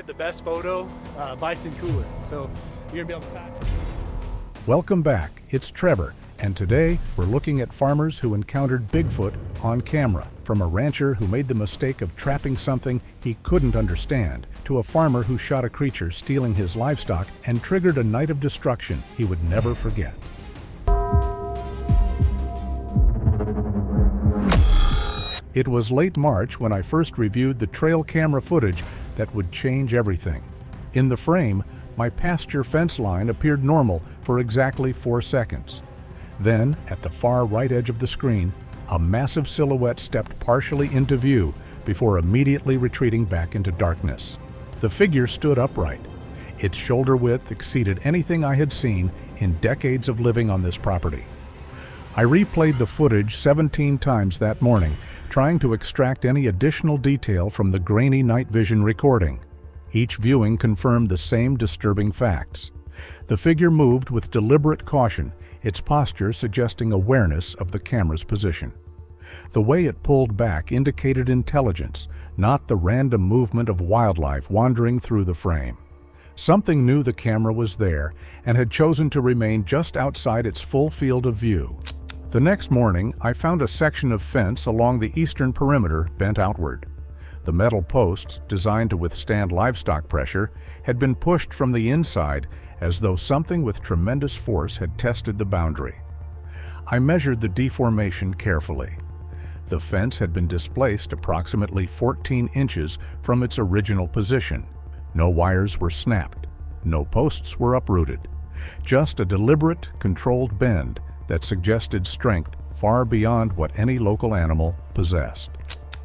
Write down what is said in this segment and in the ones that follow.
get the best photo, bison cooler. So you're gonna be able to pack. Welcome back, it's Trevor, and today we're looking at farmers who encountered Bigfoot on camera. From a rancher who made the mistake of trapping something he couldn't understand, to a farmer who shot a creature stealing his livestock and triggered a night of destruction he would never forget. It was late March when I first reviewed the trail camera footage that would change everything. In the frame, my pasture fence line appeared normal for exactly 4 seconds. Then, at the far right edge of the screen, a massive silhouette stepped partially into view before immediately retreating back into darkness. The figure stood upright. Its shoulder width exceeded anything I had seen in decades of living on this property. I replayed the footage 17 times that morning, trying to extract any additional detail from the grainy night vision recording. Each viewing confirmed the same disturbing facts. The figure moved with deliberate caution, its posture suggesting awareness of the camera's position. The way it pulled back indicated intelligence, not the random movement of wildlife wandering through the frame. Something knew the camera was there and had chosen to remain just outside its full field of view. The next morning, I found a section of fence along the eastern perimeter bent outward. The metal posts, designed to withstand livestock pressure, had been pushed from the inside as though something with tremendous force had tested the boundary. I measured the deformation carefully. The fence had been displaced approximately 14 inches from its original position. No wires were snapped. No posts were uprooted. Just a deliberate, controlled bend that suggested strength far beyond what any local animal possessed.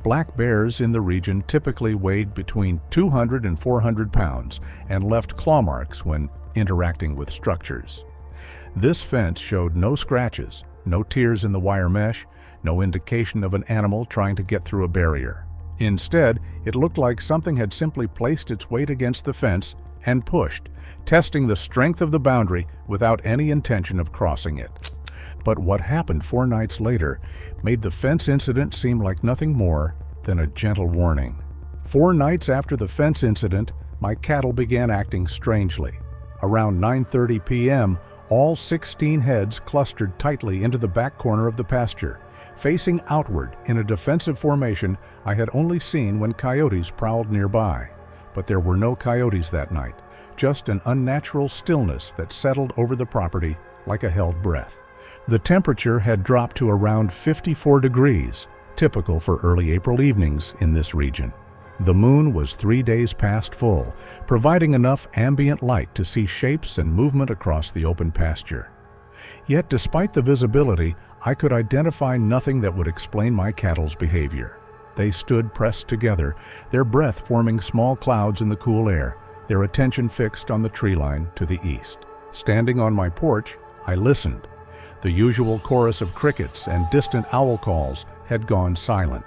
Black bears in the region typically weighed between 200 and 400 pounds and left claw marks when interacting with structures. This fence showed no scratches, no tears in the wire mesh, no indication of an animal trying to get through a barrier. Instead, it looked like something had simply placed its weight against the fence and pushed, testing the strength of the boundary without any intention of crossing it. But what happened 4 nights later made the fence incident seem like nothing more than a gentle warning. 4 nights after the fence incident, my cattle began acting strangely. Around 9:30 p.m., all 16 heads clustered tightly into the back corner of the pasture, facing outward in a defensive formation I had only seen when coyotes prowled nearby. But there were no coyotes that night, just an unnatural stillness that settled over the property like a held breath. The temperature had dropped to around 54 degrees, typical for early April evenings in this region. The moon was 3 days past full, providing enough ambient light to see shapes and movement across the open pasture. Yet despite the visibility, I could identify nothing that would explain my cattle's behavior. They stood pressed together, their breath forming small clouds in the cool air, their attention fixed on the tree line to the east. Standing on my porch, I listened. The usual chorus of crickets and distant owl calls had gone silent.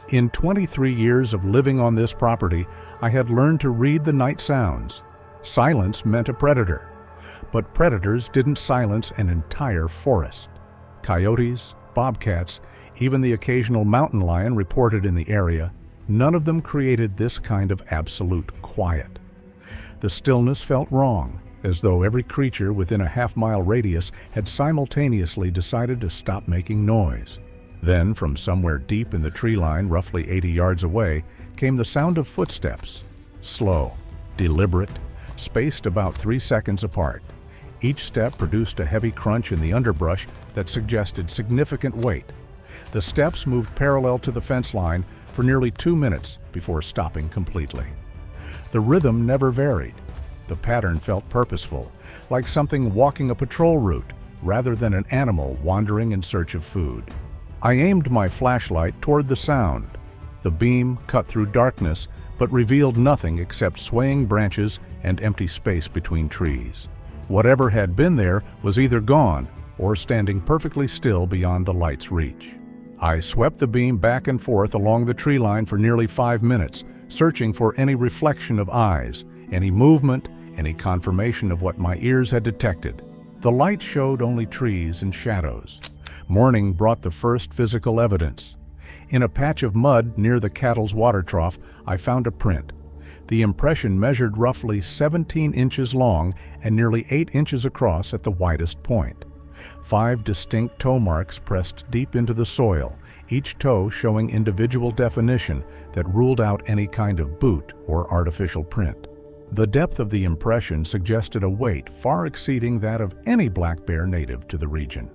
In 23 years of living on this property, I had learned to read the night sounds. Silence meant a predator. But predators didn't silence an entire forest. Coyotes, bobcats, even the occasional mountain lion reported in the area, none of them created this kind of absolute quiet. The stillness felt wrong, as though every creature within a half-mile radius had simultaneously decided to stop making noise. Then, from somewhere deep in the tree line, roughly 80 yards away, came the sound of footsteps. Slow, deliberate, spaced about 3 seconds apart. Each step produced a heavy crunch in the underbrush that suggested significant weight. The steps moved parallel to the fence line for nearly 2 minutes before stopping completely. The rhythm never varied. The pattern felt purposeful, like something walking a patrol route, rather than an animal wandering in search of food. I aimed my flashlight toward the sound. The beam cut through darkness, but revealed nothing except swaying branches and empty space between trees. Whatever had been there was either gone or standing perfectly still beyond the light's reach. I swept the beam back and forth along the tree line for nearly 5 minutes, searching for any reflection of eyes, any movement, any confirmation of what my ears had detected. The light showed only trees and shadows. Morning brought the first physical evidence. In a patch of mud near the cattle's water trough, I found a print. The impression measured roughly 17 inches long and nearly 8 inches across at the widest point. 5 distinct toe marks pressed deep into the soil, each toe showing individual definition that ruled out any kind of boot or artificial print. The depth of the impression suggested a weight far exceeding that of any black bear native to the region.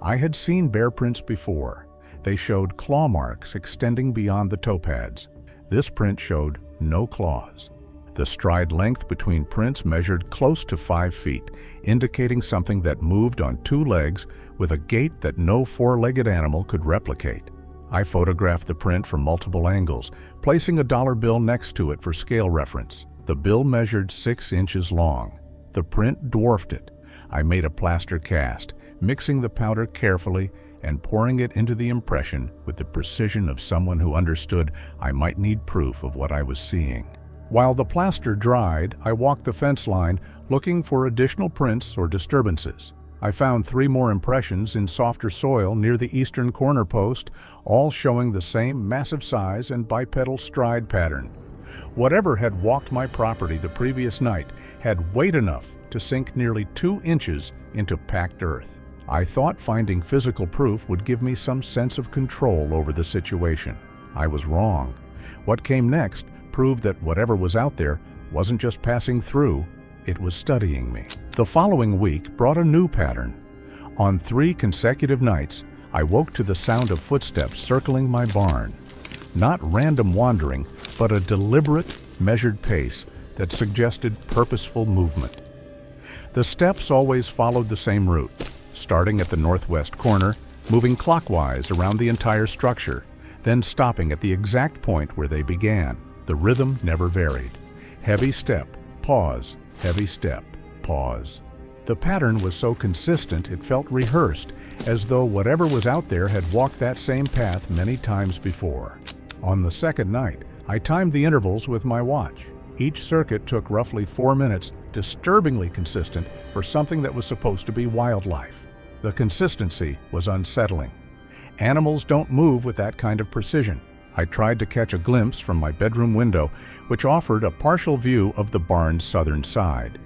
I had seen bear prints before. They showed claw marks extending beyond the toe pads. This print showed no claws. The stride length between prints measured close to 5 feet, indicating something that moved on 2 legs with a gait that no 4-legged animal could replicate. I photographed the print from multiple angles, placing a dollar bill next to it for scale reference. The bill measured 6 inches long. The print dwarfed it. I made a plaster cast, mixing the powder carefully and pouring it into the impression with the precision of someone who understood I might need proof of what I was seeing. While the plaster dried, I walked the fence line looking for additional prints or disturbances. I found 3 more impressions in softer soil near the eastern corner post, all showing the same massive size and bipedal stride pattern. Whatever had walked my property the previous night had weight enough to sink nearly 2 inches into packed earth. I thought finding physical proof would give me some sense of control over the situation. I was wrong. What came next proved that whatever was out there wasn't just passing through, it was studying me. The following week brought a new pattern. On 3 consecutive nights, I woke to the sound of footsteps circling my barn. Not random wandering, but a deliberate, measured pace that suggested purposeful movement. The steps always followed the same route, starting at the northwest corner, moving clockwise around the entire structure, then stopping at the exact point where they began. The rhythm never varied. Heavy step, pause, heavy step, pause. The pattern was so consistent it felt rehearsed, as though whatever was out there had walked that same path many times before. On the second night, I timed the intervals with my watch. Each circuit took roughly 4 minutes, disturbingly consistent for something that was supposed to be wildlife. The consistency was unsettling. Animals don't move with that kind of precision. I tried to catch a glimpse from my bedroom window, which offered a partial view of the barn's southern side.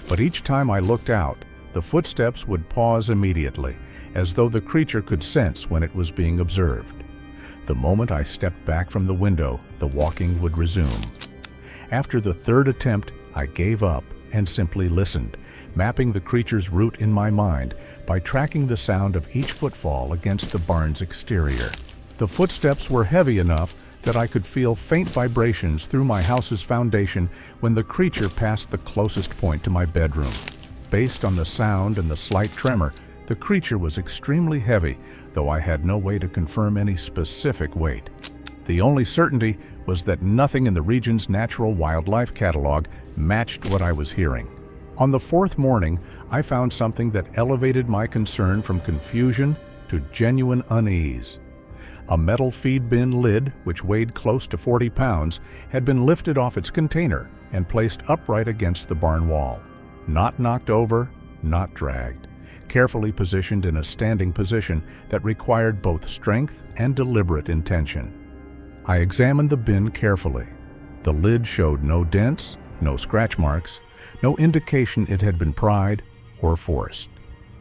But each time I looked out, the footsteps would pause immediately, as though the creature could sense when it was being observed. The moment I stepped back from the window, the walking would resume. After the 3rd attempt, I gave up and simply listened, mapping the creature's route in my mind by tracking the sound of each footfall against the barn's exterior. The footsteps were heavy enough that I could feel faint vibrations through my house's foundation when the creature passed the closest point to my bedroom. Based on the sound and the slight tremor, the creature was extremely heavy, though I had no way to confirm any specific weight. The only certainty was that nothing in the region's natural wildlife catalog matched what I was hearing. On the 4th morning, I found something that elevated my concern from confusion to genuine unease. A metal feed bin lid, which weighed close to 40 pounds, had been lifted off its container and placed upright against the barn wall. Not knocked over, not dragged. Carefully positioned in a standing position that required both strength and deliberate intention. I examined the bin carefully. The lid showed no dents, no scratch marks, no indication it had been pried or forced.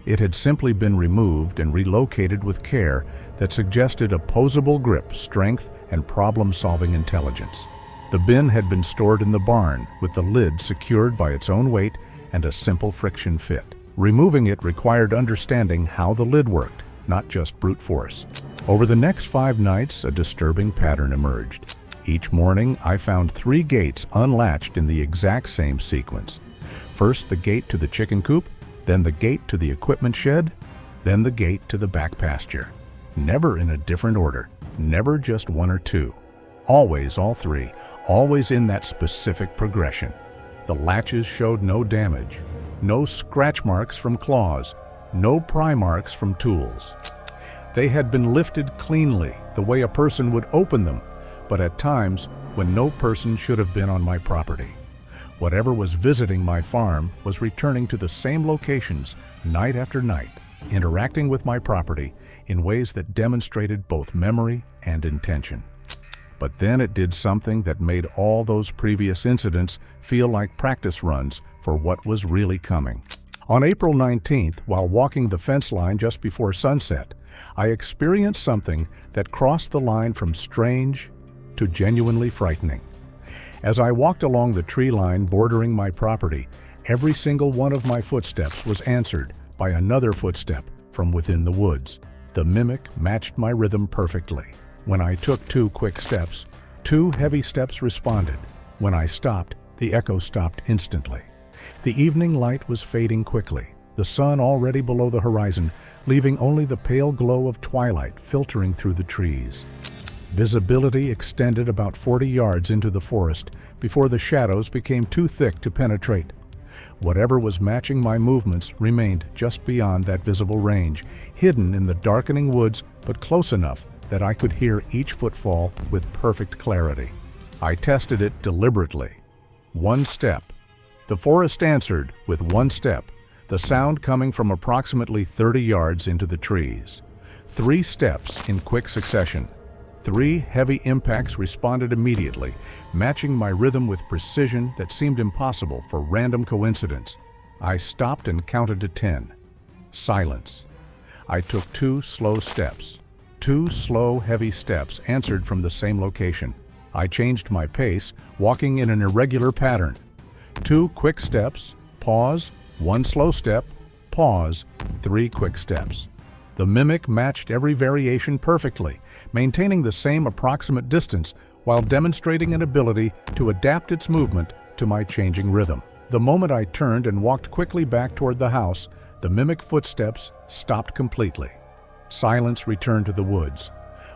It had simply been removed and relocated with care that suggested opposable grip, strength, and problem-solving intelligence. The bin had been stored in the barn, with the lid secured by its own weight and a simple friction fit. Removing it required understanding how the lid worked, not just brute force. Over the next 5 nights, a disturbing pattern emerged. Each morning, I found 3 gates unlatched in the exact same sequence. First, the gate to the chicken coop, then the gate to the equipment shed, then the gate to the back pasture. Never in a different order, never just 1 or 2. Always all 3, always in that specific progression. The latches showed no damage, no scratch marks from claws, no pry marks from tools. They had been lifted cleanly, the way a person would open them, but at times when no person should have been on my property. Whatever was visiting my farm was returning to the same locations night after night, interacting with my property in ways that demonstrated both memory and intention. But then it did something that made all those previous incidents feel like practice runs for what was really coming. On April 19th, while walking the fence line just before sunset, I experienced something that crossed the line from strange to genuinely frightening. As I walked along the tree line bordering my property, every single one of my footsteps was answered by another footstep from within the woods. The mimic matched my rhythm perfectly. When I took 2 quick steps, 2 heavy steps responded. When I stopped, the echo stopped instantly. The evening light was fading quickly, the sun already below the horizon, leaving only the pale glow of twilight filtering through the trees. Visibility extended about 40 yards into the forest before the shadows became too thick to penetrate. Whatever was matching my movements remained just beyond that visible range, hidden in the darkening woods but close enough that I could hear each footfall with perfect clarity. I tested it deliberately. 1 step. The forest answered with 1 step, the sound coming from approximately 30 yards into the trees. 3 steps in quick succession. 3 heavy impacts responded immediately, matching my rhythm with precision that seemed impossible for random coincidence. I stopped and counted to 10. Silence. I took 2 slow steps. 2 slow, heavy steps answered from the same location. I changed my pace, walking in an irregular pattern. 2 quick steps, pause, 1 slow step, pause, 3 quick steps. The mimic matched every variation perfectly, maintaining the same approximate distance while demonstrating an ability to adapt its movement to my changing rhythm. The moment I turned and walked quickly back toward the house, the mimic footsteps stopped completely. Silence returned to the woods.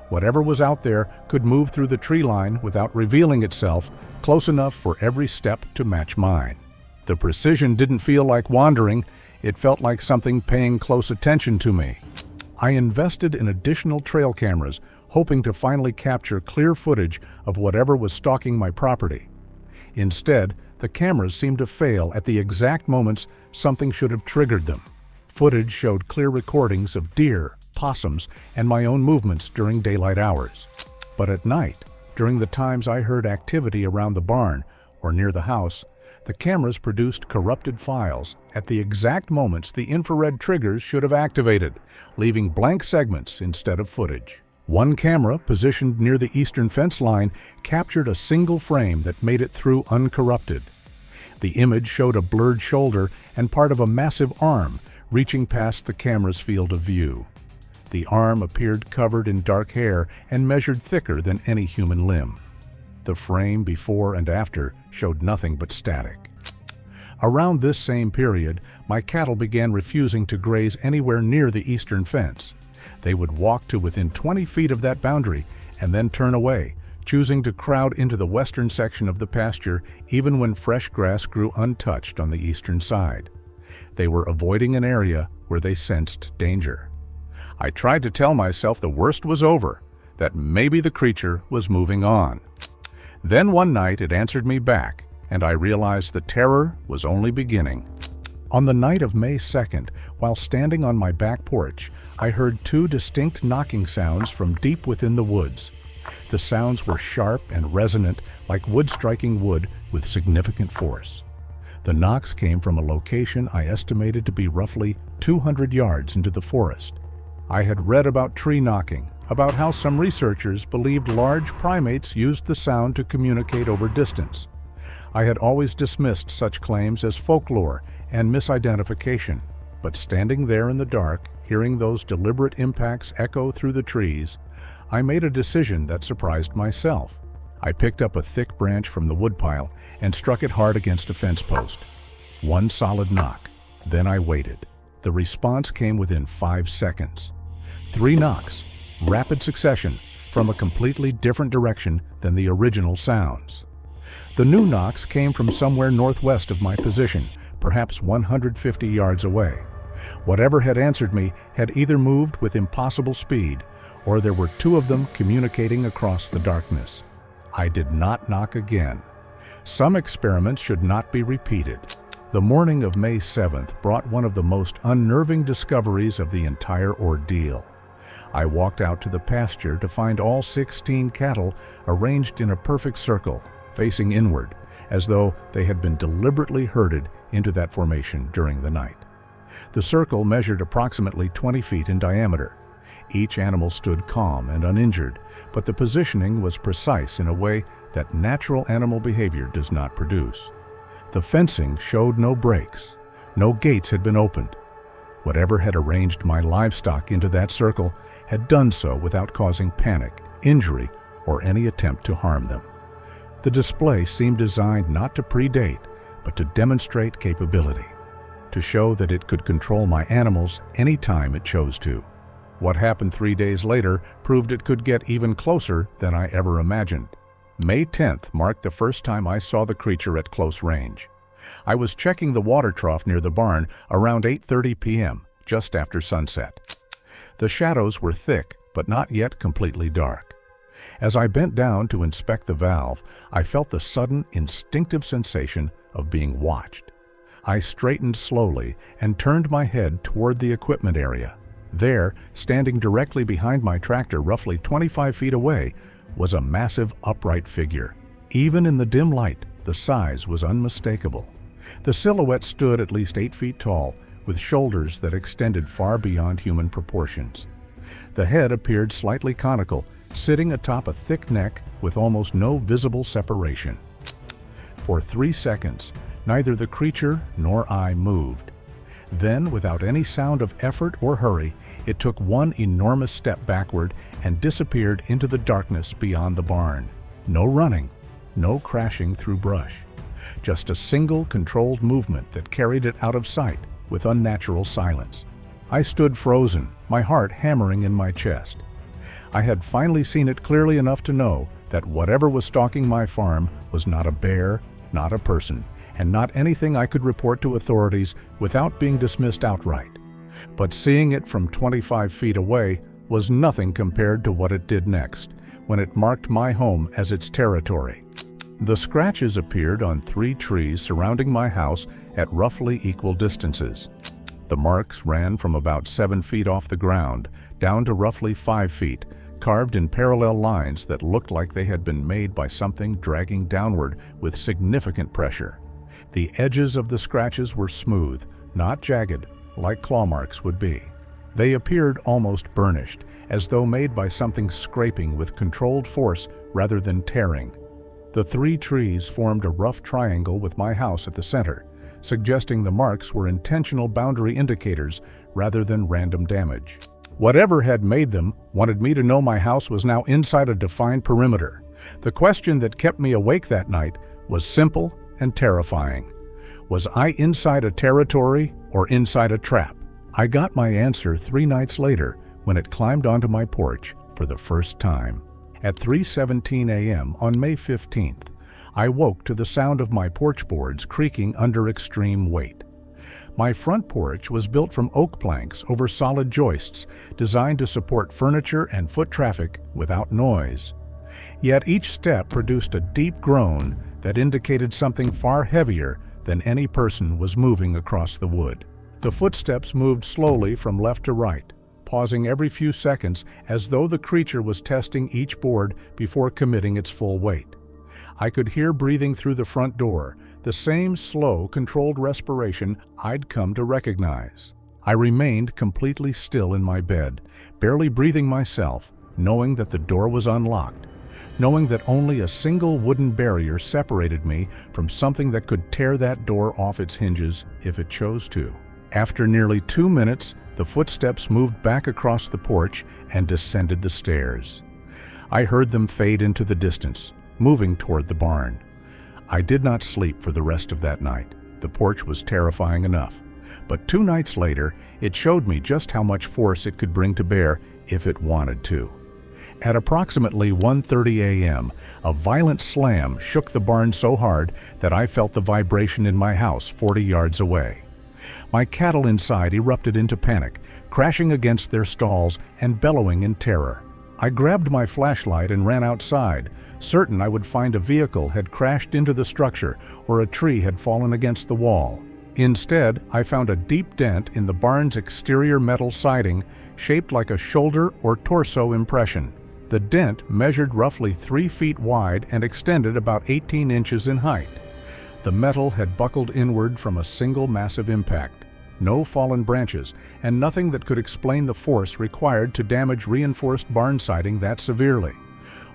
Whatever was out there could move through the tree line without revealing itself, close enough for every step to match mine. The precision didn't feel like wandering, it felt like something paying close attention to me. I invested in additional trail cameras, hoping to finally capture clear footage of whatever was stalking my property. Instead, the cameras seemed to fail at the exact moments something should have triggered them. Footage showed clear recordings of deer, possums, and my own movements during daylight hours. But at night, during the times I heard activity around the barn or near the house, the cameras produced corrupted files at the exact moments the infrared triggers should have activated, leaving blank segments instead of footage. One camera, positioned near the eastern fence line, captured a single frame that made it through uncorrupted. The image showed a blurred shoulder and part of a massive arm reaching past the camera's field of view. The arm appeared covered in dark hair and measured thicker than any human limb. The frame before and after showed nothing but static. Around this same period, my cattle began refusing to graze anywhere near the eastern fence. They would walk to within 20 feet of that boundary and then turn away, choosing to crowd into the western section of the pasture even when fresh grass grew untouched on the eastern side. They were avoiding an area where they sensed danger. I tried to tell myself the worst was over, that maybe the creature was moving on. Then one night it answered me back, and I realized the terror was only beginning. On the night of May 2nd, while standing on my back porch, I heard 2 distinct knocking sounds from deep within the woods. The sounds were sharp and resonant, like wood striking wood with significant force. The knocks came from a location I estimated to be roughly 200 yards into the forest. I had read about tree knocking, about how some researchers believed large primates used the sound to communicate over distance. I had always dismissed such claims as folklore and misidentification, but standing there in the dark, hearing those deliberate impacts echo through the trees, I made a decision that surprised myself. I picked up a thick branch from the woodpile and struck it hard against a fence post. 1 solid knock. Then I waited. The response came within 5 seconds. 3 knocks, rapid succession, from a completely different direction than the original sounds. The new knocks came from somewhere northwest of my position, perhaps 150 yards away. Whatever had answered me had either moved with impossible speed, or there were 2 of them communicating across the darkness. I did not knock again. Some experiments should not be repeated. The morning of May 7th brought one of the most unnerving discoveries of the entire ordeal. I walked out to the pasture to find all 16 cattle arranged in a perfect circle, facing inward, as though they had been deliberately herded into that formation during the night. The circle measured approximately 20 feet in diameter. Each animal stood calm and uninjured, but the positioning was precise in a way that natural animal behavior does not produce. The fencing showed no breaks. No gates had been opened. Whatever had arranged my livestock into that circle had done so without causing panic, injury, or any attempt to harm them. The display seemed designed not to predate, but to demonstrate capability, to show that it could control my animals any time it chose to. What happened 3 days later proved it could get even closer than I ever imagined. May 10th marked the first time I saw the creature at close range. I was checking the water trough near the barn around 8:30 p.m., just after sunset. The shadows were thick, but not yet completely dark. As I bent down to inspect the valve, I felt the sudden, instinctive sensation of being watched. I straightened slowly and turned my head toward the equipment area. There, standing directly behind my tractor roughly 25 feet away, was a massive upright figure. Even in the dim light, the size was unmistakable. The silhouette stood at least 8 feet tall, with shoulders that extended far beyond human proportions. The head appeared slightly conical, sitting atop a thick neck with almost no visible separation. For 3 seconds, neither the creature nor I moved. Then, without any sound of effort or hurry, it took one enormous step backward and disappeared into the darkness beyond the barn. No running, no crashing through brush. Just a single controlled movement that carried it out of sight with unnatural silence. I stood frozen, my heart hammering in my chest. I had finally seen it clearly enough to know that whatever was stalking my farm was not a bear, not a person, and not anything I could report to authorities without being dismissed outright. But seeing it from 25 feet away was nothing compared to what it did next, when it marked my home as its territory. The scratches appeared on 3 trees surrounding my house at roughly equal distances. The marks ran from about 7 feet off the ground down to roughly 5 feet, carved in parallel lines that looked like they had been made by something dragging downward with significant pressure. The edges of the scratches were smooth, not jagged, like claw marks would be. They appeared almost burnished, as though made by something scraping with controlled force rather than tearing. The 3 trees formed a rough triangle with my house at the center, suggesting the marks were intentional boundary indicators rather than random damage. Whatever had made them wanted me to know my house was now inside a defined perimeter. The question that kept me awake that night was simple and terrifying. Was I inside a territory or inside a trap? I got my answer 3 nights later when it climbed onto my porch for the first time. At 3:17 a.m. on May 15th, I woke to the sound of my porch boards creaking under extreme weight. My front porch was built from oak planks over solid joists, designed to support furniture and foot traffic without noise. Yet each step produced a deep groan that indicated something far heavier than any person was moving across the wood. The footsteps moved slowly from left to right, pausing every few seconds as though the creature was testing each board before committing its full weight. I could hear breathing through the front door, the same slow, controlled respiration I'd come to recognize. I remained completely still in my bed, barely breathing myself, knowing that the door was unlocked, knowing that only a single wooden barrier separated me from something that could tear that door off its hinges if it chose to. After nearly 2 minutes, the footsteps moved back across the porch and descended the stairs. I heard them fade into the distance, moving toward the barn. I did not sleep for the rest of that night. The porch was terrifying enough. But 2 nights later, it showed me just how much force it could bring to bear if it wanted to. At approximately 1:30 a.m., a violent slam shook the barn so hard that I felt the vibration in my house 40 yards away. My cattle inside erupted into panic, crashing against their stalls and bellowing in terror. I grabbed my flashlight and ran outside, certain I would find a vehicle had crashed into the structure or a tree had fallen against the wall. Instead, I found a deep dent in the barn's exterior metal siding, shaped like a shoulder or torso impression. The dent measured roughly 3 feet wide and extended about 18 inches in height. The metal had buckled inward from a single massive impact. No fallen branches, and nothing that could explain the force required to damage reinforced barn siding that severely.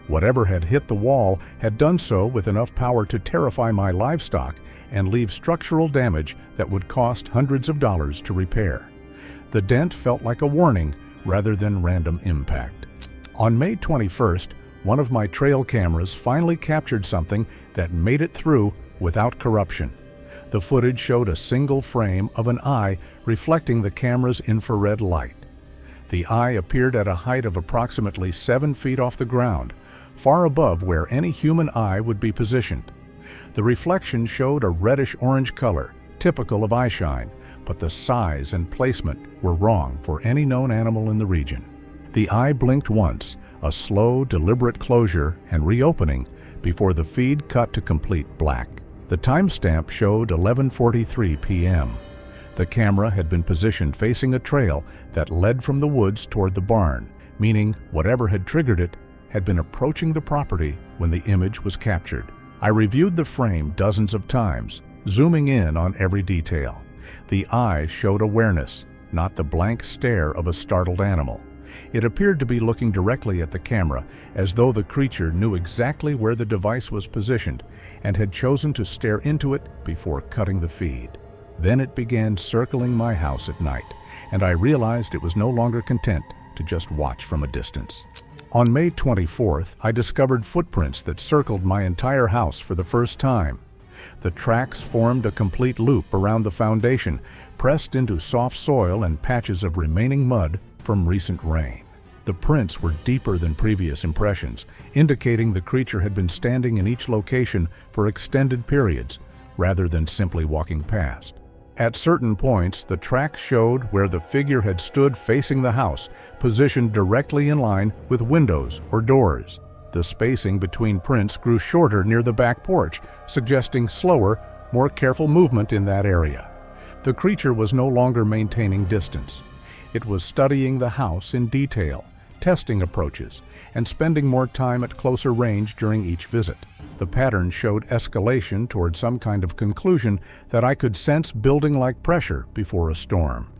Whatever had hit the wall had done so with enough power to terrify my livestock and leave structural damage that would cost hundreds of dollars to repair. The dent felt like a warning rather than random impact. On May 21st, one of my trail cameras finally captured something that made it through without corruption. The footage showed a single frame of an eye reflecting the camera's infrared light. The eye appeared at a height of approximately 7 feet off the ground, far above where any human eye would be positioned. The reflection showed a reddish-orange color, typical of eyeshine, but the size and placement were wrong for any known animal in the region. The eye blinked once, a slow, deliberate closure and reopening before the feed cut to complete black. The timestamp showed 11:43 p.m. The camera had been positioned facing a trail that led from the woods toward the barn, meaning whatever had triggered it had been approaching the property when the image was captured. I reviewed the frame dozens of times, zooming in on every detail. The eye showed awareness, not the blank stare of a startled animal. It appeared to be looking directly at the camera, as though the creature knew exactly where the device was positioned and had chosen to stare into it before cutting the feed. Then it began circling my house at night, and I realized it was no longer content to just watch from a distance. On May 24th, I discovered footprints that circled my entire house for the first time. The tracks formed a complete loop around the foundation, pressed into soft soil and patches of remaining mud from recent rain. The prints were deeper than previous impressions, indicating the creature had been standing in each location for extended periods, rather than simply walking past. At certain points, the tracks showed where the figure had stood facing the house, positioned directly in line with windows or doors. The spacing between prints grew shorter near the back porch, suggesting slower, more careful movement in that area. The creature was no longer maintaining distance. It was studying the house in detail, testing approaches, and spending more time at closer range during each visit. The pattern showed escalation toward some kind of conclusion that I could sense building like pressure before a storm.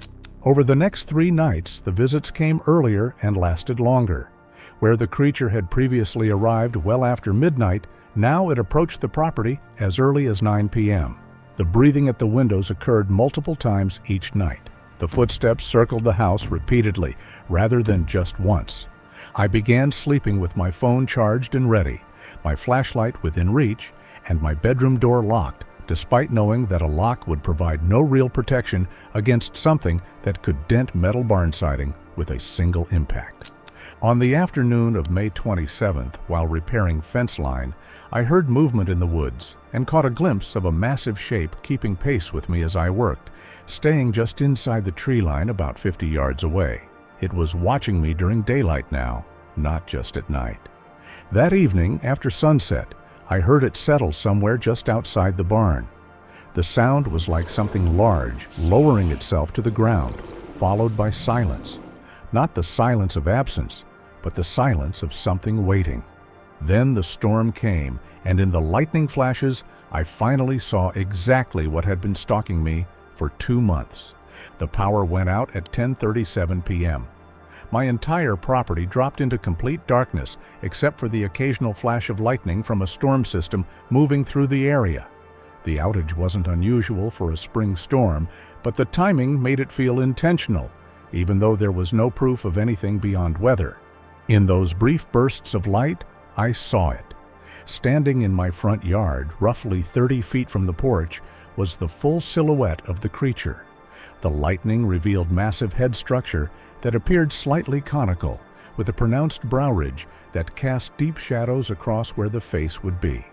Over the next 3 nights, the visits came earlier and lasted longer. Where the creature had previously arrived well after midnight, now it approached the property as early as 9 p.m. The breathing at the windows occurred multiple times each night. The footsteps circled the house repeatedly, rather than just once. I began sleeping with my phone charged and ready, my flashlight within reach, and my bedroom door locked, despite knowing that a lock would provide no real protection against something that could dent metal barn siding with a single impact. On the afternoon of May 27th, while repairing fence line, I heard movement in the woods and caught a glimpse of a massive shape keeping pace with me as I worked, staying just inside the tree line about 50 yards away. It was watching me during daylight now, not just at night. That evening, after sunset, I heard it settle somewhere just outside the barn. The sound was like something large lowering itself to the ground, followed by silence. Not the silence of absence, but the silence of something waiting. Then the storm came, and in the lightning flashes, I finally saw exactly what had been stalking me for 2 months. The power went out at 10:37 p.m. My entire property dropped into complete darkness, except for the occasional flash of lightning from a storm system moving through the area. The outage wasn't unusual for a spring storm, but the timing made it feel intentional, even though there was no proof of anything beyond weather. In those brief bursts of light, I saw it. Standing in my front yard, roughly 30 feet from the porch, was the full silhouette of the creature. The lightning revealed massive head structure that appeared slightly conical, with a pronounced brow ridge that cast deep shadows across where the face would be.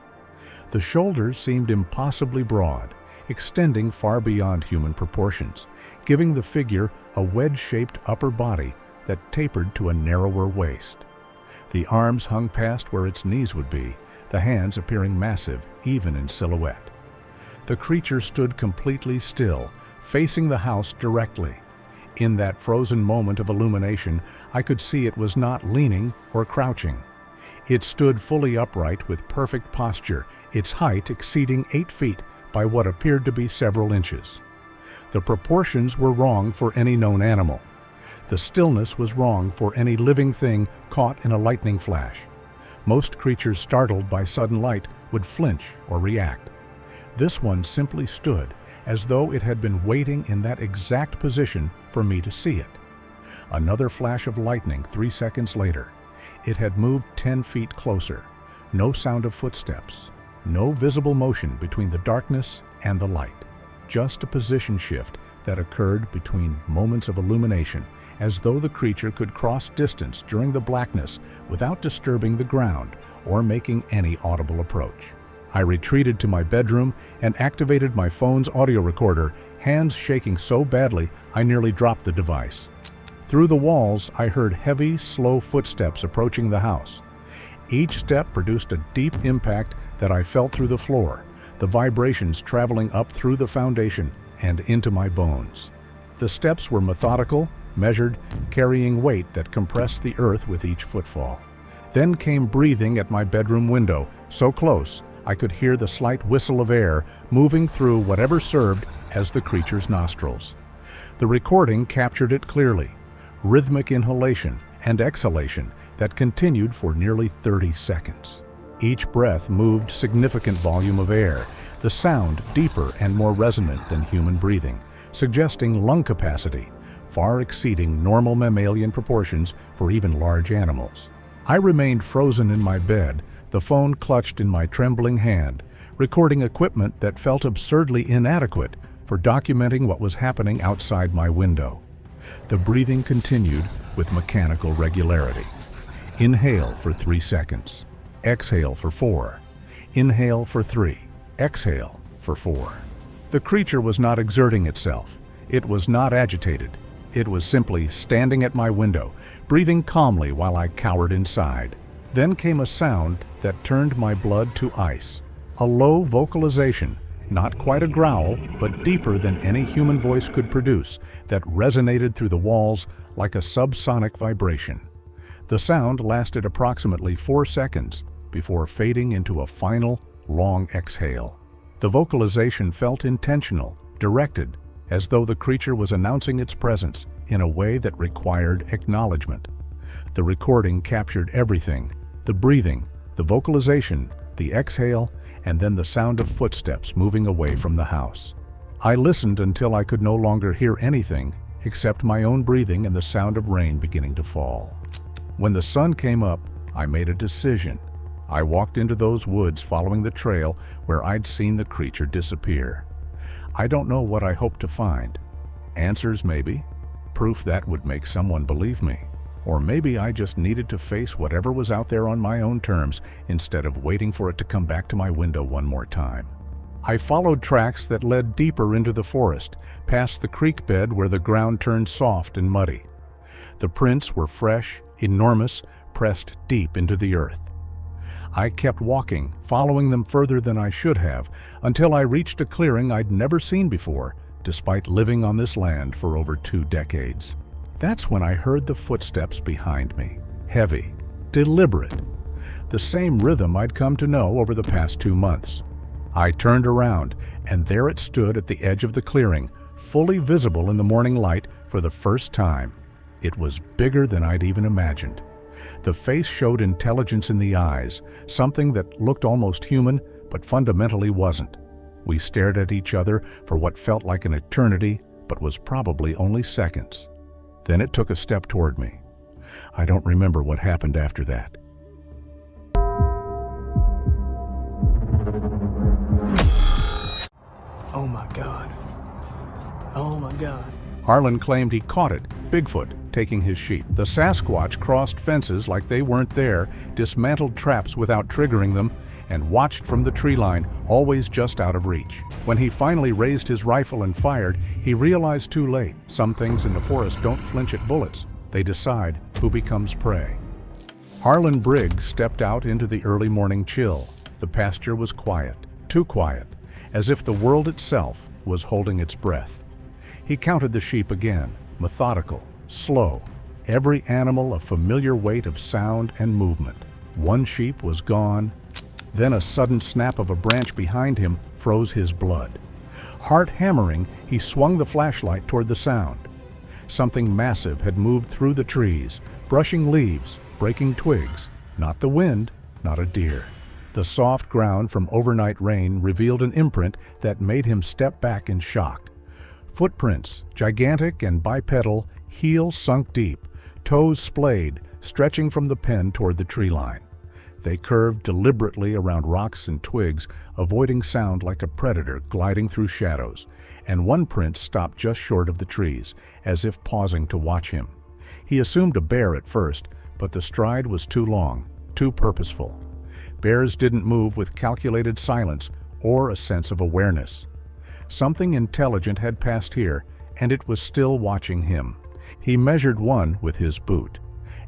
The shoulders seemed impossibly broad, extending far beyond human proportions, giving the figure a wedge-shaped upper body that tapered to a narrower waist. The arms hung past where its knees would be, the hands appearing massive even in silhouette. The creature stood completely still, facing the house directly. In that frozen moment of illumination, I could see it was not leaning or crouching. It stood fully upright with perfect posture, its height exceeding 8 feet by what appeared to be several inches. The proportions were wrong for any known animal. The stillness was wrong for any living thing caught in a lightning flash. Most creatures startled by sudden light would flinch or react. This one simply stood, as though it had been waiting in that exact position for me to see it. Another flash of lightning 3 seconds later. It had moved 10 feet closer. No sound of footsteps. No visible motion between the darkness and the light. Just a position shift that occurred between moments of illumination, as though the creature could cross distance during the blackness without disturbing the ground or making any audible approach. I retreated to my bedroom and activated my phone's audio recorder, hands shaking so badly I nearly dropped the device. Through the walls, I heard heavy, slow footsteps approaching the house. Each step produced a deep impact that I felt through the floor, the vibrations traveling up through the foundation and into my bones. The steps were methodical, measured, carrying weight that compressed the earth with each footfall. Then came breathing at my bedroom window, so close I could hear the slight whistle of air moving through whatever served as the creature's nostrils. The recording captured it clearly, rhythmic inhalation and exhalation that continued for nearly 30 seconds. Each breath moved significant volume of air, the sound deeper and more resonant than human breathing, suggesting lung capacity, far exceeding normal mammalian proportions for even large animals. I remained frozen in my bed, the phone clutched in my trembling hand, recording equipment that felt absurdly inadequate for documenting what was happening outside my window. The breathing continued with mechanical regularity. Inhale for 3 seconds. Exhale for 4. Inhale for 3. Exhale for 4. The creature was not exerting itself. It was not agitated. It was simply standing at my window, breathing calmly while I cowered inside. Then came a sound that turned my blood to ice. A low vocalization, not quite a growl, but deeper than any human voice could produce, that resonated through the walls like a subsonic vibration. The sound lasted approximately 4 seconds before fading into a final, long exhale. The vocalization felt intentional, directed, as though the creature was announcing its presence in a way that required acknowledgement. The recording captured everything: the breathing, the vocalization, the exhale, and then the sound of footsteps moving away from the house. I listened until I could no longer hear anything except my own breathing and the sound of rain beginning to fall. When the sun came up, I made a decision. I walked into those woods following the trail where I'd seen the creature disappear. I don't know what I hoped to find. Answers, maybe. Proof that would make someone believe me. Or maybe I just needed to face whatever was out there on my own terms instead of waiting for it to come back to my window one more time. I followed tracks that led deeper into the forest, past the creek bed where the ground turned soft and muddy. The prints were fresh, enormous, pressed deep into the earth. I kept walking, following them further than I should have, until I reached a clearing I'd never seen before, despite living on this land for over 2 decades. That's when I heard the footsteps behind me, heavy, deliberate, the same rhythm I'd come to know over the past 2 months. I turned around, and there it stood at the edge of the clearing, fully visible in the morning light for the first time. It was bigger than I'd even imagined. The face showed intelligence in the eyes, something that looked almost human, but fundamentally wasn't. We stared at each other for what felt like an eternity, but was probably only seconds. Then it took a step toward me. I don't remember what happened after that. Oh my God. Oh my God. Harlan claimed he caught it, Bigfoot, taking his sheep. The Sasquatch crossed fences like they weren't there, dismantled traps without triggering them, and watched from the tree line, always just out of reach. When he finally raised his rifle and fired, he realized too late. Some things in the forest don't flinch at bullets. They decide who becomes prey. Harlan Briggs stepped out into the early morning chill. The pasture was quiet, too quiet, as if the world itself was holding its breath. He counted the sheep again, methodical, slow, every animal a familiar weight of sound and movement. One sheep was gone, then a sudden snap of a branch behind him froze his blood. Heart hammering, he swung the flashlight toward the sound. Something massive had moved through the trees, brushing leaves, breaking twigs. Not the wind, not a deer. The soft ground from overnight rain revealed an imprint that made him step back in shock. Footprints, gigantic and bipedal, heels sunk deep, toes splayed, stretching from the pen toward the tree line. They curved deliberately around rocks and twigs, avoiding sound like a predator gliding through shadows, and one print stopped just short of the trees, as if pausing to watch him. He assumed a bear at first, but the stride was too long, too purposeful. Bears didn't move with calculated silence or a sense of awareness. Something intelligent had passed here, and it was still watching him. He measured one with his boot.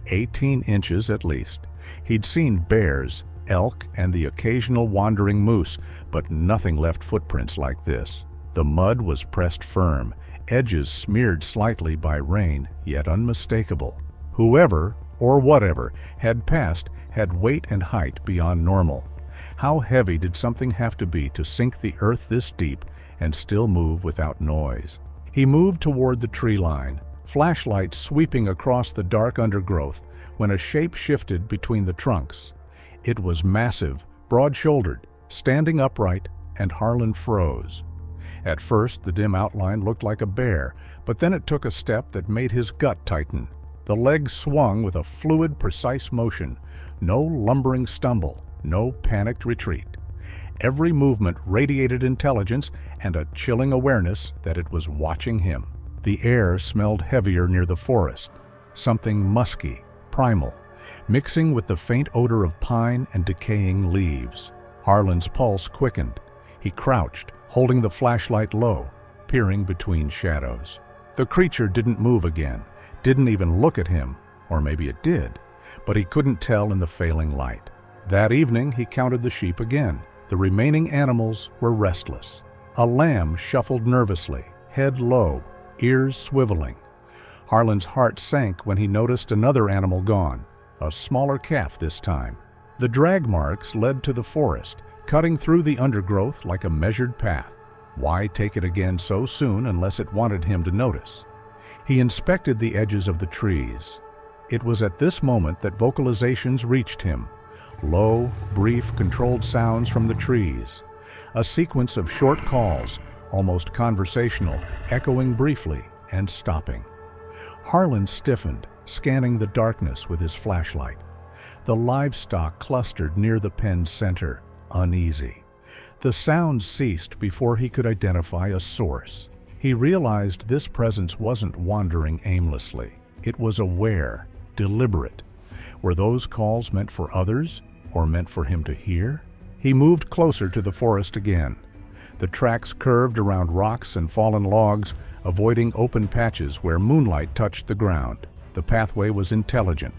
18 inches at least. He'd seen bears, elk, and the occasional wandering moose, but nothing left footprints like this. The mud was pressed firm, edges smeared slightly by rain, yet unmistakable. Whoever, or whatever, had passed had weight and height beyond normal. How heavy did something have to be to sink the earth this deep and still move without noise? He moved toward the tree line, flashlight sweeping across the dark undergrowth, when a shape shifted between the trunks. It was massive, broad-shouldered, standing upright, and Harlan froze. At first, the dim outline looked like a bear, but then it took a step that made his gut tighten. The legs swung with a fluid, precise motion, no lumbering stumble, no panicked retreat. Every movement radiated intelligence and a chilling awareness that it was watching him. The air smelled heavier near the forest, something musky, primal, mixing with the faint odor of pine and decaying leaves. Harlan's pulse quickened. He crouched, holding the flashlight low, peering between shadows. The creature didn't move again, didn't even look at him, or maybe it did, but he couldn't tell in the failing light. That evening he counted the sheep again. The remaining animals were restless. A lamb shuffled nervously, head low, ears swiveling. Harlan's heart sank when he noticed another animal gone, a smaller calf this time. The drag marks led to the forest, cutting through the undergrowth like a measured path. Why take it again so soon unless it wanted him to notice? He inspected the edges of the trees. It was at this moment that vocalizations reached him. Low, brief, controlled sounds from the trees. A sequence of short calls, almost conversational, echoing briefly and stopping. Harlan stiffened, scanning the darkness with his flashlight. The livestock clustered near the pen's center, uneasy. The sounds ceased before he could identify a source. He realized this presence wasn't wandering aimlessly. It was aware, deliberate. Were those calls meant for others, or meant for him to hear? He moved closer to the forest again. The tracks curved around rocks and fallen logs, avoiding open patches where moonlight touched the ground. The pathway was intelligent.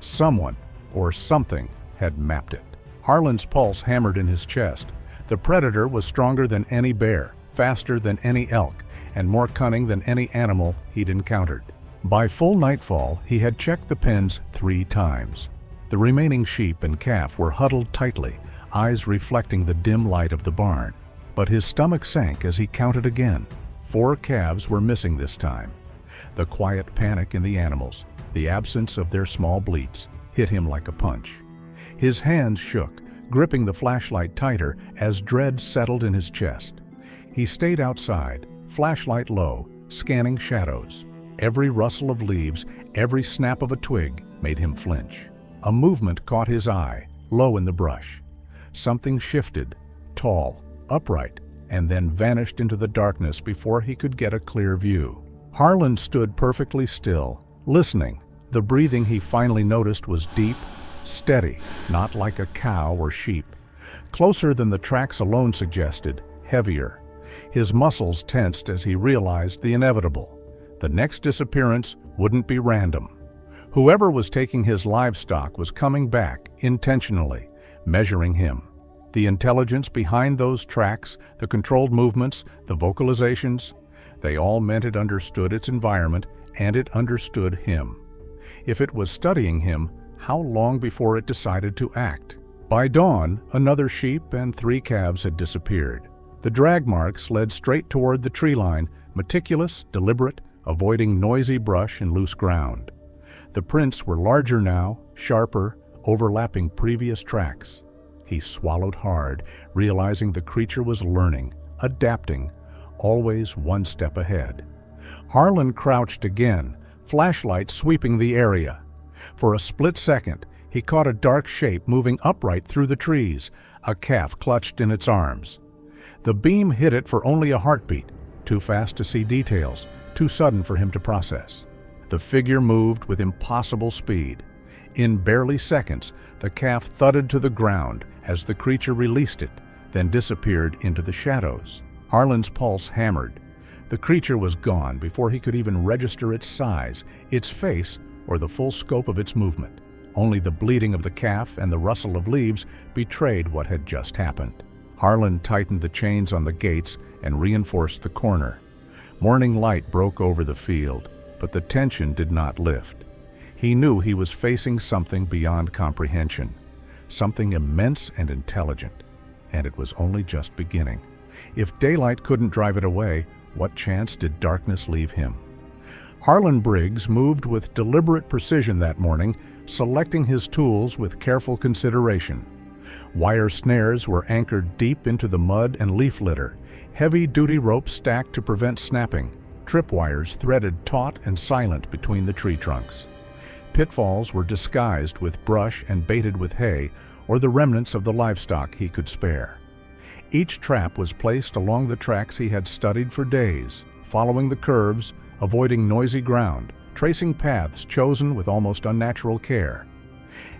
Someone, or something, had mapped it. Harlan's pulse hammered in his chest. The predator was stronger than any bear, faster than any elk, and more cunning than any animal he'd encountered. By full nightfall, he had checked the pens 3 times. The remaining sheep and calf were huddled tightly, eyes reflecting the dim light of the barn. But his stomach sank as he counted again. 4 calves were missing this time. The quiet panic in the animals, the absence of their small bleats, hit him like a punch. His hands shook, gripping the flashlight tighter as dread settled in his chest. He stayed outside, flashlight low, scanning shadows. Every rustle of leaves, every snap of a twig made him flinch. A movement caught his eye, low in the brush. Something shifted, tall, upright, and then vanished into the darkness before he could get a clear view. Harlan stood perfectly still, listening. The breathing he finally noticed was deep, steady, not like a cow or sheep. Closer than the tracks alone suggested, heavier. His muscles tensed as he realized the inevitable. The next disappearance wouldn't be random. Whoever was taking his livestock was coming back, intentionally, measuring him. The intelligence behind those tracks, the controlled movements, the vocalizations, they all meant it understood its environment and it understood him. If it was studying him, how long before it decided to act? By dawn, another sheep and 3 calves had disappeared. The drag marks led straight toward the tree line, meticulous, deliberate, avoiding noisy brush and loose ground. The prints were larger now, sharper, overlapping previous tracks. He swallowed hard, realizing the creature was learning, adapting, always one step ahead. Harlan crouched again, flashlight sweeping the area. For a split second, he caught a dark shape moving upright through the trees, a calf clutched in its arms. The beam hit it for only a heartbeat, too fast to see details, too sudden for him to process. The figure moved with impossible speed. In barely seconds, the calf thudded to the ground as the creature released it, then disappeared into the shadows. Harlan's pulse hammered. The creature was gone before he could even register its size, its face, or the full scope of its movement. Only the bleating of the calf and the rustle of leaves betrayed what had just happened. Harlan tightened the chains on the gates and reinforced the corner. Morning light broke over the field, but the tension did not lift. He knew he was facing something beyond comprehension, something immense and intelligent, and it was only just beginning. If daylight couldn't drive it away, what chance did darkness leave him? Harlan Briggs moved with deliberate precision that morning, selecting his tools with careful consideration. Wire snares were anchored deep into the mud and leaf litter, heavy-duty ropes stacked to prevent snapping, tripwires threaded taut and silent between the tree trunks. Pitfalls were disguised with brush and baited with hay or the remnants of the livestock he could spare. Each trap was placed along the tracks he had studied for days, following the curves, avoiding noisy ground, tracing paths chosen with almost unnatural care.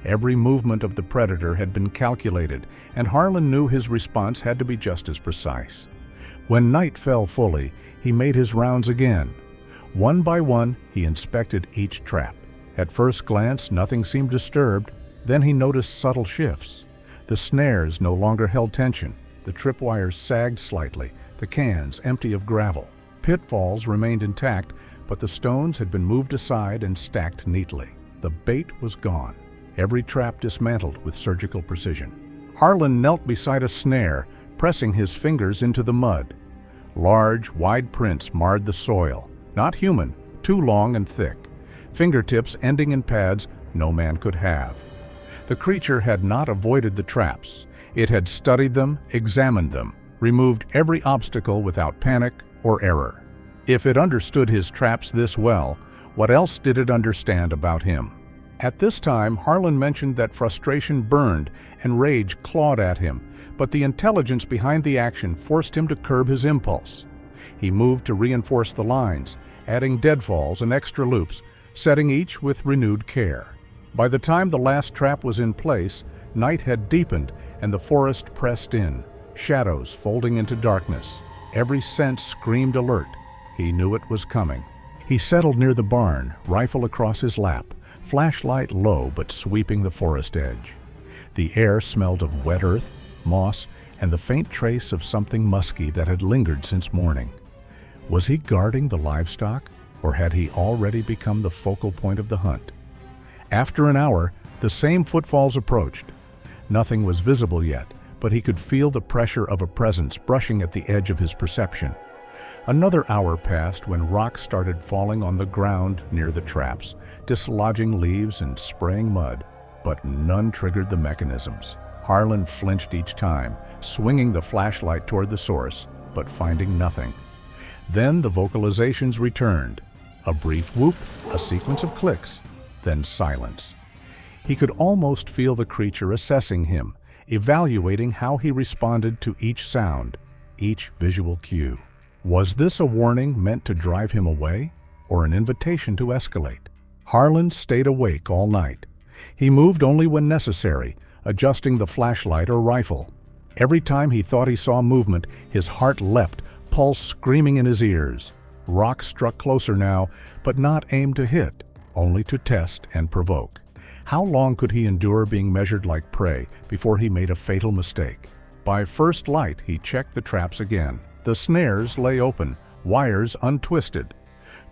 Every movement of the predator had been calculated, and Harlan knew his response had to be just as precise. When night fell fully, he made his rounds again. One by one, he inspected each trap. At first glance, nothing seemed disturbed. Then he noticed subtle shifts. The snares no longer held tension. The tripwires sagged slightly, the cans empty of gravel. Pitfalls remained intact, but the stones had been moved aside and stacked neatly. The bait was gone, every trap dismantled with surgical precision. Harlan knelt beside a snare, pressing his fingers into the mud. Large, wide prints marred the soil, not human, too long and thick. Fingertips ending in pads no man could have. The creature had not avoided the traps. It had studied them, examined them, removed every obstacle without panic or error. If it understood his traps this well, what else did it understand about him? At this time, Harlan mentioned that frustration burned and rage clawed at him, but the intelligence behind the action forced him to curb his impulse. He moved to reinforce the lines, adding deadfalls and extra loops, setting each with renewed care. By the time the last trap was in place, night had deepened and the forest pressed in, shadows folding into darkness. Every sense screamed alert. He knew it was coming. He settled near the barn, rifle across his lap, flashlight low but sweeping the forest edge. The air smelled of wet earth, moss, and the faint trace of something musky that had lingered since morning. Was he guarding the livestock, or had he already become the focal point of the hunt? After an hour, the same footfalls approached. Nothing was visible yet, but he could feel the pressure of a presence brushing at the edge of his perception. Another hour passed when rocks started falling on the ground near the traps, dislodging leaves and spraying mud, but none triggered the mechanisms. Harlan flinched each time, swinging the flashlight toward the source, but finding nothing. Then the vocalizations returned. A brief whoop, a sequence of clicks, then silence. He could almost feel the creature assessing him, evaluating how he responded to each sound, each visual cue. Was this a warning meant to drive him away, or an invitation to escalate? Harlan stayed awake all night. He moved only when necessary, adjusting the flashlight or rifle. Every time he thought he saw movement, his heart leapt, pulse screaming in his ears. Rocks struck closer now, but not aimed to hit, only to test and provoke. How long could he endure being measured like prey before he made a fatal mistake? By first light, he checked the traps again. The snares lay open, wires untwisted.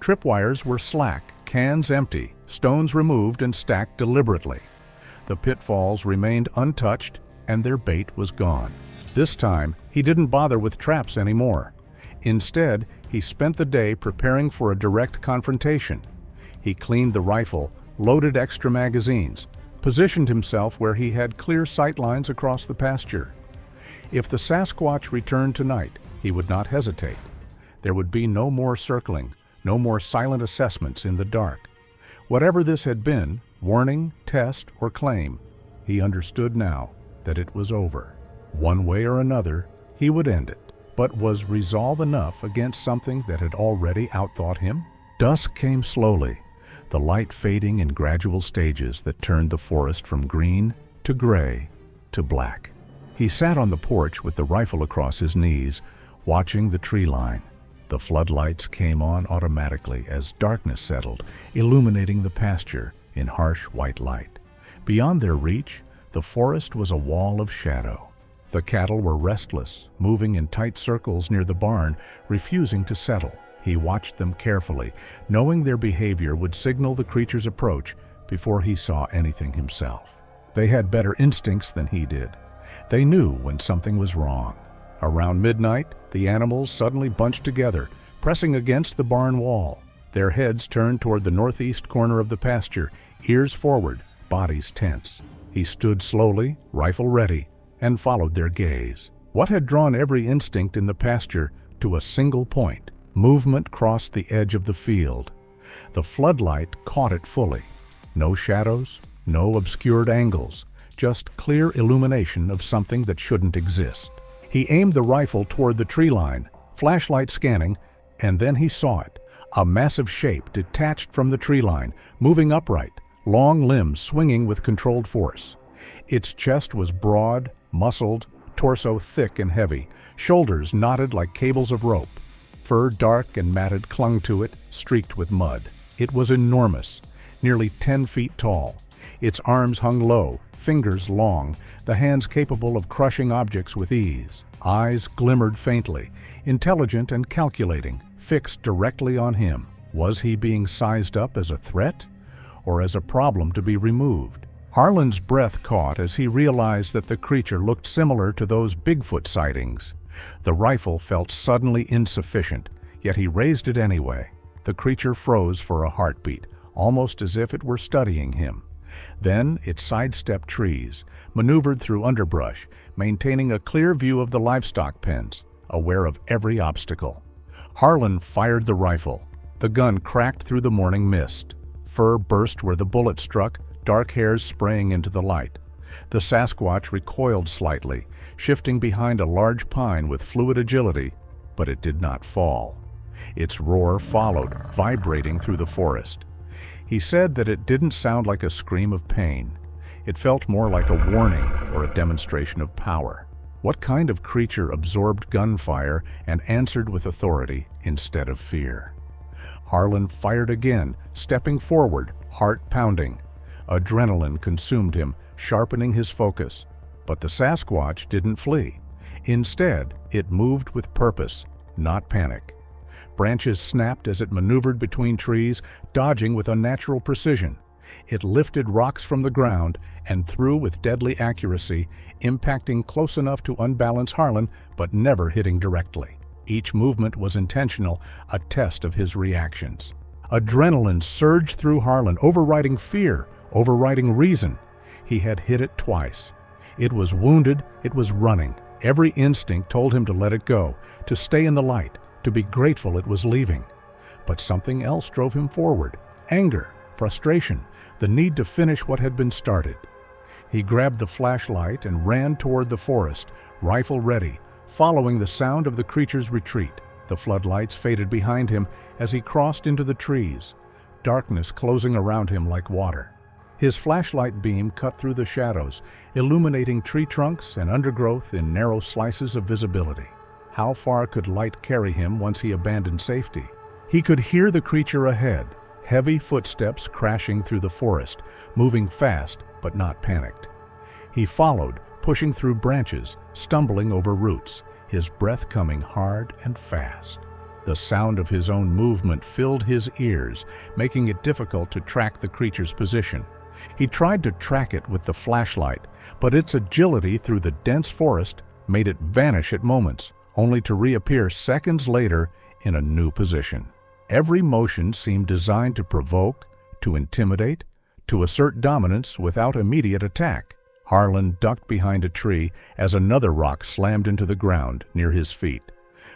Tripwires were slack, cans empty, stones removed and stacked deliberately. The pitfalls remained untouched, and their bait was gone. This time, he didn't bother with traps anymore. Instead, he spent the day preparing for a direct confrontation. He cleaned the rifle, loaded extra magazines, positioned himself where he had clear sight lines across the pasture. If the Sasquatch returned tonight, he would not hesitate. There would be no more circling, no more silent assessments in the dark. Whatever this had been, warning, test, or claim, he understood now that it was over. One way or another, he would end it. But was resolve enough against something that had already outthought him? Dusk came slowly, the light fading in gradual stages that turned the forest from green to gray to black. He sat on the porch with the rifle across his knees, watching the tree line. The floodlights came on automatically as darkness settled, illuminating the pasture in harsh white light. Beyond their reach, the forest was a wall of shadow. The cattle were restless, moving in tight circles near the barn, refusing to settle. He watched them carefully, knowing their behavior would signal the creature's approach before he saw anything himself. They had better instincts than he did. They knew when something was wrong. Around midnight, the animals suddenly bunched together, pressing against the barn wall. Their heads turned toward the northeast corner of the pasture, ears forward, bodies tense. He stood slowly, rifle ready, and followed their gaze. What had drawn every instinct in the pasture to a single point? Movement crossed the edge of the field. The floodlight caught it fully. No shadows, no obscured angles, just clear illumination of something that shouldn't exist. He aimed the rifle toward the tree line, flashlight scanning, and then he saw it. A massive shape detached from the tree line, moving upright, long limbs swinging with controlled force. Its chest was broad, muscled, torso thick and heavy, shoulders knotted like cables of rope. Fur dark and matted clung to it, streaked with mud. It was enormous, nearly 10 feet tall. Its arms hung low, fingers long, the hands capable of crushing objects with ease. Eyes glimmered faintly, intelligent and calculating, fixed directly on him. Was he being sized up as a threat, or as a problem to be removed? Harlan's breath caught as he realized that the creature looked similar to those Bigfoot sightings. The rifle felt suddenly insufficient, yet he raised it anyway. The creature froze for a heartbeat, almost as if it were studying him. Then it sidestepped trees, maneuvered through underbrush, maintaining a clear view of the livestock pens, aware of every obstacle. Harlan fired the rifle. The gun cracked through the morning mist. Fur burst where the bullet struck, dark hairs spraying into the light. The Sasquatch recoiled slightly, shifting behind a large pine with fluid agility, but it did not fall. Its roar followed, vibrating through the forest. He said that it didn't sound like a scream of pain. It felt more like a warning or a demonstration of power. What kind of creature absorbed gunfire and answered with authority instead of fear? Harlan fired again, stepping forward, heart pounding. Adrenaline consumed him, sharpening his focus. But the Sasquatch didn't flee. Instead, it moved with purpose, not panic. Branches snapped as it maneuvered between trees, dodging with unnatural precision. It lifted rocks from the ground and threw with deadly accuracy, impacting close enough to unbalance Harlan, but never hitting directly. Each movement was intentional, a test of his reactions. Adrenaline surged through Harlan, overriding fear, overriding reason. He had hit it twice. It was wounded, it was running. Every instinct told him to let it go, to stay in the light, to be grateful it was leaving. But something else drove him forward. Anger, frustration, the need to finish what had been started. He grabbed the flashlight and ran toward the forest, rifle ready, following the sound of the creature's retreat. The floodlights faded behind him as he crossed into the trees, darkness closing around him like water. His flashlight beam cut through the shadows, illuminating tree trunks and undergrowth in narrow slices of visibility. How far could light carry him once he abandoned safety? He could hear the creature ahead, heavy footsteps crashing through the forest, moving fast but not panicked. He followed, pushing through branches, stumbling over roots, his breath coming hard and fast. The sound of his own movement filled his ears, making it difficult to track the creature's position. He tried to track it with the flashlight, but its agility through the dense forest made it vanish at moments, only to reappear seconds later in a new position. Every motion seemed designed to provoke, to intimidate, to assert dominance without immediate attack. Harlan ducked behind a tree as another rock slammed into the ground near his feet.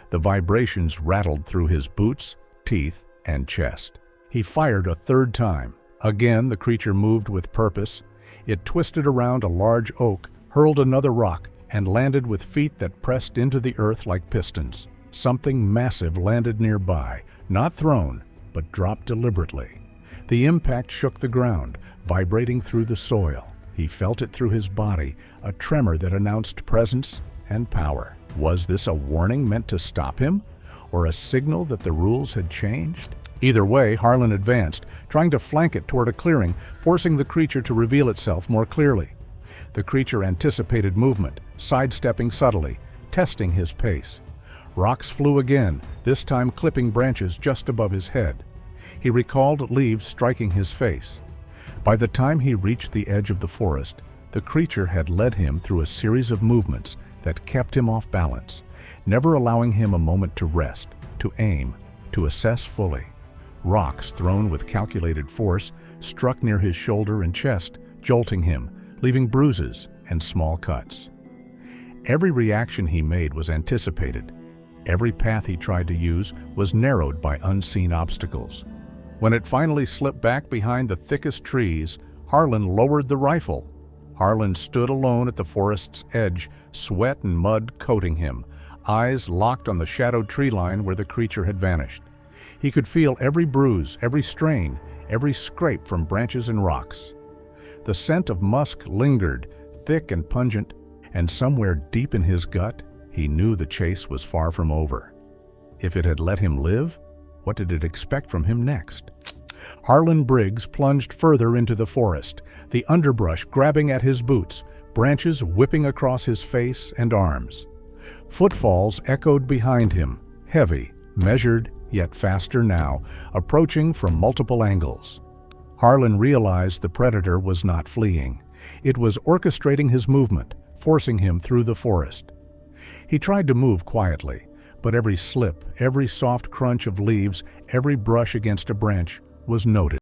The vibrations rattled through his boots, teeth, and chest. He fired a third time. Again, the creature moved with purpose. It twisted around a large oak, hurled another rock, and landed with feet that pressed into the earth like pistons. Something massive landed nearby, not thrown, but dropped deliberately. The impact shook the ground, vibrating through the soil. He felt it through his body, a tremor that announced presence and power. Was this a warning meant to stop him, or a signal that the rules had changed? Either way, Harlan advanced, trying to flank it toward a clearing, forcing the creature to reveal itself more clearly. The creature anticipated movement, sidestepping subtly, testing his pace. Rocks flew again, this time clipping branches just above his head. He recalled leaves striking his face. By the time he reached the edge of the forest, the creature had led him through a series of movements that kept him off balance, never allowing him a moment to rest, to aim, to assess fully. Rocks thrown with calculated force struck near his shoulder and chest, jolting him, leaving bruises and small cuts. Every reaction he made was anticipated. Every path he tried to use was narrowed by unseen obstacles. When it finally slipped back behind the thickest trees, Harlan lowered the rifle. Harlan stood alone at the forest's edge, sweat and mud coating him, eyes locked on the shadowed tree line where the creature had vanished. He could feel every bruise, every strain, every scrape from branches and rocks. The scent of musk lingered, thick and pungent, and somewhere deep in his gut, he knew the chase was far from over. If it had let him live, what did it expect from him next? Harlan Briggs plunged further into the forest, the underbrush grabbing at his boots, branches whipping across his face and arms. Footfalls echoed behind him, heavy, measured, yet faster now, approaching from multiple angles. Harlan realized the predator was not fleeing. It was orchestrating his movement, forcing him through the forest. He tried to move quietly, but every slip, every soft crunch of leaves, every brush against a branch was noted.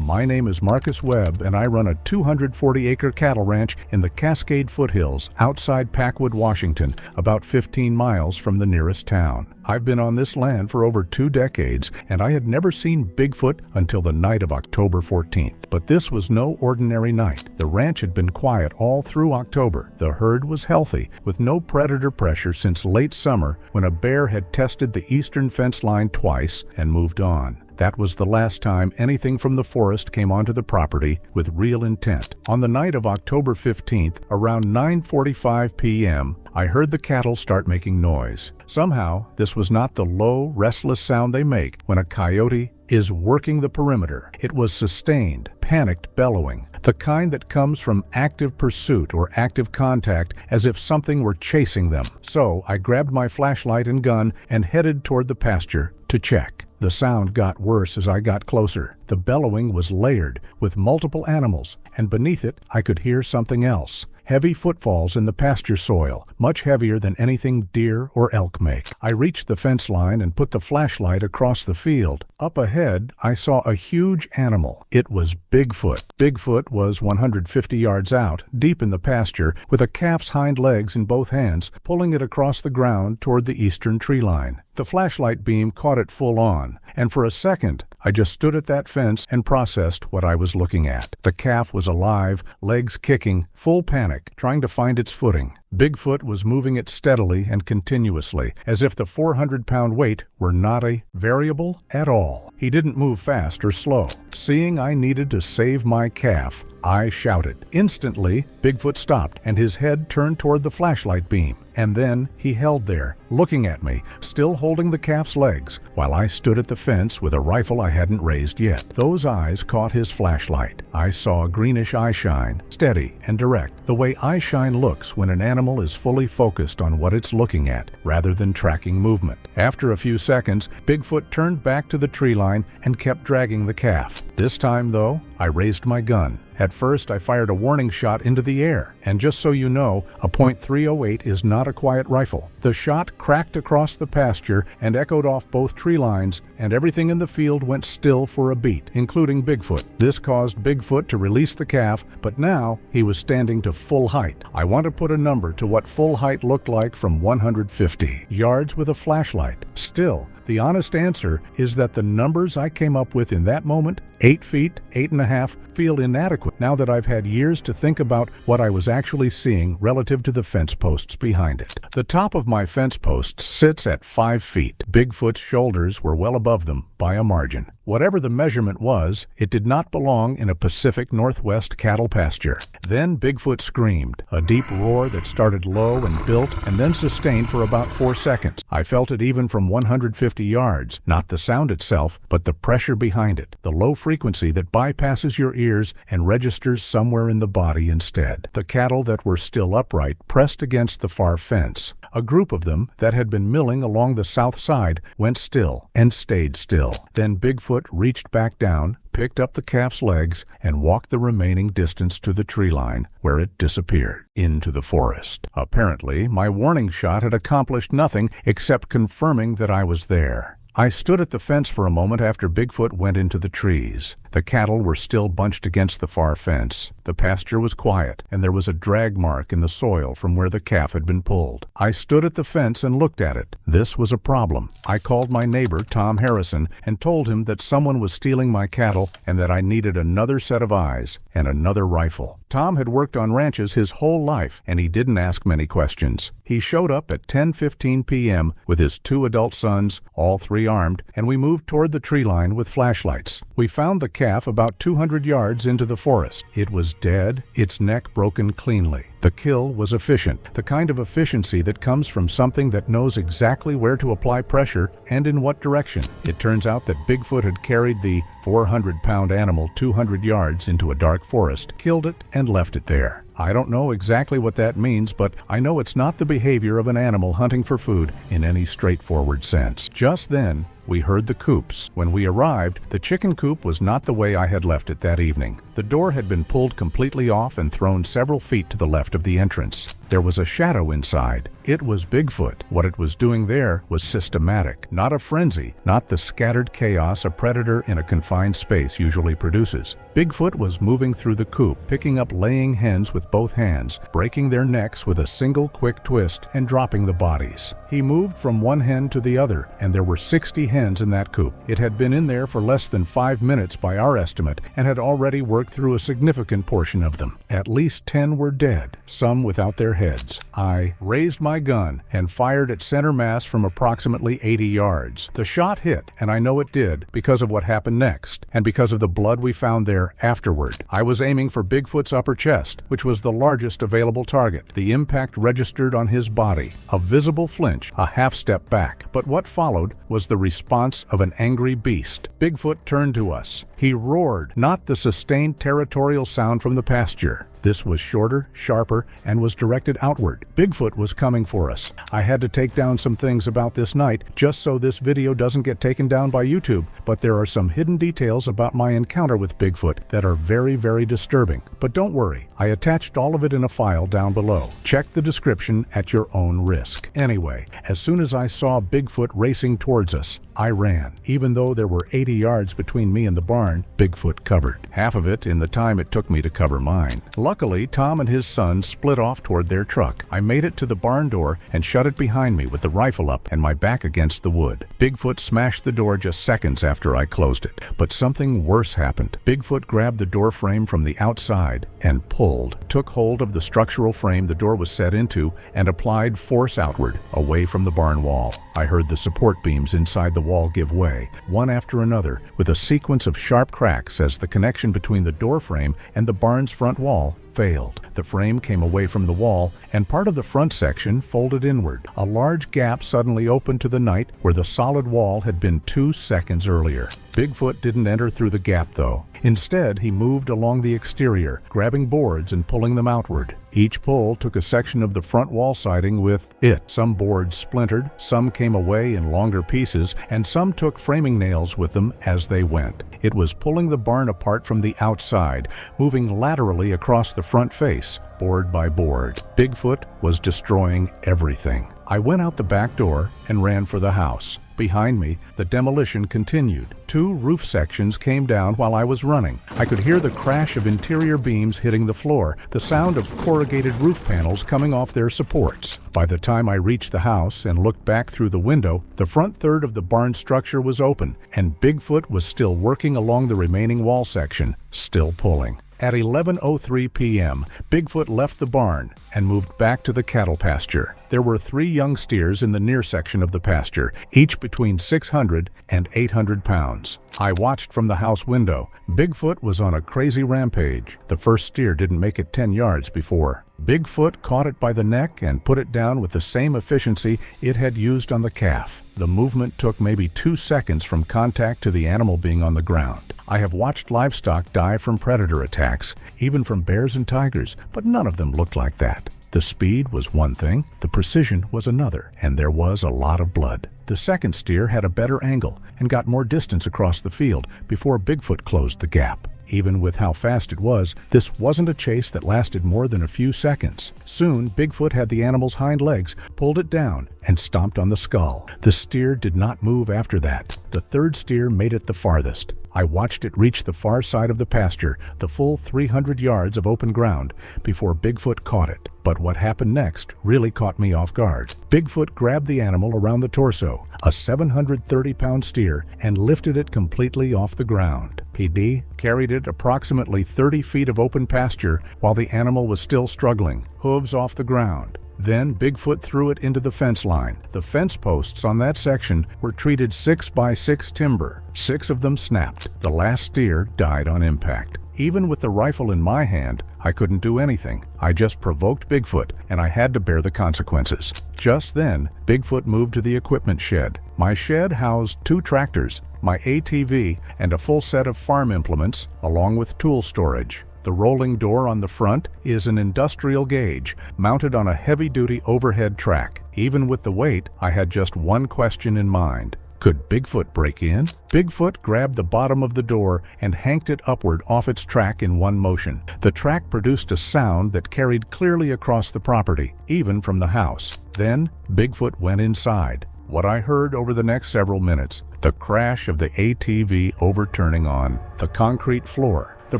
My name is Marcus Webb, and I run a 240-acre cattle ranch in the Cascade Foothills outside Packwood, Washington, about 15 miles from the nearest town. I've been on this land for over 2 decades, and I had never seen Bigfoot until the night of October 14th. But this was no ordinary night. The ranch had been quiet all through October. The herd was healthy, with no predator pressure since late summer when a bear had tested the eastern fence line twice and moved on. That was the last time anything from the forest came onto the property with real intent. On the night of October 15th, around 9:45 p.m., I heard the cattle start making noise. Somehow, this was not the low, restless sound they make when a coyote is working the perimeter. It was sustained, panicked bellowing, the kind that comes from active pursuit or active contact, as if something were chasing them. So I grabbed my flashlight and gun and headed toward the pasture to check. The sound got worse as I got closer. The bellowing was layered with multiple animals, and beneath it I could hear something else. Heavy footfalls in the pasture soil, much heavier than anything deer or elk make. I reached the fence line and put the flashlight across the field. Up ahead, I saw a huge animal. It was Bigfoot. Bigfoot was 150 yards out, deep in the pasture, with a calf's hind legs in both hands, pulling it across the ground toward the eastern tree line. The flashlight beam caught it full on, and for a second, I just stood at that fence and processed what I was looking at. The calf was alive, legs kicking, full panic, trying to find its footing. Bigfoot was moving it steadily and continuously, as if the 400-pound weight were not a variable at all. He didn't move fast or slow. Seeing I needed to save my calf, I shouted. Instantly, Bigfoot stopped, and his head turned toward the flashlight beam. And then he held there, looking at me, still holding the calf's legs, while I stood at the fence with a rifle I hadn't raised yet. Those eyes caught his flashlight. I saw a greenish eye shine, steady and direct, the way eye shine looks when an animal is fully focused on what it's looking at, rather than tracking movement. After a few seconds, Bigfoot turned back to the tree line and kept dragging the calf. This time, though, I raised my gun. At first, I fired a warning shot into the air, and just so you know, a .308 is not a quiet rifle. The shot cracked across the pasture and echoed off both tree lines, and everything in the field went still for a beat, including Bigfoot. This caused Bigfoot to release the calf, but now he was standing to full height. I want to put a number to what full height looked like from 150 yards with a flashlight. Still, the honest answer is that the numbers I came up with in that moment, 8 feet, 8.5, feel inadequate now that I've had years to think about what I was actually seeing relative to the fence posts behind it. The top of my fence posts sits at 5 feet. Bigfoot's shoulders were well above them by a margin. Whatever the measurement was, it did not belong in a Pacific Northwest cattle pasture. Then Bigfoot screamed, a deep roar that started low and built and then sustained for about 4 seconds. I felt it even from 150 yards, not the sound itself, but the pressure behind it, the low frequency that bypasses your ears and registers somewhere in the body instead. The cattle that were still upright pressed against the far fence. A group of them that had been milling along the south side went still and stayed still. Then Bigfoot reached back down, picked up the calf's legs, and walked the remaining distance to the tree line, where it disappeared into the forest. Apparently, my warning shot had accomplished nothing except confirming that I was there. I stood at the fence for a moment after Bigfoot went into the trees. The cattle were still bunched against the far fence. The pasture was quiet, and there was a drag mark in the soil from where the calf had been pulled. I stood at the fence and looked at it. This was a problem. I called my neighbor, Tom Harrison, and told him that someone was stealing my cattle and that I needed another set of eyes and another rifle. Tom had worked on ranches his whole life, and he didn't ask many questions. He showed up at 10:15 p.m. with his 2 adult sons, all 3 armed, and we moved toward the tree line with flashlights. We found the calf about 200 yards into the forest. It was dead, its neck broken cleanly. The kill was efficient, the kind of efficiency that comes from something that knows exactly where to apply pressure and in what direction. It turns out that Bigfoot had carried the 400-pound animal 200 yards into a dark forest, killed it, and left it there. I don't know exactly what that means, but I know it's not the behavior of an animal hunting for food in any straightforward sense. Just then, we heard the coops. When we arrived, the chicken coop was not the way I had left it that evening. The door had been pulled completely off and thrown several feet to the left of the entrance. There was a shadow inside. It was Bigfoot. What it was doing there was systematic, not a frenzy, not the scattered chaos a predator in a confined space usually produces. Bigfoot was moving through the coop, picking up laying hens with both hands, breaking their necks with a single quick twist, and dropping the bodies. He moved from one hen to the other, and there were 60 hens in that coop. It had been in there for less than 5 minutes by our estimate, and had already worked through a significant portion of them. At least 10 were dead, some without their heads. I raised my gun and fired at center mass from approximately 80 yards. The shot hit, and I know it did because of what happened next, and because of the blood we found there afterward. I was aiming for Bigfoot's upper chest, which was the largest available target. The impact registered on his body. A visible flinch, a half step back. But what followed was the response of an angry beast. Bigfoot turned to us. He roared, not the sustained territorial sound from the pasture. This was shorter, sharper, and was directed outward. Bigfoot was coming for us. I had to take down some things about this night just so this video doesn't get taken down by YouTube, but there are some hidden details about my encounter with Bigfoot that are very, very disturbing. But don't worry, I attached all of it in a file down below. Check the description at your own risk. Anyway, as soon as I saw Bigfoot racing towards us, I ran. Even though there were 80 yards between me and the barn, Bigfoot covered. Half of it in the time it took me to cover mine. Luckily, Luckily, Tom and his son split off toward their truck. I made it to the barn door and shut it behind me with the rifle up and my back against the wood. Bigfoot smashed the door just seconds after I closed it. But something worse happened. Bigfoot grabbed the door frame from the outside and pulled, took hold of the structural frame the door was set into, and applied force outward, away from the barn wall. I heard the support beams inside the wall give way, one after another, with a sequence of sharp cracks as the connection between the door frame and the barn's front wall failed. The frame came away from the wall, and part of the front section folded inward. A large gap suddenly opened to the night where the solid wall had been 2 seconds earlier. Bigfoot didn't enter through the gap, though. Instead, he moved along the exterior, grabbing boards and pulling them outward. Each pull took a section of the front wall siding with it. Some boards splintered, some came away in longer pieces, and some took framing nails with them as they went. It was pulling the barn apart from the outside, moving laterally across the front face, board by board. Bigfoot was destroying everything. I went out the back door and ran for the house. Behind me, the demolition continued. 2 roof sections came down while I was running. I could hear the crash of interior beams hitting the floor, the sound of corrugated roof panels coming off their supports. By the time I reached the house and looked back through the window, the front third of the barn structure was open, and Bigfoot was still working along the remaining wall section, still pulling. At 11:03 p.m., Bigfoot left the barn and moved back to the cattle pasture. There were 3 young steers in the near section of the pasture, each between 600 and 800 pounds. I watched from the house window. Bigfoot was on a crazy rampage. The first steer didn't make it 10 yards before. Bigfoot caught it by the neck and put it down with the same efficiency it had used on the calf. The movement took maybe 2 seconds from contact to the animal being on the ground. I have watched livestock die from predator attacks, even from bears and tigers, but none of them looked like that. The speed was one thing, the precision was another, and there was a lot of blood. The second steer had a better angle and got more distance across the field before Bigfoot closed the gap. Even with how fast it was, this wasn't a chase that lasted more than a few seconds. Soon, Bigfoot had the animal's hind legs, pulled it down, and stomped on the skull. The steer did not move after that. The third steer made it the farthest. I watched it reach the far side of the pasture, the full 300 yards of open ground, before Bigfoot caught it. But what happened next really caught me off guard. Bigfoot grabbed the animal around the torso, a 730-pound steer, and lifted it completely off the ground. PD carried it approximately 30 feet of open pasture while the animal was still struggling, hooves off the ground. Then Bigfoot threw it into the fence line. The fence posts on that section were treated 6x6 timber. 6 of them snapped. The last steer died on impact. Even with the rifle in my hand, I couldn't do anything. I just provoked Bigfoot, and I had to bear the consequences. Just then, Bigfoot moved to the equipment shed. My shed housed 2 tractors, my ATV, and a full set of farm implements, along with tool storage. The rolling door on the front is an industrial gauge mounted on a heavy-duty overhead track. Even with the weight, I had just one question in mind. Could Bigfoot break in? Bigfoot grabbed the bottom of the door and hanked it upward off its track in one motion. The track produced a sound that carried clearly across the property, even from the house. Then, Bigfoot went inside. What I heard over the next several minutes, the crash of the ATV overturning on the concrete floor. The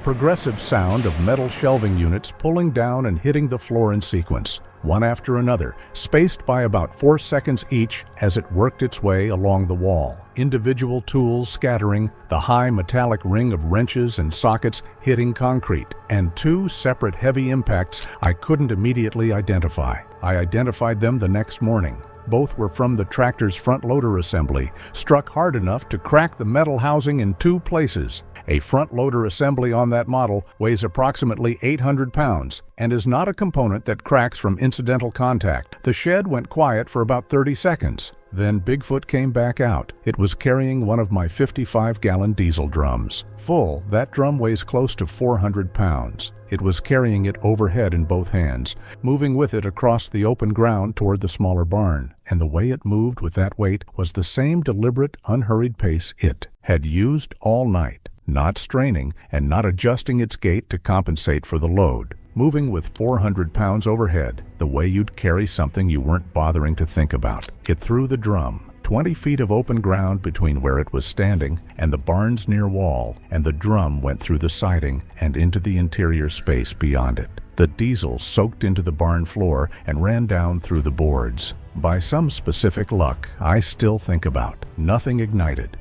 progressive sound of metal shelving units pulling down and hitting the floor in sequence, one after another, spaced by about 4 seconds each as it worked its way along the wall. Individual tools scattering, the high metallic ring of wrenches and sockets hitting concrete, and 2 separate heavy impacts I couldn't immediately identify. I identified them the next morning. Both were from the tractor's front loader assembly, struck hard enough to crack the metal housing in 2 places. A front loader assembly on that model weighs approximately 800 pounds and is not a component that cracks from incidental contact. The shed went quiet for about 30 seconds. Then Bigfoot came back out. It was carrying one of my 55-gallon diesel drums. Full, that drum weighs close to 400 pounds. It was carrying it overhead in both hands, moving with it across the open ground toward the smaller barn. And the way it moved with that weight was the same deliberate, unhurried pace it had used all night, not straining and not adjusting its gait to compensate for the load. Moving with 400 pounds overhead, the way you'd carry something you weren't bothering to think about. It threw the drum, 20 feet of open ground between where it was standing and the barn's near wall, and the drum went through the siding and into the interior space beyond it. The diesel soaked into the barn floor and ran down through the boards. By some specific luck I still think about, nothing ignited.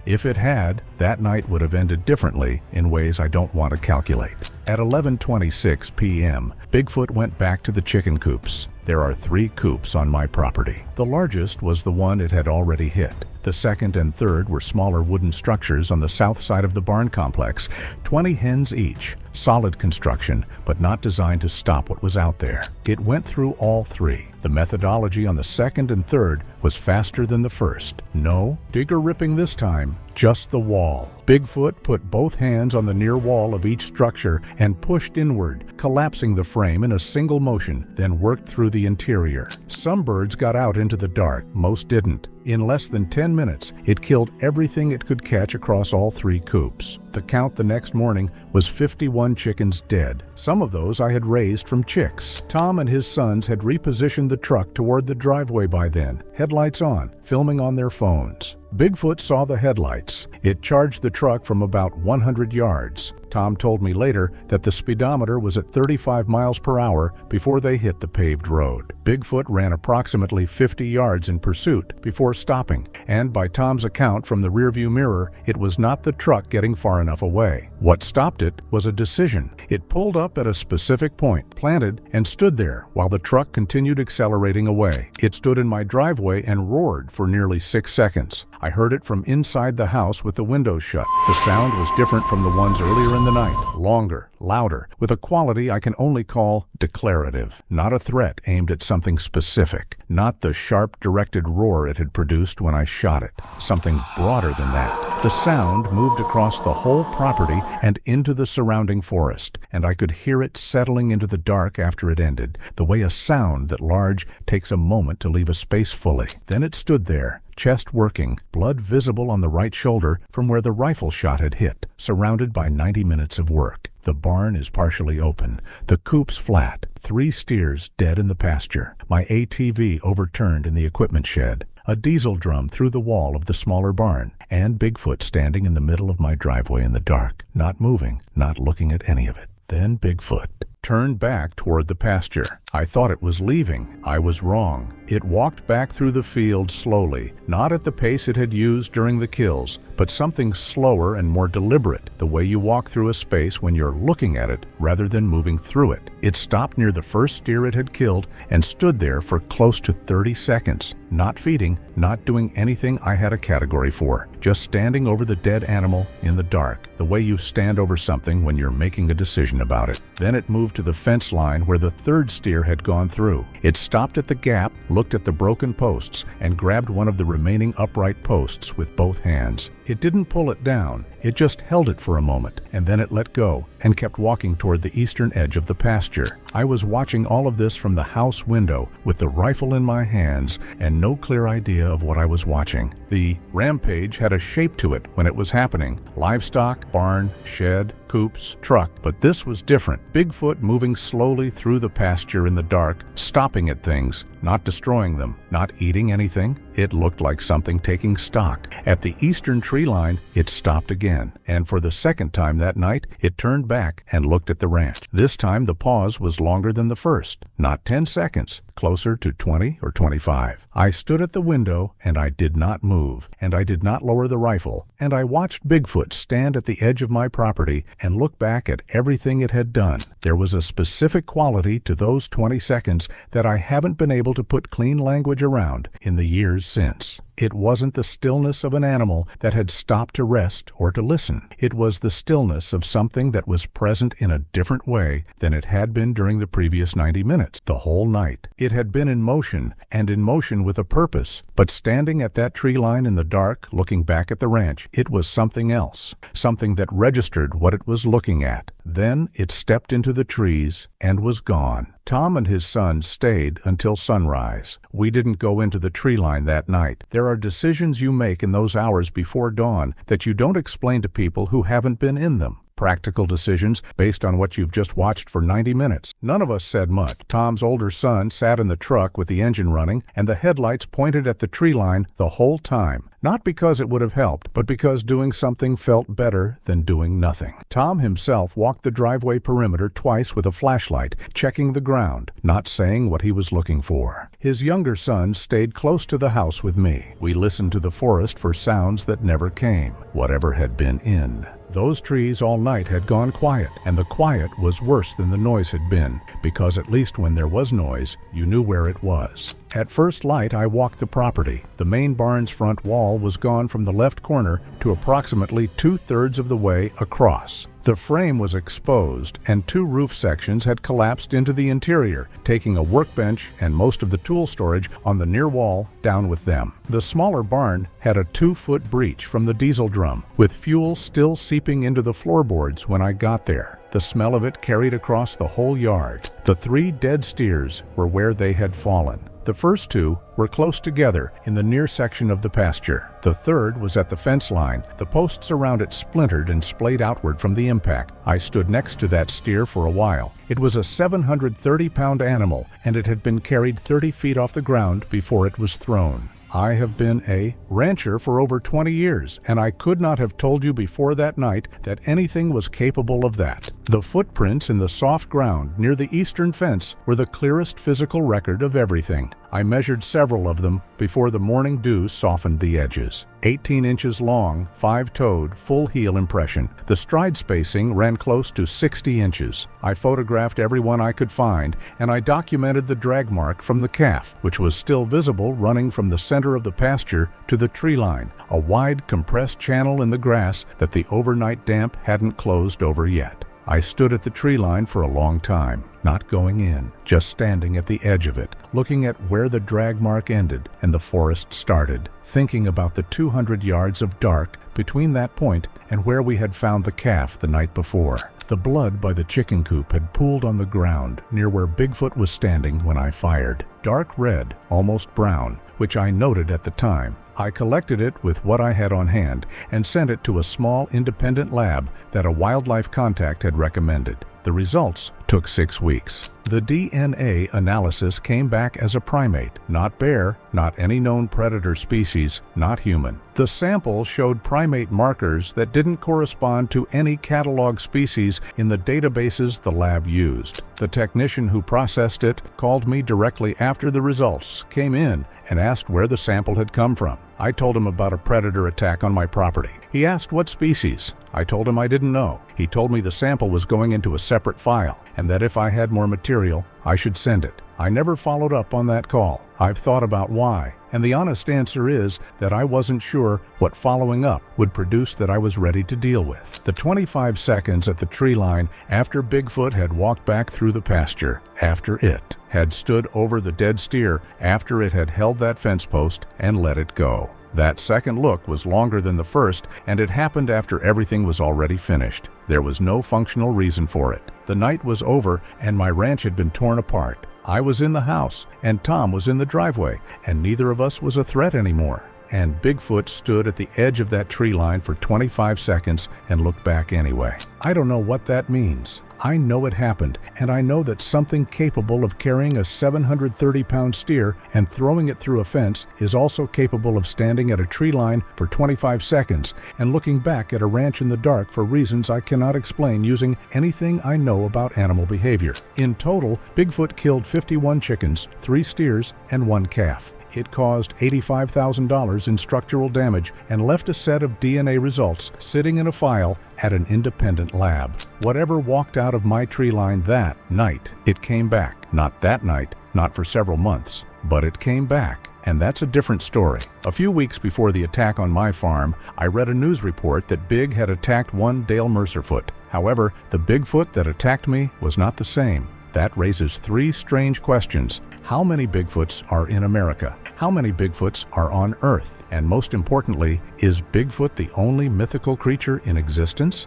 If it had, that night would have ended differently in ways I don't want to calculate. At 11:26 p.m., Bigfoot went back to the chicken coops. There are 3 coops on my property. The largest was the one it had already hit. The second and third were smaller wooden structures on the south side of the barn complex, 20 hens each. Solid construction, but not designed to stop what was out there. It went through all 3. The methodology on the second and third was faster than the first. No digger ripping this time, just the wall. Bigfoot put both hands on the near wall of each structure and pushed inward, collapsing the frame in a single motion, then worked through the interior. Some birds got out into the dark, most didn't. In less than 10 minutes, it killed everything it could catch across all 3 coops. The count the next morning was 51 chickens dead. Some of those I had raised from chicks. Tom and his sons had repositioned the truck toward the driveway by then, headlights on, filming on their phones. Bigfoot saw the headlights. It charged the truck from about 100 yards. Tom told me later that the speedometer was at 35 miles per hour before they hit the paved road. Bigfoot ran approximately 50 yards in pursuit before stopping, and by Tom's account from the rearview mirror, it was not the truck getting far enough away. What stopped it was a decision. It pulled up at a specific point, planted, and stood there while the truck continued accelerating away. It stood in my driveway and roared for nearly 6 seconds. I heard it from inside the house with the windows shut. The sound was different from the ones earlier in the night, longer, louder, with a quality I can only call declarative. Not a threat aimed at something specific, not the sharp, directed roar it had produced when I shot it. Something broader than that. The sound moved across the whole property and into the surrounding forest, and I could hear it settling into the dark after it ended, the way a sound that large takes a moment to leave a space fully. Then it stood there, chest working, blood visible on the right shoulder from where the rifle shot had hit, surrounded by 90 minutes of work. The barn is partially open, the coops flat, 3 steers dead in the pasture, my ATV overturned in the equipment shed, a diesel drum through the wall of the smaller barn, and Bigfoot standing in the middle of my driveway in the dark, not moving, not looking at any of it. Then Bigfoot turned back toward the pasture. I thought it was leaving. I was wrong. It walked back through the field slowly, not at the pace it had used during the kills, but something slower and more deliberate, the way you walk through a space when you're looking at it rather than moving through it. It stopped near the first steer it had killed and stood there for close to 30 seconds, not feeding, not doing anything I had a category for, just standing over the dead animal in the dark, the way you stand over something when you're making a decision about it. Then it moved to the fence line where the third steer had gone through. It stopped at the gap, looked at the broken posts, and grabbed one of the remaining upright posts with both hands. It didn't pull it down, it just held it for a moment, and then it let go and kept walking toward the eastern edge of the pasture. I was watching all of this from the house window with the rifle in my hands and no clear idea of what I was watching. The rampage had a shape to it when it was happening. Livestock, barn, shed, coops, truck, but this was different. Bigfoot moving slowly through the pasture in the dark, stopping at things, not destroying them, not eating anything. It looked like something taking stock. At the eastern tree line, it stopped again, and for the second time that night, it turned back and looked at the ranch. This time the pause was longer than the first, not 10 seconds, closer to 20 or 25. I stood at the window and I did not move, and I did not lower the rifle, and I watched Bigfoot stand at the edge of my property and look back at everything it had done. There was a specific quality to those 20 seconds that I haven't been able to put clean language around in the years since. It wasn't the stillness of an animal that had stopped to rest or to listen. It was the stillness of something that was present in a different way than it had been during the previous 90 minutes, the whole night. It had been in motion, and in motion with a purpose, but standing at that tree line in the dark, looking back at the ranch, it was something else, something that registered what it was looking at. Then it stepped into the trees and was gone. Tom and his son stayed until sunrise. We didn't go into the tree line that night. There are decisions you make in those hours before dawn that you don't explain to people who haven't been in them. practical decisions based on what you've just watched for 90 minutes. None of us said much. Tom's older son sat in the truck with the engine running and the headlights pointed at the tree line the whole time. Not because it would have helped, but because doing something felt better than doing nothing. Tom himself walked the driveway perimeter twice with a flashlight, checking the ground, not saying what he was looking for. His younger son stayed close to the house with me. We listened to the forest for sounds that never came, whatever had been in. Those trees all night had gone quiet, and the quiet was worse than the noise had been, because at least when there was noise, you knew where it was. At first light, I walked the property. The main barn's front wall was gone from the left corner to approximately 2/3 of the way across. The frame was exposed, and 2 roof sections had collapsed into the interior, taking a workbench and most of the tool storage on the near wall down with them. The smaller barn had a 2-foot breach from the diesel drum, with fuel still seeping into the floorboards when I got there. The smell of it carried across the whole yard. The 3 dead steers were where they had fallen. The first 2 were close together in the near section of the pasture. The third was at the fence line. The posts around it splintered and splayed outward from the impact. I stood next to that steer for a while. It was a 730-pound animal, and it had been carried 30 feet off the ground before it was thrown. I have been a rancher for over 20 years, and I could not have told you before that night that anything was capable of that. The footprints in the soft ground near the eastern fence were the clearest physical record of everything. I measured several of them before the morning dew softened the edges. 18 inches long, 5-toed, full heel impression. The stride spacing ran close to 60 inches. I photographed every one I could find, and I documented the drag mark from the calf, which was still visible running from the center of the pasture to the tree line, a wide compressed channel in the grass that the overnight damp hadn't closed over yet. I stood at the tree line for a long time, not going in, just standing at the edge of it, looking at where the drag mark ended and the forest started, thinking about the 200 yards of dark between that point and where we had found the calf the night before. The blood by the chicken coop had pooled on the ground near where Bigfoot was standing when I fired. Dark red, almost brown, which I noted at the time. I collected it with what I had on hand and sent it to a small independent lab that a wildlife contact had recommended. The results took 6 weeks. The DNA analysis came back as a primate, not bear, not any known predator species, not human. The sample showed primate markers that didn't correspond to any catalog species in the databases the lab used. The technician who processed it called me directly after the results came in and asked where the sample had come from. I told him about a predator attack on my property. He asked what species. I told him I didn't know. He told me the sample was going into a separate file, and that if I had more material, I should send it. I never followed up on that call. I've thought about why, and the honest answer is that I wasn't sure what following up would produce that I was ready to deal with. The 25 seconds at the tree line after Bigfoot had walked back through the pasture, after it had stood over the dead steer, after it had held that fence post and let it go. That second look was longer than the first, and it happened after everything was already finished. There was no functional reason for it. The night was over, and my ranch had been torn apart. I was in the house, and Tom was in the driveway, and neither of us was a threat anymore. And Bigfoot stood at the edge of that tree line for 25 seconds and looked back anyway. I don't know what that means. I know it happened, and I know that something capable of carrying a 730-pound steer and throwing it through a fence is also capable of standing at a tree line for 25 seconds and looking back at a ranch in the dark for reasons I cannot explain using anything I know about animal behavior. In total, Bigfoot killed 51 chickens, 3 steers, and 1 calf. It caused $85,000 in structural damage and left a set of DNA results sitting in a file at an independent lab. Whatever walked out of my tree line that night, it came back. Not that night, not for several months, but it came back. And that's a different story. A few weeks before the attack on my farm, I read a news report that Big had attacked one Dale Mercerfoot. However, the Bigfoot that attacked me was not the same. That raises 3 strange questions. How many Bigfoots are in America? How many Bigfoots are on Earth? And most importantly, is Bigfoot the only mythical creature in existence?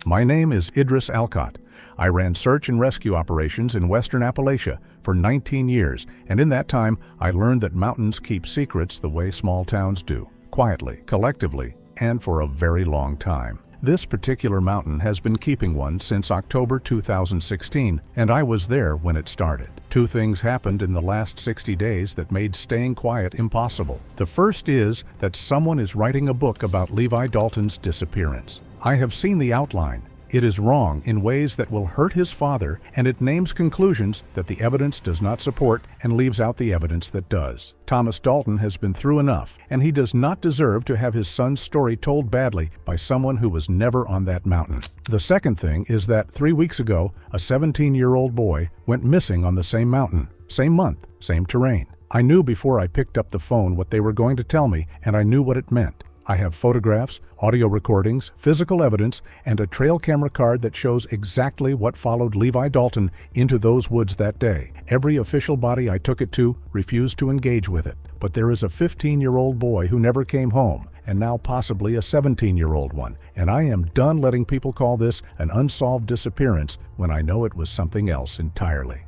My name is Idris Alcott. I ran search and rescue operations in western Appalachia for 19 years, and in that time I learned that mountains keep secrets the way small towns do, quietly, collectively, and for a very long time. This particular mountain has been keeping one since October 2016, and I was there when it started. Two things happened in the last 60 days that made staying quiet impossible. The first is that someone is writing a book about Levi Dalton's disappearance. I have seen the outline. It is wrong in ways that will hurt his father, and it names conclusions that the evidence does not support and leaves out the evidence that does. Thomas Dalton has been through enough, and he does not deserve to have his son's story told badly by someone who was never on that mountain. The second thing is that 3 weeks ago, a 17-year-old boy went missing on the same mountain, same month, same terrain. I knew before I picked up the phone what they were going to tell me, and I knew what it meant. I have photographs, audio recordings, physical evidence, and a trail camera card that shows exactly what followed Levi Dalton into those woods that day. Every official body I took it to refused to engage with it. But there is a 15-year-old boy who never came home, and now possibly a 17-year-old one, and I am done letting people call this an unsolved disappearance when I know it was something else entirely.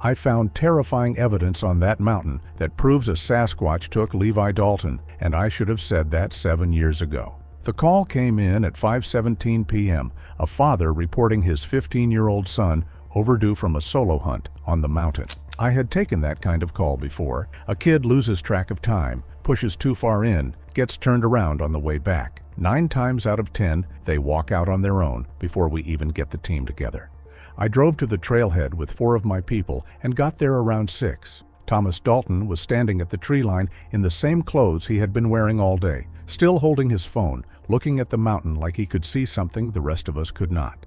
I found terrifying evidence on that mountain that proves a Sasquatch took Levi Dalton, and I should have said that 7 years ago. The call came in at 5:17 p.m., a father reporting his 15-year-old son overdue from a solo hunt on the mountain. I had taken that kind of call before. A kid loses track of time, pushes too far in, gets turned around on the way back. 9 times out of 10, they walk out on their own before we even get the team together. I drove to the trailhead with 4 of my people and got there around 6. Thomas Dalton was standing at the tree line in the same clothes he had been wearing all day, still holding his phone, looking at the mountain like he could see something the rest of us could not.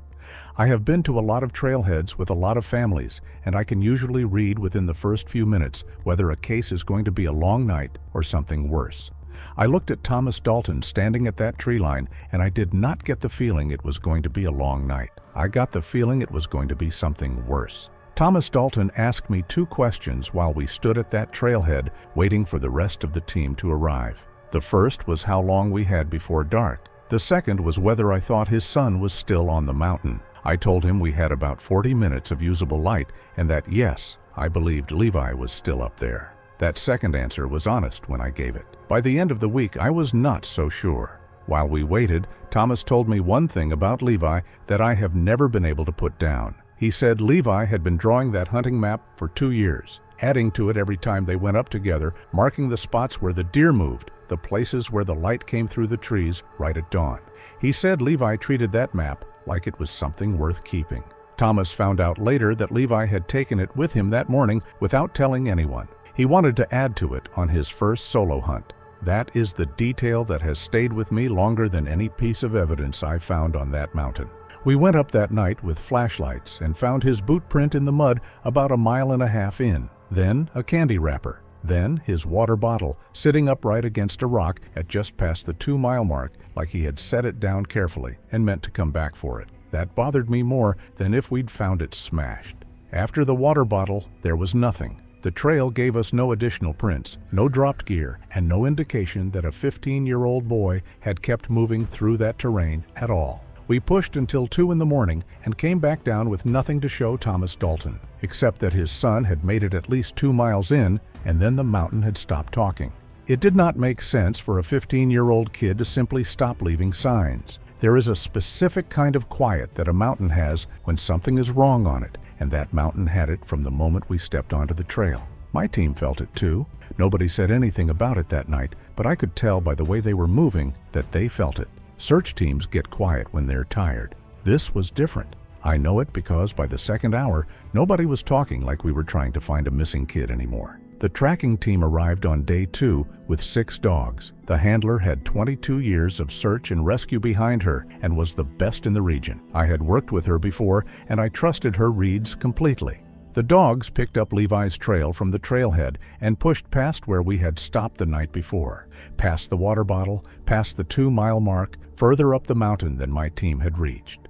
I have been to a lot of trailheads with a lot of families, and I can usually read within the first few minutes whether a case is going to be a long night or something worse. I looked at Thomas Dalton standing at that tree line, and I did not get the feeling it was going to be a long night. I got the feeling it was going to be something worse. Thomas Dalton asked me 2 questions while we stood at that trailhead waiting for the rest of the team to arrive. The first was how long we had before dark. The second was whether I thought his son was still on the mountain. I told him we had about 40 minutes of usable light and that yes, I believed Levi was still up there. That second answer was honest when I gave it. By the end of the week, I was not so sure. While we waited, Thomas told me one thing about Levi that I have never been able to put down. He said Levi had been drawing that hunting map for 2 years, adding to it every time they went up together, marking the spots where the deer moved, the places where the light came through the trees right at dawn. He said Levi treated that map like it was something worth keeping. Thomas found out later that Levi had taken it with him that morning without telling anyone. He wanted to add to it on his first solo hunt. That is the detail that has stayed with me longer than any piece of evidence I found on that mountain. We went up that night with flashlights and found his boot print in the mud about 1.5 miles in. Then a candy wrapper. Then his water bottle sitting upright against a rock at just past the 2-mile mark like he had set it down carefully and meant to come back for it. That bothered me more than if we'd found it smashed. After the water bottle, there was nothing. The trail gave us no additional prints, no dropped gear, and no indication that a 15-year-old boy had kept moving through that terrain at all. We pushed until 2 in the morning and came back down with nothing to show Thomas Dalton, except that his son had made it at least 2 miles in, and then the mountain had stopped talking. It did not make sense for a 15-year-old kid to simply stop leaving signs. There is a specific kind of quiet that a mountain has when something is wrong on it, and that mountain had it from the moment we stepped onto the trail. My team felt it too. Nobody said anything about it that night, but I could tell by the way they were moving that they felt it. Search teams get quiet when they're tired. This was different. I know it because by the second hour, nobody was talking like we were trying to find a missing kid anymore. The tracking team arrived on day 2 with 6 dogs. The handler had 22 years of search and rescue behind her and was the best in the region. I had worked with her before and I trusted her reads completely. The dogs picked up Levi's trail from the trailhead and pushed past where we had stopped the night before, past the water bottle, past the 2-mile mark, further up the mountain than my team had reached.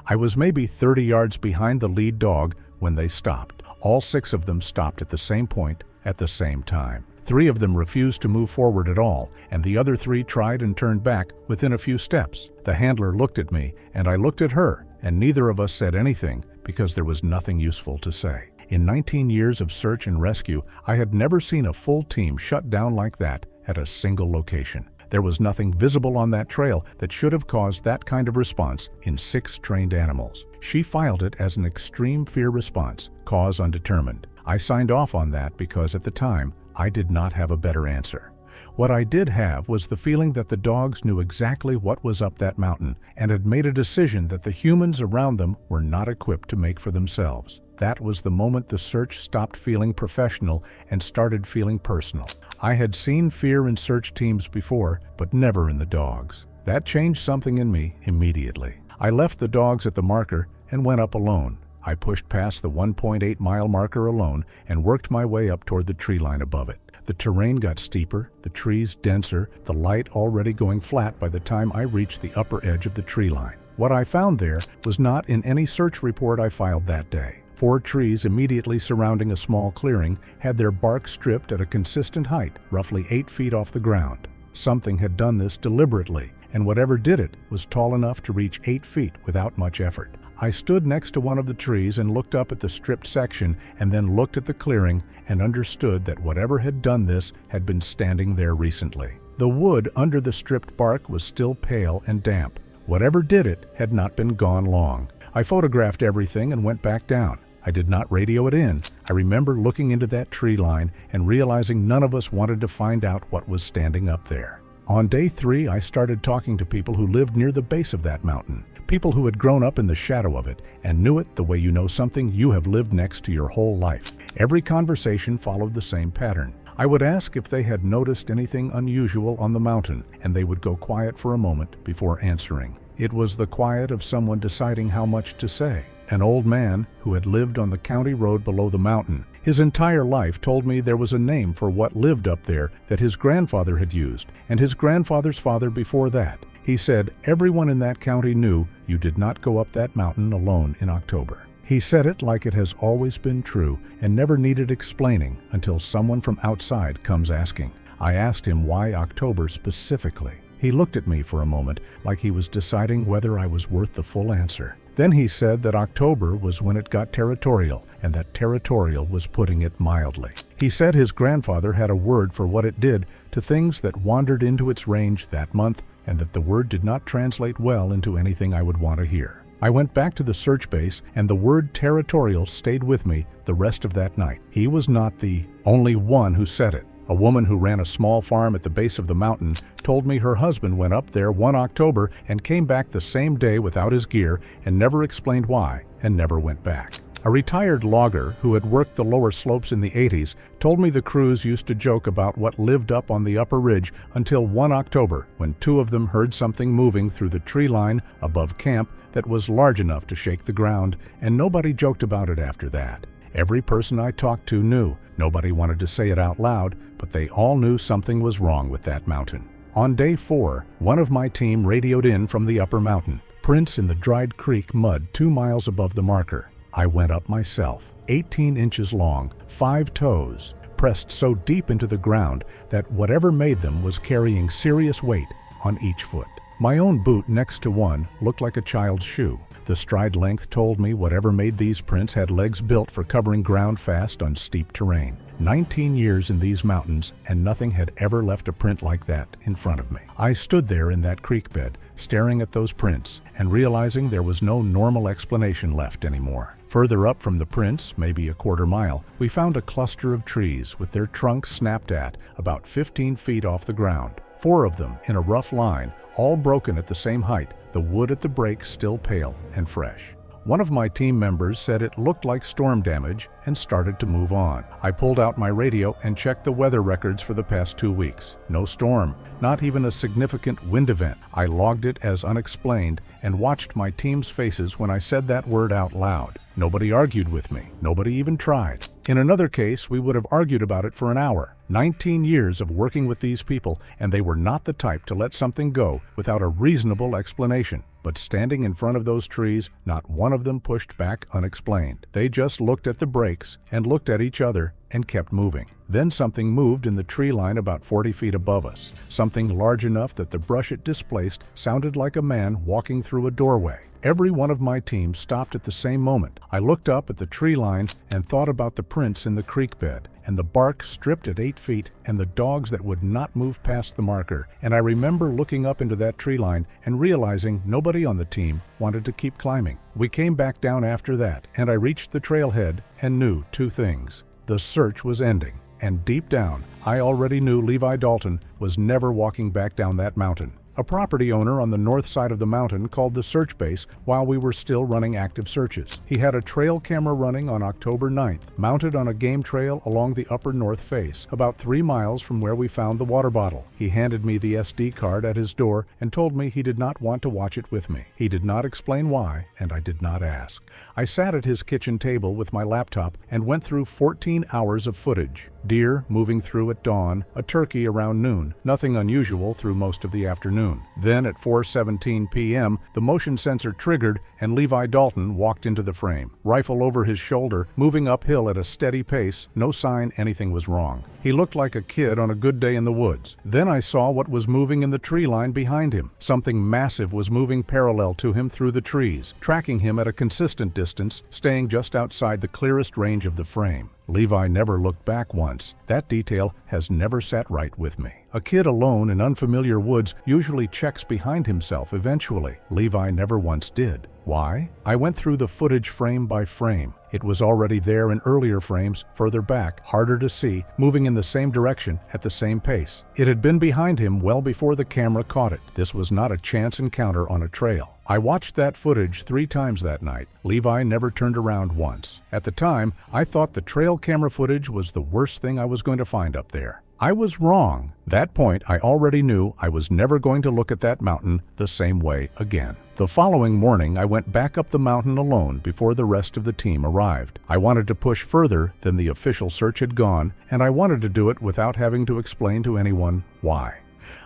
I was maybe 30 yards behind the lead dog when they stopped. All 6 of them stopped at the same point at the same time. 3 of them refused to move forward at all, and the other 3 tried and turned back within a few steps. The handler looked at me, and I looked at her, and neither of us said anything because there was nothing useful to say. In 19 years of search and rescue, I had never seen a full team shut down like that at a single location. There was nothing visible on that trail that should have caused that kind of response in 6 trained animals. She filed it as an extreme fear response, cause undetermined. I signed off on that because at the time, I did not have a better answer. What I did have was the feeling that the dogs knew exactly what was up that mountain and had made a decision that the humans around them were not equipped to make for themselves. That was the moment the search stopped feeling professional and started feeling personal. I had seen fear in search teams before, but never in the dogs. That changed something in me immediately. I left the dogs at the marker and went up alone. I pushed past the 1.8-mile marker alone and worked my way up toward the tree line above it. The terrain got steeper, the trees denser, the light already going flat by the time I reached the upper edge of the tree line. What I found there was not in any search report I filed that day. 4 trees immediately surrounding a small clearing had their bark stripped at a consistent height, roughly 8 feet off the ground. Something had done this deliberately, and whatever did it was tall enough to reach 8 feet without much effort. I stood next to one of the trees and looked up at the stripped section and then looked at the clearing and understood that whatever had done this had been standing there recently. The wood under the stripped bark was still pale and damp. Whatever did it had not been gone long. I photographed everything and went back down. I did not radio it in. I remember looking into that tree line and realizing none of us wanted to find out what was standing up there. On day 3, I started talking to people who lived near the base of that mountain, people who had grown up in the shadow of it and knew it the way you know something you have lived next to your whole life. Every conversation followed the same pattern. I would ask if they had noticed anything unusual on the mountain, and they would go quiet for a moment before answering. It was the quiet of someone deciding how much to say. An old man who had lived on the county road below the mountain. His entire life told me there was a name for what lived up there that his grandfather had used, and his grandfather's father before that. He said everyone in that county knew you did not go up that mountain alone in October. He said it like it has always been true and never needed explaining until someone from outside comes asking. I asked him why October specifically. He looked at me for a moment like he was deciding whether I was worth the full answer. Then he said that October was when it got territorial, and that territorial was putting it mildly. He said his grandfather had a word for what it did to things that wandered into its range that month, and that the word did not translate well into anything I would want to hear. I went back to the search base, and the word territorial stayed with me the rest of that night. He was not the only one who said it. A woman who ran a small farm at the base of the mountain told me her husband went up there one October and came back the same day without his gear and never explained why and never went back. A retired logger who had worked the lower slopes in the 80s told me the crews used to joke about what lived up on the upper ridge until one October when 2 of them heard something moving through the tree line above camp that was large enough to shake the ground, and nobody joked about it after that. Every person I talked to knew. Nobody wanted to say it out loud, but they all knew something was wrong with that mountain. On day 4, one of my team radioed in from the upper mountain. Prints in the dried creek mud 2 miles above the marker. I went up myself, 18 inches long, 5 toes, pressed so deep into the ground that whatever made them was carrying serious weight on each foot. My own boot next to one looked like a child's shoe. The stride length told me whatever made these prints had legs built for covering ground fast on steep terrain. 19 years in these mountains, and nothing had ever left a print like that in front of me. I stood there in that creek bed, staring at those prints, and realizing there was no normal explanation left anymore. Further up from the prints, maybe a quarter mile, we found a cluster of trees with their trunks snapped at about 15 feet off the ground. 4 of them in a rough line, all broken at the same height, the wood at the break still pale and fresh. One of my team members said it looked like storm damage and started to move on. I pulled out my radio and checked the weather records for the past 2 weeks. No storm, not even a significant wind event. I logged it as unexplained and watched my team's faces when I said that word out loud. Nobody argued with me. Nobody even tried. In another case, we would have argued about it for an hour. 19 years of working with these people, and they were not the type to let something go without a reasonable explanation. But standing in front of those trees, not one of them pushed back unexplained. They just looked at the breaks and looked at each other and kept moving. Then something moved in the tree line about 40 feet above us, something large enough that the brush it displaced sounded like a man walking through a doorway. Every one of my team stopped at the same moment. I looked up at the tree line and thought about the prints in the creek bed, and the bark stripped at 8 feet, and the dogs that would not move past the marker. And I remember looking up into that tree line and realizing nobody on the team wanted to keep climbing. We came back down after that, and I reached the trailhead and knew two things. The search was ending, and deep down, I already knew Levi Dalton was never walking back down that mountain. A property owner on the north side of the mountain called the search base while we were still running active searches. He had a trail camera running on October 9th, mounted on a game trail along the upper north face, about 3 miles from where we found the water bottle. He handed me the SD card at his door and told me he did not want to watch it with me. He did not explain why, and I did not ask. I sat at his kitchen table with my laptop and went through 14 hours of footage. Deer moving through at dawn, a turkey around noon, nothing unusual through most of the afternoon. Then at 4:17 p.m., the motion sensor triggered and Levi Dalton walked into the frame, rifle over his shoulder, moving uphill at a steady pace, no sign anything was wrong. He looked like a kid on a good day in the woods. Then I saw what was moving in the tree line behind him. Something massive was moving parallel to him through the trees, tracking him at a consistent distance, staying just outside the clearest range of the frame. Levi never looked back once. That detail has never sat right with me. A kid alone in unfamiliar woods usually checks behind himself eventually. Levi never once did. Why? I went through the footage frame by frame. It was already there in earlier frames, further back, harder to see, moving in the same direction at the same pace. It had been behind him well before the camera caught it. This was not a chance encounter on a trail. I watched that footage 3 times that night. Levi never turned around once. At the time, I thought the trail camera footage was the worst thing I was going to find up there. I was wrong. That point, I already knew I was never going to look at that mountain the same way again. The following morning, I went back up the mountain alone before the rest of the team arrived. I wanted to push further than the official search had gone, and I wanted to do it without having to explain to anyone why.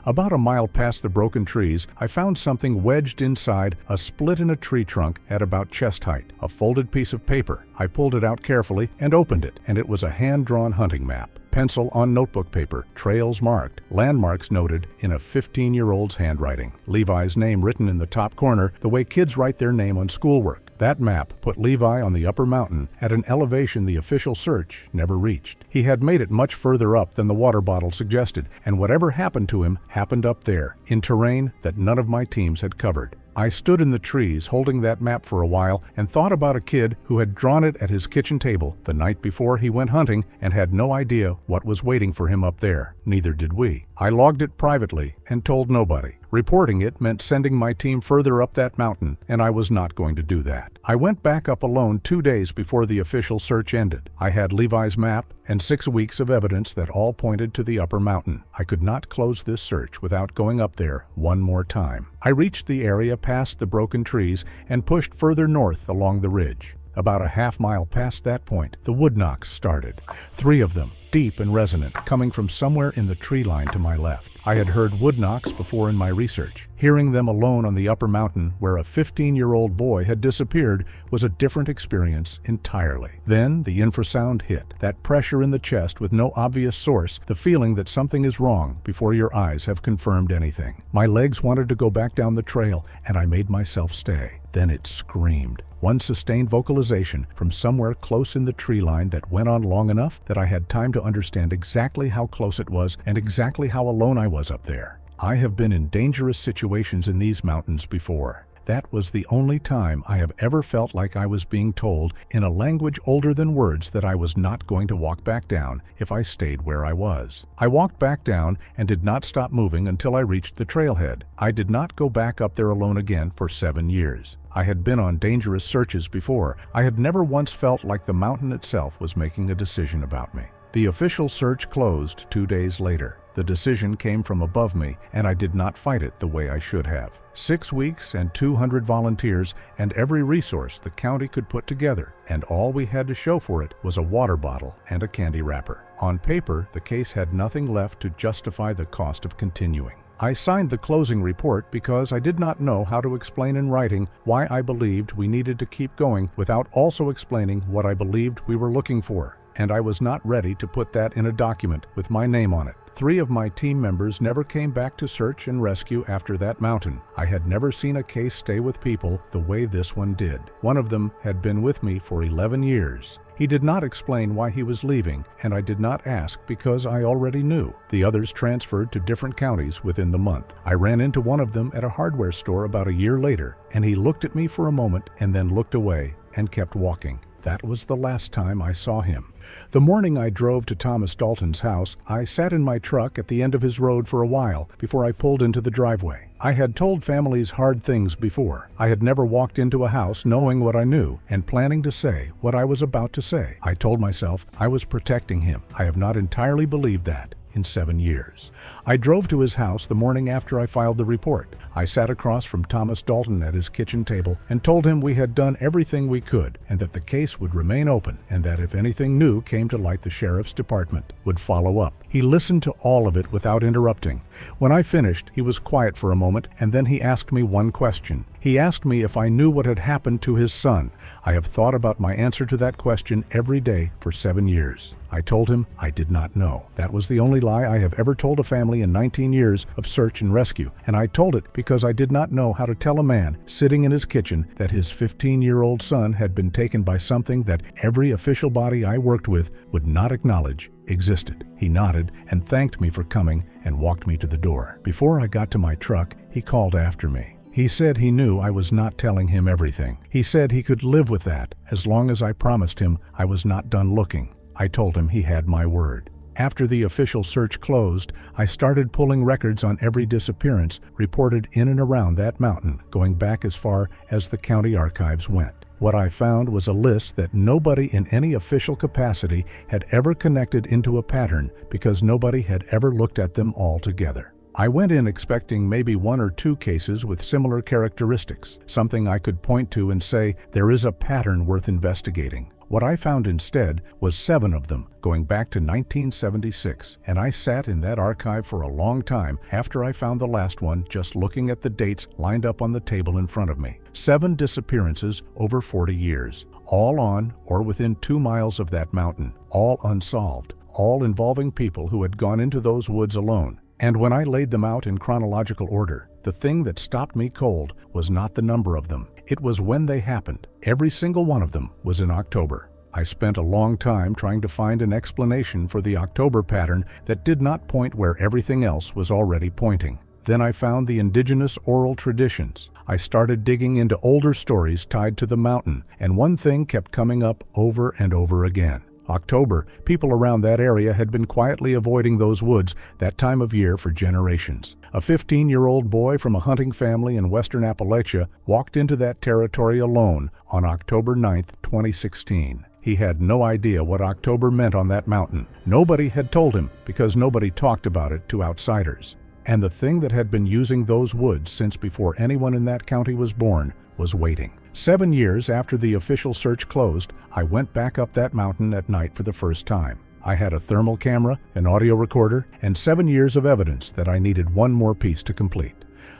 About a mile past the broken trees, I found something wedged inside a split in a tree trunk at about chest height, a folded piece of paper. I pulled it out carefully and opened it, and it was a hand-drawn hunting map. Pencil on notebook paper, trails marked, landmarks noted in a 15-year-old's handwriting. Levi's name written in the top corner, the way kids write their name on schoolwork. That map put Levi on the upper mountain at an elevation the official search never reached. He had made it much further up than the water bottle suggested, and whatever happened to him happened up there, in terrain that none of my teams had covered. I stood in the trees holding that map for a while and thought about a kid who had drawn it at his kitchen table the night before he went hunting and had no idea what was waiting for him up there. Neither did we. I logged it privately and told nobody. Reporting it meant sending my team further up that mountain, and I was not going to do that. I went back up alone 2 days before the official search ended. I had Levi's map and 6 weeks of evidence that all pointed to the upper mountain. I could not close this search without going up there one more time. I reached the area past the broken trees and pushed further north along the ridge. About a half-mile past that point, the wood knocks started. 3 of them, deep and resonant, coming from somewhere in the tree line to my left. I had heard wood knocks before in my research. Hearing them alone on the upper mountain where a 15-year-old boy had disappeared was a different experience entirely. Then the infrasound hit, that pressure in the chest with no obvious source, the feeling that something is wrong before your eyes have confirmed anything. My legs wanted to go back down the trail, and I made myself stay. Then it screamed. One sustained vocalization from somewhere close in the tree line that went on long enough that I had time to understand exactly how close it was and exactly how alone I was up there. I have been in dangerous situations in these mountains before. That was the only time I have ever felt like I was being told in a language older than words that I was not going to walk back down if I stayed where I was. I walked back down and did not stop moving until I reached the trailhead. I did not go back up there alone again for 7 years. I had been on dangerous searches before. I had never once felt like the mountain itself was making a decision about me. The official search closed 2 days later. The decision came from above me, and I did not fight it the way I should have. 6 weeks and 200 volunteers and every resource the county could put together, and all we had to show for it was a water bottle and a candy wrapper. On paper, the case had nothing left to justify the cost of continuing. I signed the closing report because I did not know how to explain in writing why I believed we needed to keep going without also explaining what I believed we were looking for. and I was not ready to put that in a document with my name on it. 3 of my team members never came back to search and rescue after that mountain. I had never seen a case stay with people the way this one did. One of them had been with me for 11 years. He did not explain why he was leaving, and I did not ask because I already knew. The others transferred to different counties within the month. I ran into one of them at a hardware store about a year later, and he looked at me for a moment and then looked away and kept walking. That was the last time I saw him. The morning I drove to Thomas Dalton's house, I sat in my truck at the end of his road for a while before I pulled into the driveway. I had told families hard things before. I had never walked into a house knowing what I knew and planning to say what I was about to say. I told myself I was protecting him. I have not entirely believed that in 7 years. I drove to his house the morning after I filed the report. I sat across from Thomas Dalton at his kitchen table and told him we had done everything we could and that the case would remain open and that if anything new came to light, the sheriff's department would follow up. He listened to all of it without interrupting. When I finished, he was quiet for a moment and then he asked me one question. He asked me if I knew what had happened to his son. I have thought about my answer to that question every day for 7 years. I told him I did not know. That was the only lie I have ever told a family in 19 years of search and rescue, and I told it because I did not know how to tell a man sitting in his kitchen that his 15-year-old son had been taken by something that every official body I worked with would not acknowledge existed. He nodded and thanked me for coming and walked me to the door. Before I got to my truck, he called after me. He said he knew I was not telling him everything. He said he could live with that as long as I promised him I was not done looking. I told him he had my word. After the official search closed, I started pulling records on every disappearance reported in and around that mountain, going back as far as the county archives went. What I found was a list that nobody in any official capacity had ever connected into a pattern because nobody had ever looked at them all together. I went in expecting maybe 1 or 2 cases with similar characteristics, something I could point to and say there is a pattern worth investigating. What I found instead was 7 of them, going back to 1976, and I sat in that archive for a long time after I found the last one, just looking at the dates lined up on the table in front of me. 7 disappearances over 40 years, all on or within 2 miles of that mountain, all unsolved, all involving people who had gone into those woods alone. And when I laid them out in chronological order, the thing that stopped me cold was not the number of them. It was when they happened. Every single one of them was in October. I spent a long time trying to find an explanation for the October pattern that did not point where everything else was already pointing. Then I found the indigenous oral traditions. I started digging into older stories tied to the mountain, and one thing kept coming up over and over again. October, people around that area had been quietly avoiding those woods that time of year for generations. A 15-year-old boy from a hunting family in western Appalachia walked into that territory alone on October 9, 2016. He had no idea what October meant on that mountain. Nobody had told him because nobody talked about it to outsiders. And the thing that had been using those woods since before anyone in that county was born was waiting. 7 years after the official search closed, I went back up that mountain at night for the first time. I had a thermal camera, an audio recorder, and 7 years of evidence that I needed one more piece to complete.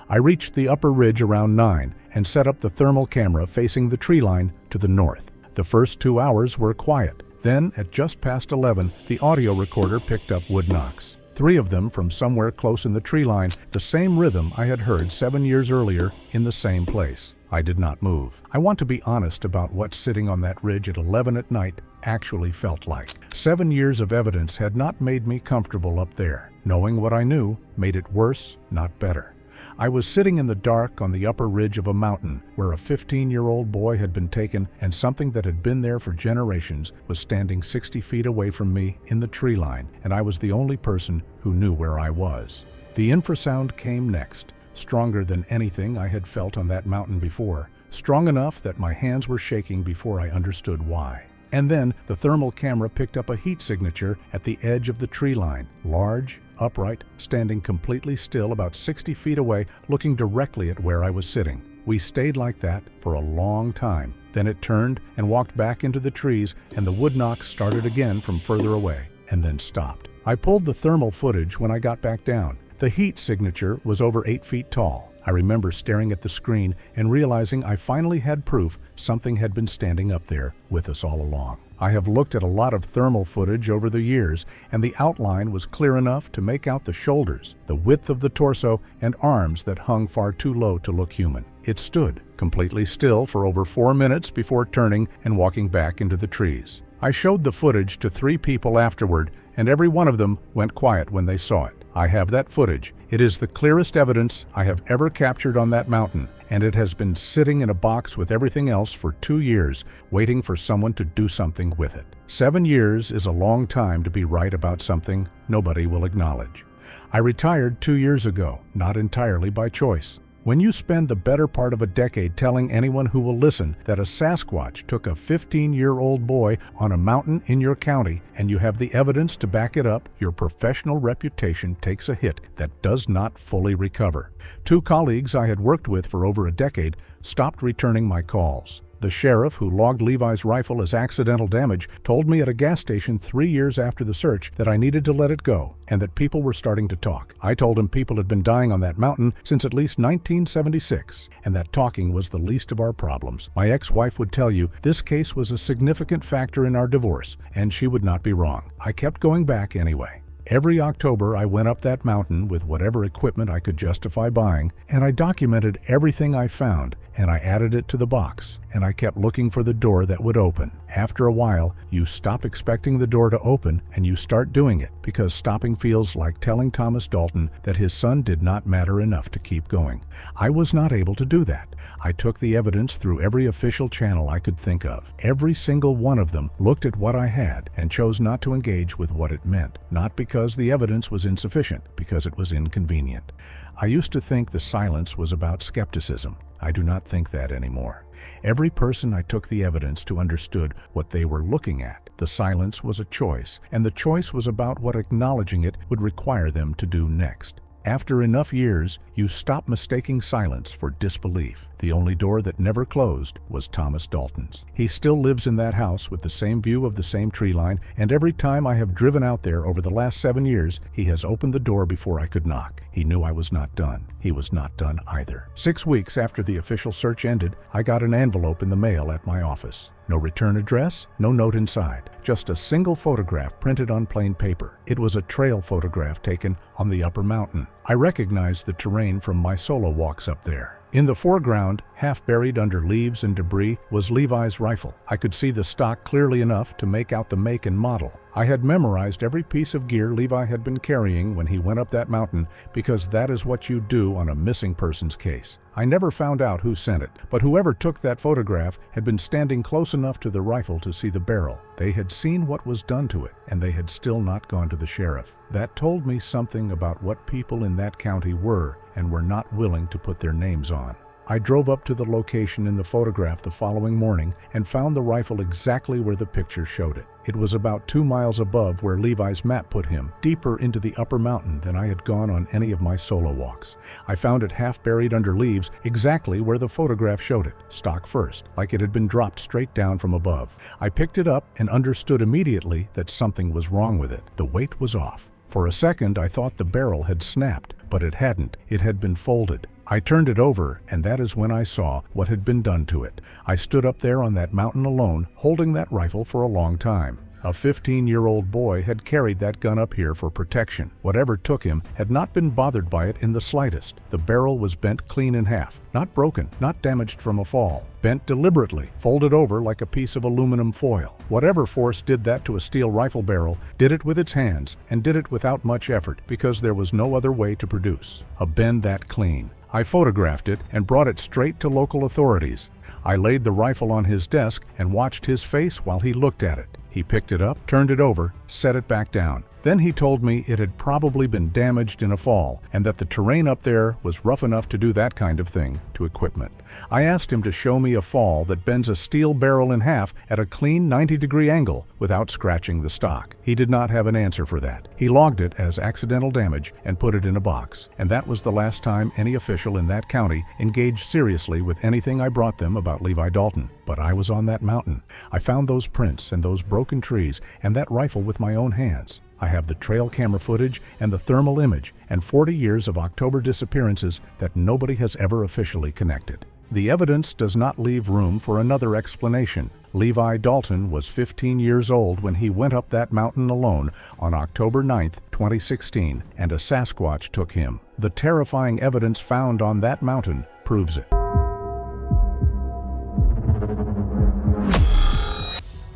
I reached the upper ridge around 9 and set up the thermal camera facing the tree line to the north. The first 2 hours were quiet. Then, at just past 11, the audio recorder picked up wood knocks. 3 of them from somewhere close in the tree line, the same rhythm I had heard 7 years earlier in the same place. I did not move. I want to be honest about what sitting on that ridge at 11 at night actually felt like. 7 years of evidence had not made me comfortable up there. Knowing what I knew made it worse, not better. I was sitting in the dark on the upper ridge of a mountain where a 15-year-old boy had been taken, and something that had been there for generations was standing 60 feet away from me in the tree line, and I was the only person who knew where I was. The infrasound came next, stronger than anything I had felt on that mountain before, strong enough that my hands were shaking before I understood why. And then the thermal camera picked up a heat signature at the edge of the tree line, large, upright, standing completely still about 60 feet away, looking directly at where I was sitting. We stayed like that for a long time. Then it turned and walked back into the trees, and the wood knocks started again from further away, and then stopped. I pulled the thermal footage when I got back down. The heat signature was over 8 feet tall. I remember staring at the screen and realizing I finally had proof something had been standing up there with us all along. I have looked at a lot of thermal footage over the years, and the outline was clear enough to make out the shoulders, the width of the torso, and arms that hung far too low to look human. It stood completely still for over 4 minutes before turning and walking back into the trees. I showed the footage to 3 people afterward, and every one of them went quiet when they saw it. I have that footage. It is the clearest evidence I have ever captured on that mountain, and it has been sitting in a box with everything else for 2 years, waiting for someone to do something with it. 7 years is a long time to be right about something nobody will acknowledge. I retired 2 years ago, not entirely by choice. When you spend the better part of a decade telling anyone who will listen that a Sasquatch took a 15-year-old boy on a mountain in your county and you have the evidence to back it up, your professional reputation takes a hit that does not fully recover. 2 colleagues I had worked with for over a decade stopped returning my calls. The sheriff who logged Levi's rifle as accidental damage told me at a gas station 3 years after the search that I needed to let it go and that people were starting to talk. I told him people had been dying on that mountain since at least 1976 and that talking was the least of our problems. My ex-wife would tell you this case was a significant factor in our divorce, and she would not be wrong. I kept going back anyway. Every October, I went up that mountain with whatever equipment I could justify buying, and I documented everything I found, and I added it to the box, and I kept looking for the door that would open. After a while, you stop expecting the door to open, and you start doing it, because stopping feels like telling Thomas Dalton that his son did not matter enough to keep going. I was not able to do that. I took the evidence through every official channel I could think of. Every single one of them looked at what I had and chose not to engage with what it meant, not because the evidence was insufficient, because it was inconvenient. I used to think the silence was about skepticism. I do not think that anymore. Every person I took the evidence to understood what they were looking at. The silence was a choice, and the choice was about what acknowledging it would require them to do next. After enough years, you stop mistaking silence for disbelief. The only door that never closed was Thomas Dalton's. He still lives in that house with the same view of the same tree line, and every time I have driven out there over the last 7 years, he has opened the door before I could knock. He knew I was not done. He was not done either. 6 weeks after the official search ended, I got an envelope in the mail at my office. No return address, no note inside, just a single photograph printed on plain paper. It was a trail photograph taken on the upper mountain. I recognized the terrain from my solo walks up there. In the foreground, half buried under leaves and debris, was Levi's rifle. I could see the stock clearly enough to make out the make and model. I had memorized every piece of gear Levi had been carrying when he went up that mountain because that is what you do on a missing persons case. I never found out who sent it, but whoever took that photograph had been standing close enough to the rifle to see the barrel. They had seen what was done to it, and they had still not gone to the sheriff. That told me something about what people in that county were and were not willing to put their names on. I drove up to the location in the photograph the following morning and found the rifle exactly where the picture showed it. It was about 2 miles above where Levi's map put him, deeper into the upper mountain than I had gone on any of my solo walks. I found it half buried under leaves, exactly where the photograph showed it, stock first, like it had been dropped straight down from above. I picked it up and understood immediately that something was wrong with it. The weight was off. For a second, I thought the barrel had snapped, but it hadn't. It had been folded. I turned it over, and that is when I saw what had been done to it. I stood up there on that mountain alone, holding that rifle for a long time. A 15-year-old boy had carried that gun up here for protection. Whatever took him had not been bothered by it in the slightest. The barrel was bent clean in half, not broken, not damaged from a fall. Bent deliberately, folded over like a piece of aluminum foil. Whatever force did that to a steel rifle barrel did it with its hands, and did it without much effort, because there was no other way to produce a bend that clean. I photographed it and brought it straight to local authorities. I laid the rifle on his desk and watched his face while he looked at it. He picked it up, turned it over, set it back down. Then he told me it had probably been damaged in a fall and that the terrain up there was rough enough to do that kind of thing to equipment. I asked him to show me a fall that bends a steel barrel in half at a clean 90-degree angle without scratching the stock. He did not have an answer for that. He logged it as accidental damage and put it in a box. And that was the last time any official in that county engaged seriously with anything I brought them about Levi Dalton. But I was on that mountain. I found those prints and those broken trees and that rifle with my own hands. I have the trail camera footage and the thermal image and 40 years of October disappearances that nobody has ever officially connected. The evidence does not leave room for another explanation. Levi Dalton was 15 years old when he went up that mountain alone on October 9, 2016, and a Sasquatch took him. The terrifying evidence found on that mountain proves it.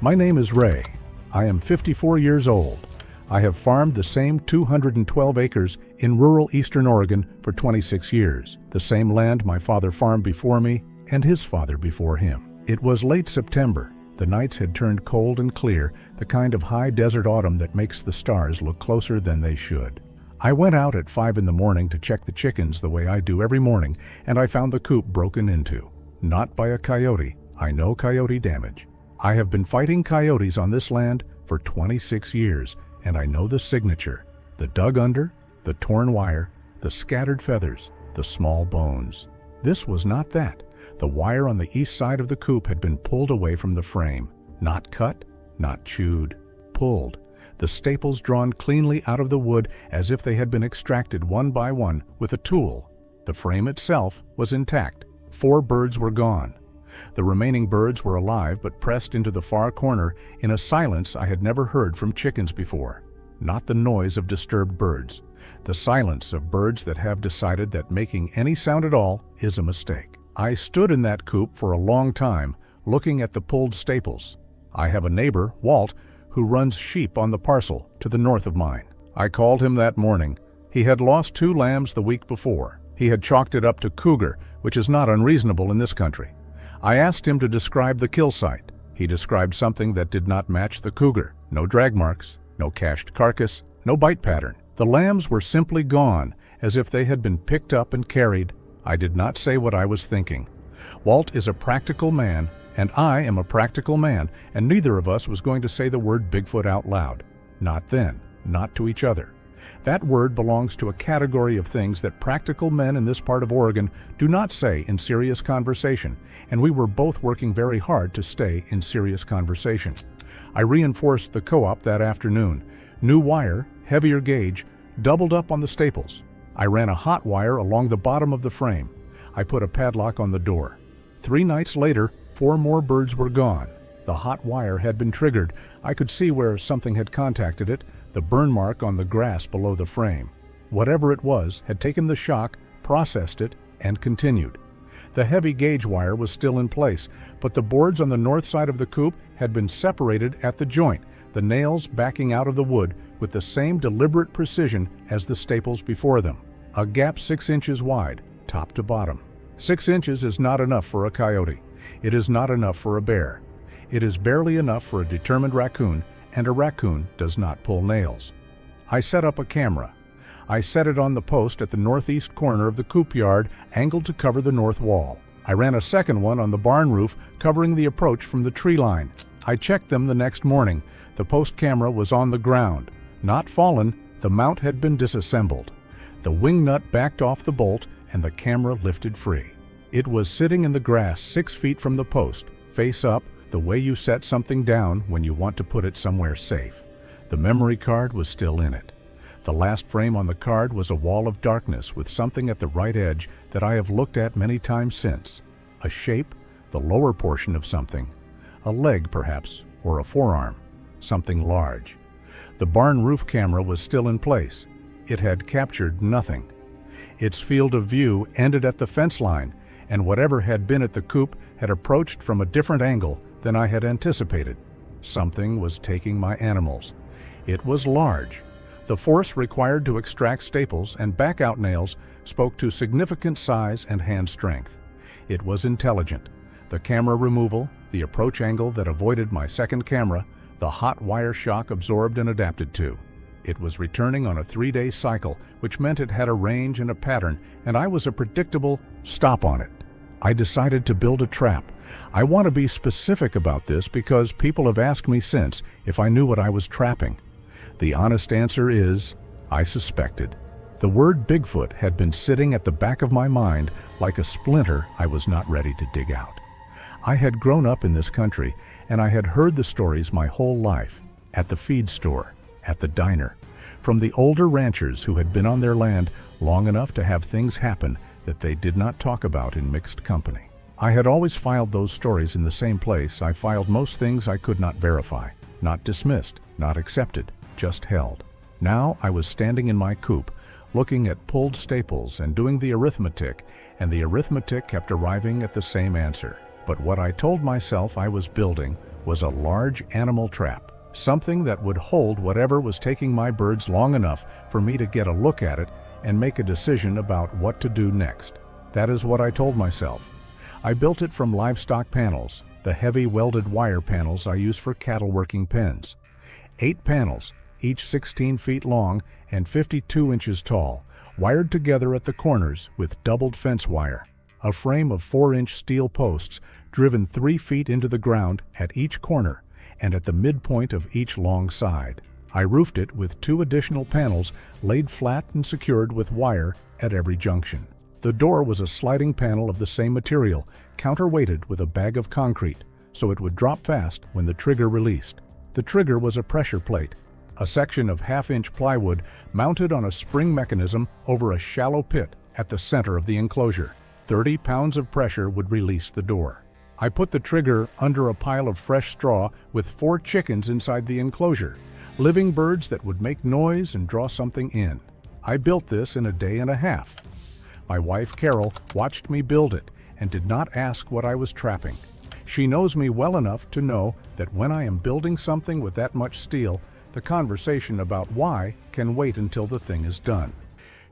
My name is Ray. I am 54 years old. I have farmed the same 212 acres in rural eastern Oregon for 26 years, the same land my father farmed before me and his father before him. It was late September. The nights had turned cold and clear, the kind of high desert autumn that makes the stars look closer than they should. I went out at 5 in the morning to check the chickens the way I do every morning, and I found the coop broken into. Not by a coyote. I know coyote damage. I have been fighting coyotes on this land for 26 years, and I know the signature: the dug under, the torn wire, the scattered feathers, the small bones. This was not that. The wire on the east side of the coop had been pulled away from the frame. Not cut, not chewed. Pulled. The staples drawn cleanly out of the wood as if they had been extracted one by one with a tool. The frame itself was intact. 4 birds were gone. The remaining birds were alive but pressed into the far corner in a silence I had never heard from chickens before. Not the noise of disturbed birds. The silence of birds that have decided that making any sound at all is a mistake. I stood in that coop for a long time, looking at the pulled staples. I have a neighbor, Walt, who runs sheep on the parcel to the north of mine. I called him that morning. He had lost 2 lambs the week before. He had chalked it up to cougar, which is not unreasonable in this country. I asked him to describe the kill site. He described something that did not match the cougar. No drag marks, no cached carcass, no bite pattern. The lambs were simply gone, as if they had been picked up and carried. I did not say what I was thinking. Walt is a practical man, and I am a practical man, and neither of us was going to say the word Bigfoot out loud. Not then, not to each other. That word belongs to a category of things that practical men in this part of Oregon do not say in serious conversation, and we were both working very hard to stay in serious conversation. I reinforced the co-op that afternoon. New wire, heavier gauge, doubled up on the staples. I ran a hot wire along the bottom of the frame. I put a padlock on the door. 3 nights later, 4 more birds were gone. The hot wire had been triggered. I could see where something had contacted it, the burn mark on the grass below the frame. Whatever it was had taken the shock, processed it, and continued. The heavy gauge wire was still in place, but the boards on the north side of the coop had been separated at the joint, the nails backing out of the wood with the same deliberate precision as the staples before them. A gap 6 inches wide, top to bottom. 6 inches is not enough for a coyote. It is not enough for a bear. It is barely enough for a determined raccoon, and a raccoon does not pull nails. I set up a camera. I set it on the post at the northeast corner of the coop yard, angled to cover the north wall. I ran a second one on the barn roof, covering the approach from the tree line. I checked them the next morning. The post camera was on the ground. Not fallen, the mount had been disassembled. The wing nut backed off the bolt, and the camera lifted free. It was sitting in the grass 6 feet from the post, face up, the way you set something down when you want to put it somewhere safe. The memory card was still in it. The last frame on the card was a wall of darkness with something at the right edge that I have looked at many times since. A shape, the lower portion of something. A leg, perhaps, or a forearm. Something large. The barn roof camera was still in place. It had captured nothing. Its field of view ended at the fence line, and whatever had been at the coop had approached from a different angle than I had anticipated. Something was taking my animals. It was large. The force required to extract staples and back out nails spoke to significant size and hand strength. It was intelligent. The camera removal, the approach angle that avoided my second camera, the hot wire shock absorbed and adapted to. It was returning on a 3-day cycle, which meant it had a range and a pattern, and I was a predictable stop on it. I decided to build a trap. I want to be specific about this because people have asked me since if I knew what I was trapping. The honest answer is, I suspected. The word Bigfoot had been sitting at the back of my mind like a splinter I was not ready to dig out. I had grown up in this country, and I had heard the stories my whole life, at the feed store, at the diner, from the older ranchers who had been on their land long enough to have things happen that they did not talk about in mixed company. I had always filed those stories in the same place I filed most things I could not verify, not dismissed, not accepted, just held. Now I was standing in my coop, looking at pulled staples and doing the arithmetic, and the arithmetic kept arriving at the same answer. But what I told myself I was building was a large animal trap, something that would hold whatever was taking my birds long enough for me to get a look at it and make a decision about what to do next. That is what I told myself. I built it from livestock panels, the heavy welded wire panels I use for cattle working pens. 8 panels, each 16 feet long and 52 inches tall, wired together at the corners with doubled fence wire. A frame of 4-inch steel posts driven 3 feet into the ground at each corner and at the midpoint of each long side. I roofed it with 2 additional panels laid flat and secured with wire at every junction. The door was a sliding panel of the same material, counterweighted with a bag of concrete, so it would drop fast when the trigger released. The trigger was a pressure plate, a section of 1/2-inch plywood mounted on a spring mechanism over a shallow pit at the center of the enclosure. 30 pounds of pressure would release the door. I put the trigger under a pile of fresh straw with 4 chickens inside the enclosure, living birds that would make noise and draw something in. I built this in a day and a half. My wife, Carol, watched me build it and did not ask what I was trapping. She knows me well enough to know that when I am building something with that much steel, the conversation about why can wait until the thing is done.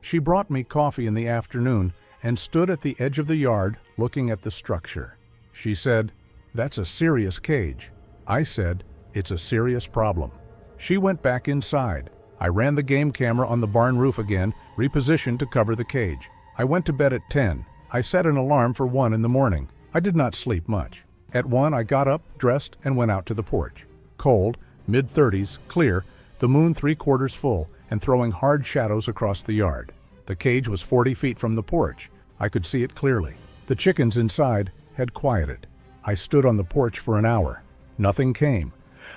She brought me coffee in the afternoon and stood at the edge of the yard looking at the structure. She said, "That's a serious cage." I said, "It's a serious problem." She went back inside. I ran the game camera on the barn roof again, repositioned to cover the cage. I went to bed at 10. I set an alarm for 1 in the morning. I did not sleep much. At 1, I got up, dressed, and went out to the porch. Cold, mid-30s, clear, the moon 3/4 full, and throwing hard shadows across the yard. The cage was 40 feet from the porch. I could see it clearly. The chickens inside had quieted. I stood on the porch for an hour. Nothing came.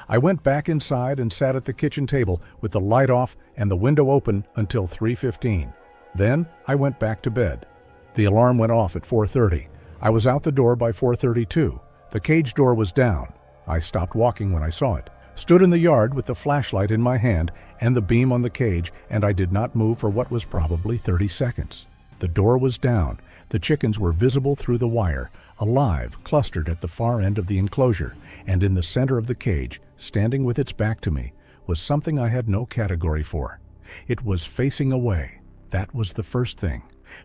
I went back inside and sat at the kitchen table with the light off and the window open until 3:15. Then I went back to bed. The alarm went off at 4:30. I was out the door by 4:32. The cage door was down. I stopped walking when I saw it, stood in the yard with the flashlight in my hand and the beam on the cage, and I did not move for what was probably 30 seconds. The door was down. The chickens were visible through the wire, alive, clustered at the far end of the enclosure, and in the center of the cage, standing with its back to me, was something I had no category for. It was facing away. That was the first thing.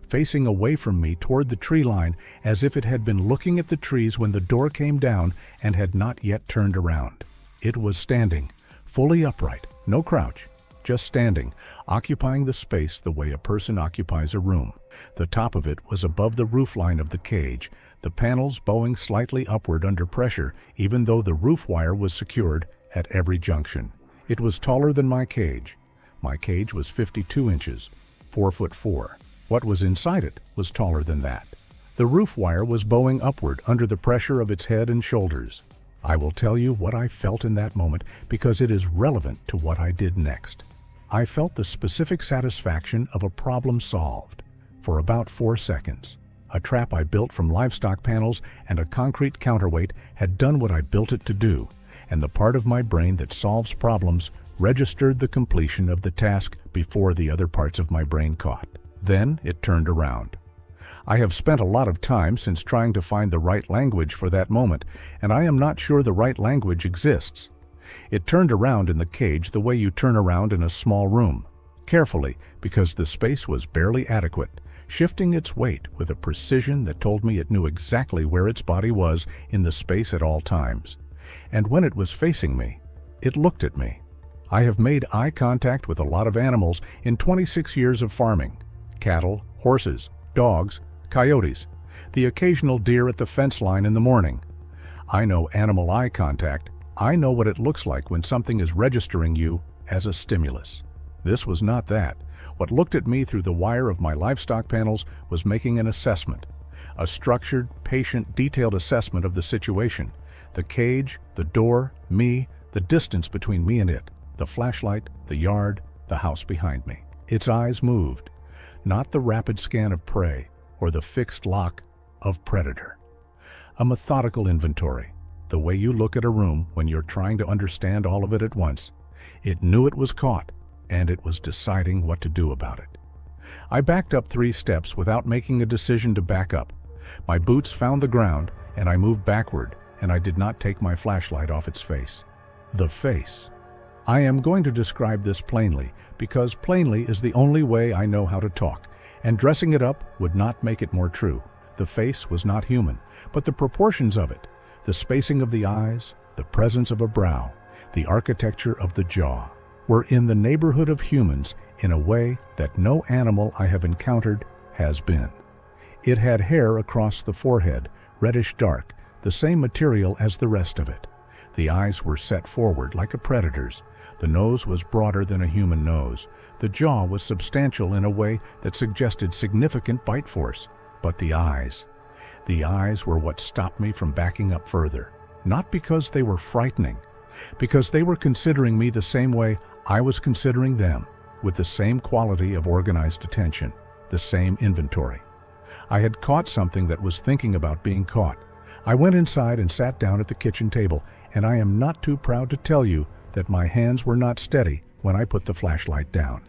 Facing away from me toward the tree line, as if it had been looking at the trees when the door came down and had not yet turned around. It was standing, fully upright, no crouch, just standing, occupying the space the way a person occupies a room. The top of it was above the roof line of the cage, the panels bowing slightly upward under pressure, even though the roof wire was secured at every junction. It was taller than my cage. My cage was 52 inches, 4'4". What was inside it was taller than that. The roof wire was bowing upward under the pressure of its head and shoulders. I will tell you what I felt in that moment because it is relevant to what I did next. I felt the specific satisfaction of a problem solved. For about 4 seconds, a trap I built from livestock panels and a concrete counterweight had done what I built it to do, and the part of my brain that solves problems registered the completion of the task before the other parts of my brain caught. Then it turned around. I have spent a lot of time since trying to find the right language for that moment, and I am not sure the right language exists. It turned around in the cage the way you turn around in a small room, carefully because the space was barely adequate, shifting its weight with a precision that told me it knew exactly where its body was in the space at all times. And when it was facing me, it looked at me. I have made eye contact with a lot of animals in 26 years of farming. Cattle, horses, dogs, coyotes, the occasional deer at the fence line in the morning. I know animal eye contact. I know what it looks like when something is registering you as a stimulus. This was not that. What looked at me through the wire of my livestock panels was making an assessment, a structured, patient, detailed assessment of the situation, the cage, the door, me, the distance between me and it. the flashlight, the yard, the house behind me. Its eyes moved, not the rapid scan of prey or the fixed lock of predator. A methodical inventory, the way you look at a room when you're trying to understand all of it at once. It knew it was caught, and it was deciding what to do about it. I backed up 3 steps without making a decision to back up. My boots found the ground, and I moved backward, and I did not take my flashlight off its face. The face. I am going to describe this plainly, because plainly is the only way I know how to talk, and dressing it up would not make it more true. The face was not human, but the proportions of it, the spacing of the eyes, the presence of a brow, the architecture of the jaw, were in the neighborhood of humans in a way that no animal I have encountered has been. It had hair across the forehead, reddish dark, the same material as the rest of it. The eyes were set forward like a predator's. The nose was broader than a human nose. The jaw was substantial in a way that suggested significant bite force. But the eyes were what stopped me from backing up further. Not because they were frightening, because they were considering me the same way I was considering them, with the same quality of organized attention, the same inventory. I had caught something that was thinking about being caught. I went inside and sat down at the kitchen table, and I am not too proud to tell you that my hands were not steady when I put the flashlight down.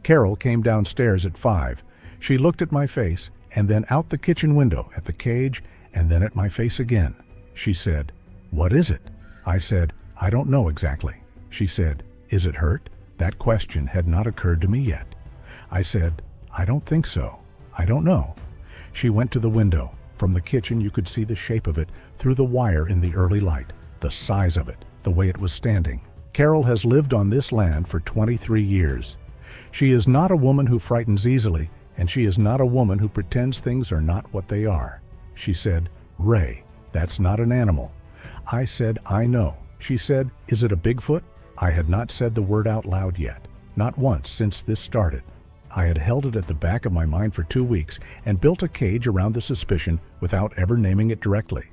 Carol came downstairs at 5. She looked at my face, and then out the kitchen window at the cage, and then at my face again. She said, "What is it?" I said, "I don't know exactly." She said, "Is it hurt?" That question had not occurred to me yet. I said, "I don't think so. I don't know." She went to the window. From the kitchen you could see the shape of it through the wire in the early light, the size of it, the way it was standing. Carol has lived on this land for 23 years. She is not a woman who frightens easily, and she is not a woman who pretends things are not what they are. She said, "Ray, that's not an animal." I said, "I know." She said, "Is it a Bigfoot?" I had not said the word out loud yet, not once since this started. I had held it at the back of my mind for 2 weeks and built a cage around the suspicion without ever naming it directly.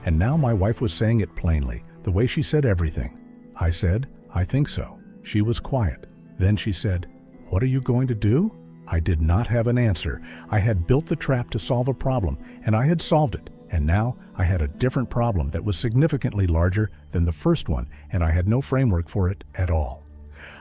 And now my wife was saying it plainly, the way she said everything. I said, "I think so." She was quiet. Then she said, "What are you going to do?" I did not have an answer. I had built the trap to solve a problem, and I had solved it. And now I had a different problem that was significantly larger than the first one, and I had no framework for it at all.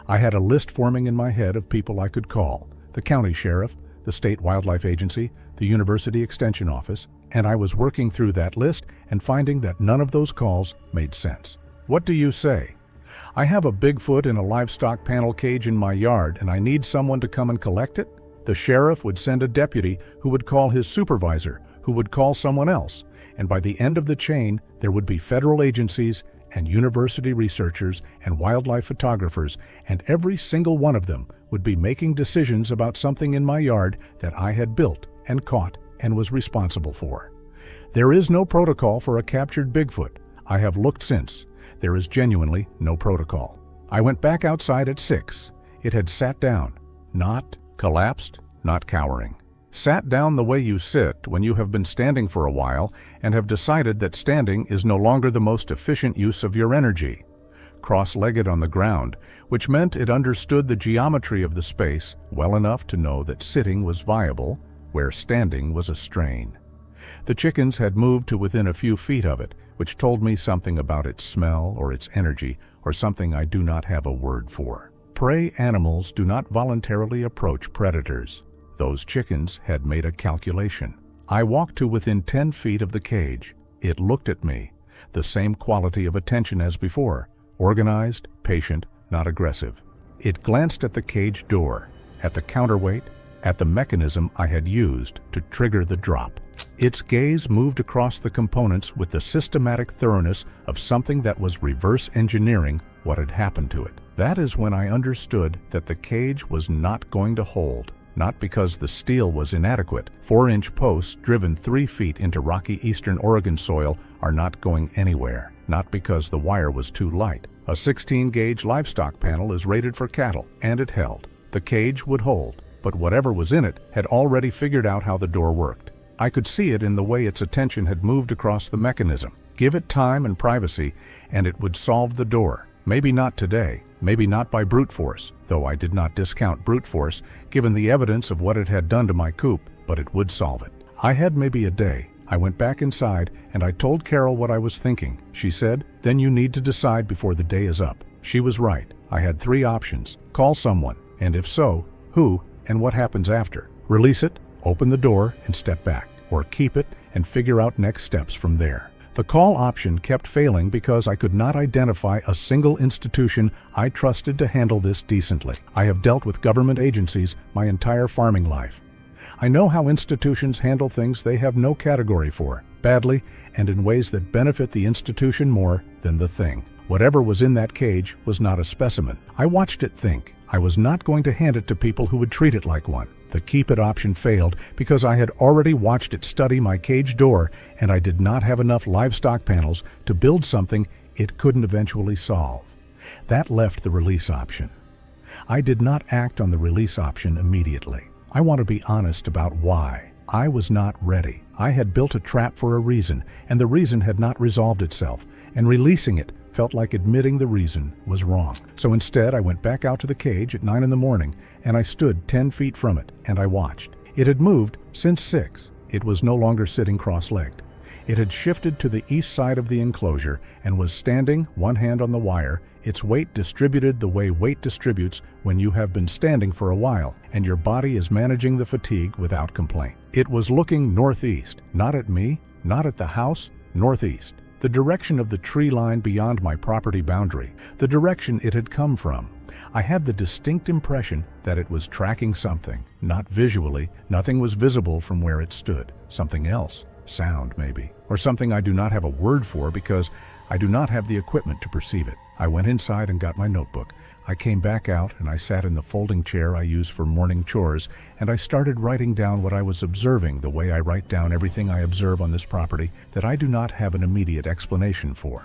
I had a list forming in my head of people I could call: the county sheriff, the state wildlife agency, the university extension office, and I was working through that list and finding that none of those calls made sense. What do you say? I have a Bigfoot in a livestock panel cage in my yard, and I need someone to come and collect it? The sheriff would send a deputy who would call his supervisor, who would call someone else, and by the end of the chain, there would be federal agencies and university researchers and wildlife photographers, and every single one of them would be making decisions about something in my yard that I had built and caught and was responsible for. There is no protocol for a captured Bigfoot. I have looked since. There is genuinely no protocol. I went back outside at 6. It had sat down, not collapsed, not cowering. Sat down the way you sit when you have been standing for a while and have decided that standing is no longer the most efficient use of your energy. Cross-legged on the ground, which meant it understood the geometry of the space well enough to know that sitting was viable, where standing was a strain. The chickens had moved to within a few feet of it, which told me something about its smell or its energy, or something I do not have a word for. Prey animals do not voluntarily approach predators. Those chickens had made a calculation. I walked to within 10 feet of the cage. It looked at me, the same quality of attention as before, organized, patient, not aggressive. It glanced at the cage door, at the counterweight, at the mechanism I had used to trigger the drop. Its gaze moved across the components with the systematic thoroughness of something that was reverse engineering what had happened to it. That is when I understood that the cage was not going to hold. Not because the steel was inadequate. 4-inch posts driven 3 feet into rocky eastern Oregon soil are not going anywhere. Not because the wire was too light. A 16-gauge livestock panel is rated for cattle, and it held. The cage would hold, but whatever was in it had already figured out how the door worked. I could see it in the way its attention had moved across the mechanism. Give it time and privacy, and it would solve the door. Maybe not today, Maybe not by brute force, though I did not discount brute force given the evidence of what it had done to my coop, but it would solve it. I had maybe a day. I went back inside and I told Carol what I was thinking. She said, "Then you need to decide before the day is up." She was right. I had 3 options. Call someone, and if so, who and what happens after. Release it, open the door, and step back, or keep it and figure out next steps from there. The call option kept failing because I could not identify a single institution I trusted to handle this decently. I have dealt with government agencies my entire farming life. I know how institutions handle things they have no category for, badly, and in ways that benefit the institution more than the thing. Whatever was in that cage was not a specimen. I watched it think. I was not going to hand it to people who would treat it like one. The keep it option failed because I had already watched it study my cage door, and I did not have enough livestock panels to build something it couldn't eventually solve. That left the release option. I did not act on the release option immediately. I want to be honest about why. I was not ready. I had built a trap for a reason, and the reason had not resolved itself, and releasing it felt like admitting the reason was wrong. So instead, I went back out to the cage at 9 in the morning, and I stood 10 feet from it, and I watched. It had moved since 6. It was no longer sitting cross-legged. It had shifted to the east side of the enclosure and was standing, one hand on the wire, its weight distributed the way weight distributes when you have been standing for a while and your body is managing the fatigue without complaint. It was looking northeast, not at me, not at the house, northeast. The direction of the tree line beyond my property boundary, the direction it had come from. I had the distinct impression that it was tracking something, not visually, nothing was visible from where it stood. Something else. Sound, maybe, or something I do not have a word for because I do not have the equipment to perceive it. I went inside and got my notebook. I came back out and I sat in the folding chair I use for morning chores, and I started writing down what I was observing the way I write down everything I observe on this property that I do not have an immediate explanation for.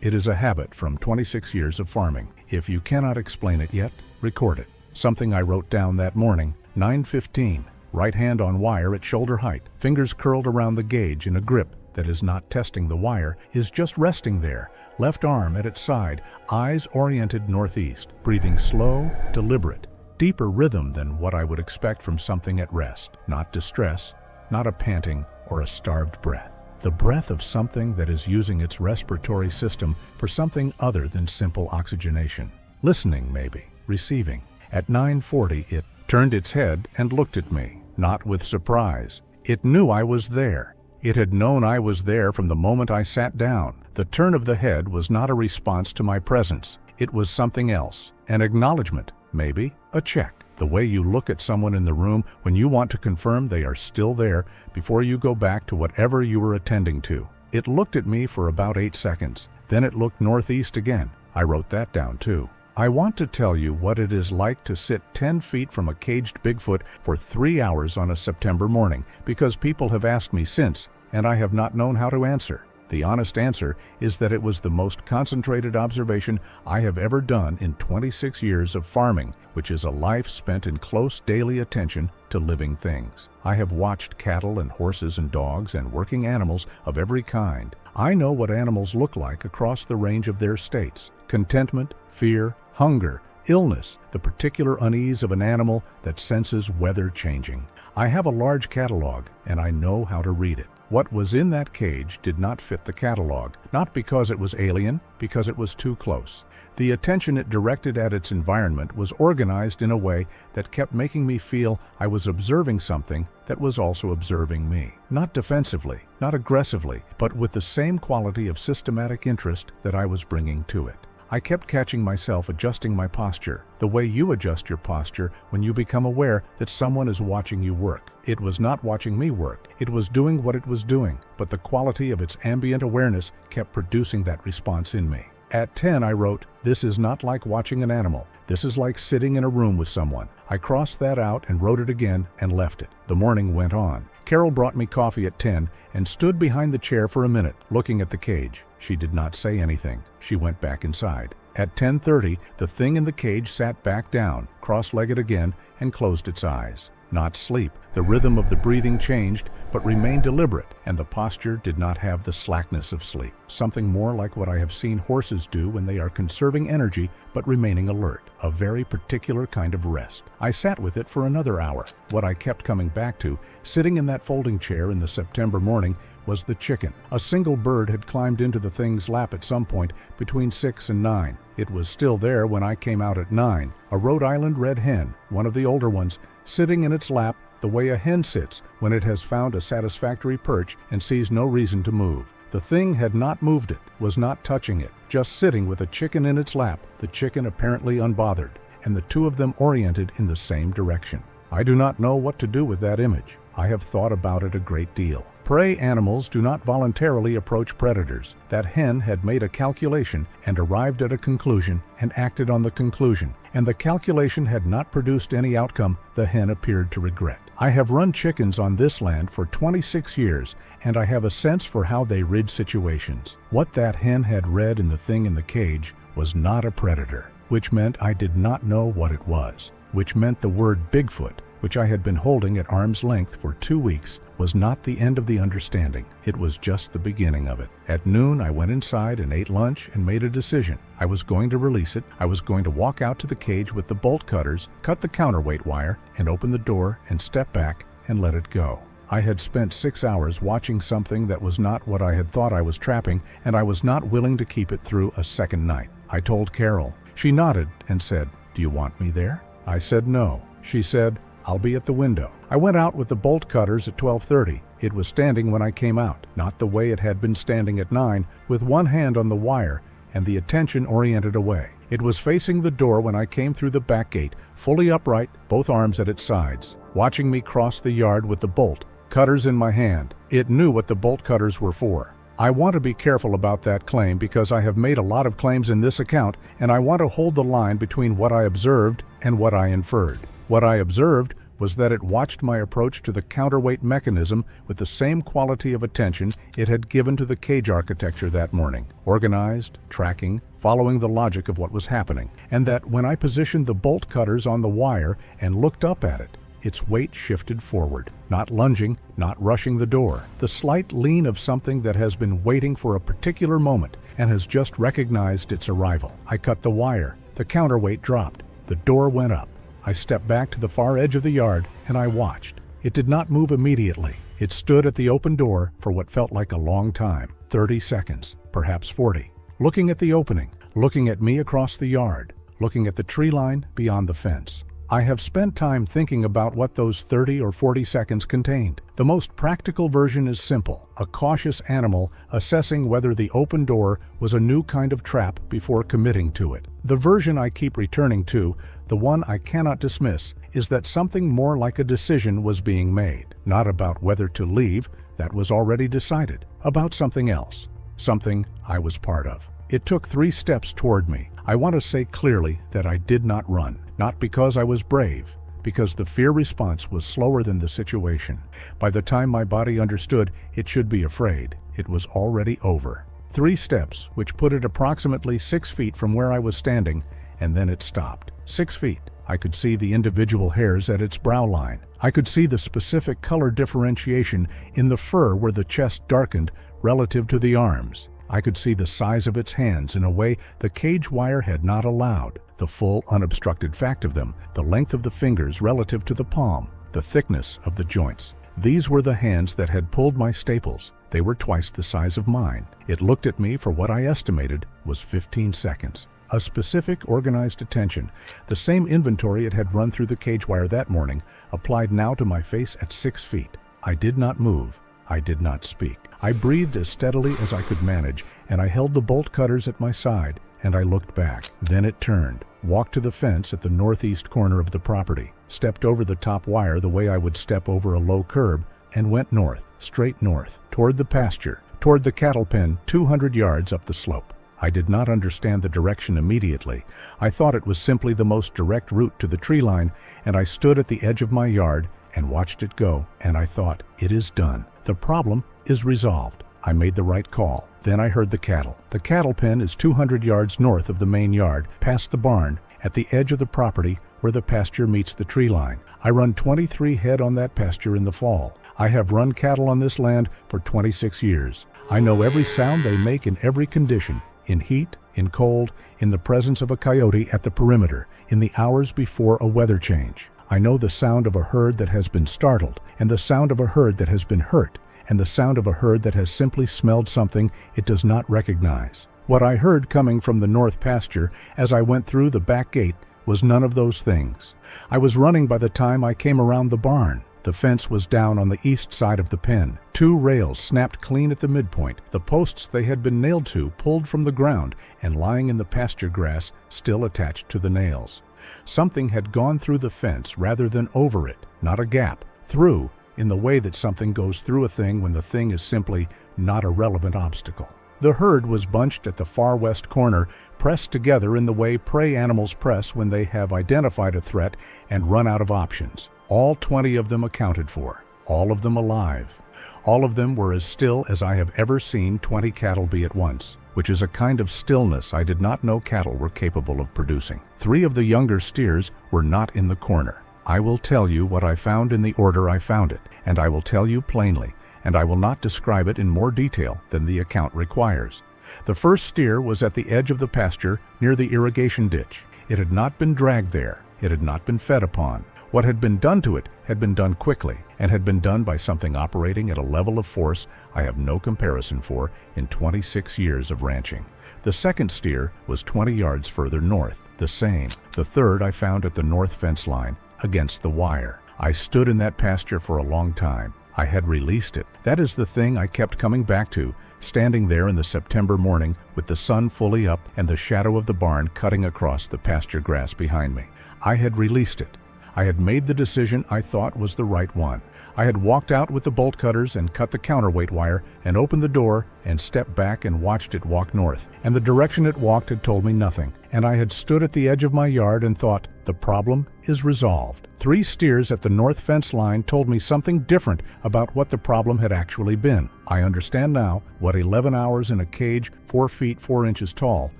It is a habit from 26 years of farming. If you cannot explain it yet, record it. Something I wrote down that morning, 9:15. Right hand on wire at shoulder height, fingers curled around the gauge in a grip that is not testing the wire, is just resting there, left arm at its side, eyes oriented northeast, breathing slow, deliberate, deeper rhythm than what I would expect from something at rest, not distress, not a panting or a starved breath. The breath of something that is using its respiratory system for something other than simple oxygenation. Listening, maybe, receiving. At 9:40, it turned its head and looked at me. Not with surprise. It knew I was there. It had known I was there from the moment I sat down. The turn of the head was not a response to my presence. It was something else. An acknowledgement, maybe, a check. The way you look at someone in the room when you want to confirm they are still there before you go back to whatever you were attending to. It looked at me for about 8 seconds. Then it looked northeast again. I wrote that down too. I want to tell you what it is like to sit 10 feet from a caged Bigfoot for 3 hours on a September morning, because people have asked me since, and I have not known how to answer. The honest answer is that it was the most concentrated observation I have ever done in 26 years of farming, which is a life spent in close daily attention to living things. I have watched cattle and horses and dogs and working animals of every kind. I know what animals look like across the range of their states: contentment, fear, hunger, illness, the particular unease of an animal that senses weather changing. I have a large catalog, and I know how to read it. What was in that cage did not fit the catalog, not because it was alien, because it was too close. The attention it directed at its environment was organized in a way that kept making me feel I was observing something that was also observing me. Not defensively, not aggressively, but with the same quality of systematic interest that I was bringing to it. I kept catching myself adjusting my posture, the way you adjust your posture when you become aware that someone is watching you work. It was not watching me work. It was doing what it was doing, but the quality of its ambient awareness kept producing that response in me. At 10, I wrote, "This is not like watching an animal. This is like sitting in a room with someone." I crossed that out and wrote it again and left it. The morning went on. Carol brought me coffee at 10 and stood behind the chair for a minute, looking at the cage. She did not say anything. She went back inside. At 10:30, the thing in the cage sat back down, cross-legged again, and closed its eyes. not sleep. The rhythm of the breathing changed, but remained deliberate, and the posture did not have the slackness of sleep. Something more like what I have seen horses do when they are conserving energy but remaining alert. A very particular kind of rest. I sat with it for another hour. What I kept coming back to, sitting in that folding chair in the September morning, was the chicken. A single bird had climbed into the thing's lap at some point between 6 and 9. It was still there when I came out at 9. A Rhode Island red hen, one of the older ones, sitting in its lap the way a hen sits when it has found a satisfactory perch and sees no reason to move. The thing had not moved it, was not touching it, just sitting with a chicken in its lap, the chicken apparently unbothered, and the two of them oriented in the same direction. I do not know what to do with that image. I have thought about it a great deal. Prey animals do not voluntarily approach predators. That hen had made a calculation and arrived at a conclusion and acted on the conclusion, and the calculation had not produced any outcome the hen appeared to regret. I have run chickens on this land for 26 years, and I have a sense for how they rid situations. What that hen had read in the thing in the cage was not a predator, which meant I did not know what it was, which meant the word Bigfoot, which I had been holding at arm's length for 2 weeks, was not the end of the understanding. It was just the beginning of it. At noon, I went inside and ate lunch and made a decision. I was going to release it. I was going to walk out to the cage with the bolt cutters, cut the counterweight wire, and open the door and step back and let it go. I had spent 6 hours watching something that was not what I had thought I was trapping, and I was not willing to keep it through a second night. I told Carol. She nodded and said, "Do you want me there?" I said no. She said, "I'll be at the window." I went out with the bolt cutters at 12:30. It was standing when I came out, not the way it had been standing at 9, with one hand on the wire and the attention oriented away. It was facing the door when I came through the back gate, fully upright, both arms at its sides, watching me cross the yard with the bolt cutters in my hand. It knew what the bolt cutters were for. I want to be careful about that claim because I have made a lot of claims in this account, and I want to hold the line between what I observed and what I inferred. What I observed was that it watched my approach to the counterweight mechanism with the same quality of attention it had given to the cage architecture that morning, organized, tracking, following the logic of what was happening, and that when I positioned the bolt cutters on the wire and looked up at it, its weight shifted forward, not lunging, not rushing the door, the slight lean of something that has been waiting for a particular moment and has just recognized its arrival. I cut the wire, the counterweight dropped, the door went up. I stepped back to the far edge of the yard and I watched. It did not move immediately. It stood at the open door for what felt like a long time, 30 seconds, perhaps 40, looking at the opening, looking at me across the yard, looking at the tree line beyond the fence. I have spent time thinking about what those 30 or 40 seconds contained. The most practical version is simple: a cautious animal assessing whether the open door was a new kind of trap before committing to it. The version I keep returning to, the one I cannot dismiss, is that something more like a decision was being made, not about whether to leave, that was already decided, about something else, something I was part of. It took 3 steps toward me. I want to say clearly that I did not run, not because I was brave, because the fear response was slower than the situation. By the time my body understood it should be afraid, it was already over. 3 steps, which put it approximately 6 feet from where I was standing, and then it stopped. 6 feet. I could see the individual hairs at its brow line. I could see the specific color differentiation in the fur where the chest darkened relative to the arms. I could see the size of its hands in a way the cage wire had not allowed, the full unobstructed fact of them, the length of the fingers relative to the palm, the thickness of the joints. These were the hands that had pulled my staples. They were twice the size of mine. It looked at me for what I estimated was 15 seconds. A specific, organized attention, the same inventory it had run through the cage wire that morning, applied now to my face at 6 feet. I did not move. I did not speak. I breathed as steadily as I could manage, and I held the bolt cutters at my side, and I looked back. Then it turned, walked to the fence at the northeast corner of the property, stepped over the top wire the way I would step over a low curb, and went north, straight north, toward the pasture, toward the cattle pen 200 yards up the slope. I did not understand the direction immediately. I thought it was simply the most direct route to the tree line, and I stood at the edge of my yard and watched it go, and I thought, it is done. The problem is resolved. I made the right call. Then I heard the cattle. The cattle pen is 200 yards north of the main yard, past the barn, at the edge of the property where the pasture meets the tree line. I run 23 head on that pasture in the fall. I have run cattle on this land for 26 years. I know every sound they make in every condition, in heat, in cold, in the presence of a coyote at the perimeter, in the hours before a weather change. I know the sound of a herd that has been startled, and the sound of a herd that has been hurt, and the sound of a herd that has simply smelled something it does not recognize. What I heard coming from the north pasture as I went through the back gate was none of those things. I was running by the time I came around the barn. The fence was down on the east side of the pen. 2 rails snapped clean at the midpoint, the posts they had been nailed to pulled from the ground and lying in the pasture grass still attached to the nails. Something had gone through the fence rather than over it, not a gap, through, in the way that something goes through a thing when the thing is simply not a relevant obstacle. The herd was bunched at the far west corner, pressed together in the way prey animals press when they have identified a threat and run out of options. All 20 of them accounted for, all of them alive. All of them were as still as I have ever seen 20 cattle be at once, which is a kind of stillness I did not know cattle were capable of producing. 3 of the younger steers were not in the corner. I will tell you what I found in the order I found it, and I will tell you plainly, and I will not describe it in more detail than the account requires. The first steer was at the edge of the pasture near the irrigation ditch. It had not been dragged there. It had not been fed upon. What had been done to it had been done quickly, and had been done by something operating at a level of force I have no comparison for in 26 years of ranching. The second steer was 20 yards further north, the same. The third I found at the north fence line, against the wire. I stood in that pasture for a long time. I had released it. That is the thing I kept coming back to, standing there in the September morning with the sun fully up and the shadow of the barn cutting across the pasture grass behind me. I had released it. I had made the decision I thought was the right one. I had walked out with the bolt cutters and cut the counterweight wire and opened the door and stepped back and watched it walk north. And the direction it walked had told me nothing. And I had stood at the edge of my yard and thought, the problem is resolved. 3 steers at the north fence line told me something different about what the problem had actually been. I understand now what 11 hours in a cage 4 feet 4 inches tall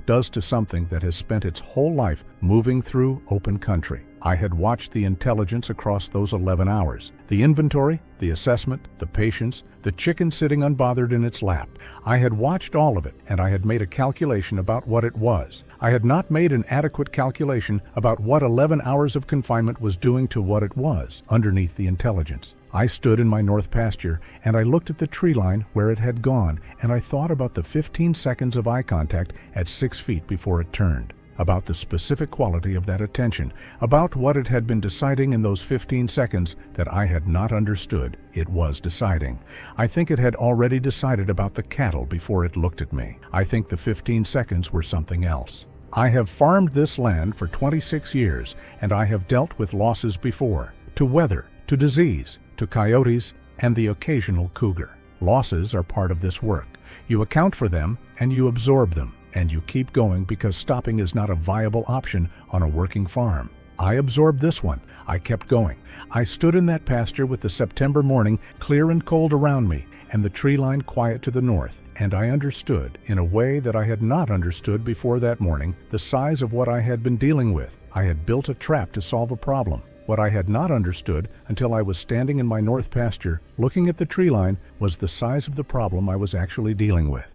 does to something that has spent its whole life moving through open country. I had watched the intelligence across those 11 hours. The inventory, the assessment, the patience, the chicken sitting unbothered in its lap. I had watched all of it, and I had made a calculation about what it was. I had not made an adequate calculation about what 11 hours of confinement was doing to what it was underneath the intelligence. I stood in my north pasture, and I looked at the tree line where it had gone, and I thought about the 15 seconds of eye contact at 6 feet before it turned. About the specific quality of that attention, about what it had been deciding in those 15 seconds that I had not understood it was deciding. I think it had already decided about the cattle before it looked at me. I think the 15 seconds were something else. I have farmed this land for 26 years, and I have dealt with losses before, to weather, to disease, to coyotes, and the occasional cougar. Losses are part of this work. You account for them, and you absorb them. And you keep going because stopping is not a viable option on a working farm. I absorbed this one. I kept going. I stood in that pasture with the September morning clear and cold around me and the tree line quiet to the north, and I understood, in a way that I had not understood before that morning, the size of what I had been dealing with. I had built a trap to solve a problem. What I had not understood until I was standing in my north pasture looking at the tree line was the size of the problem I was actually dealing with.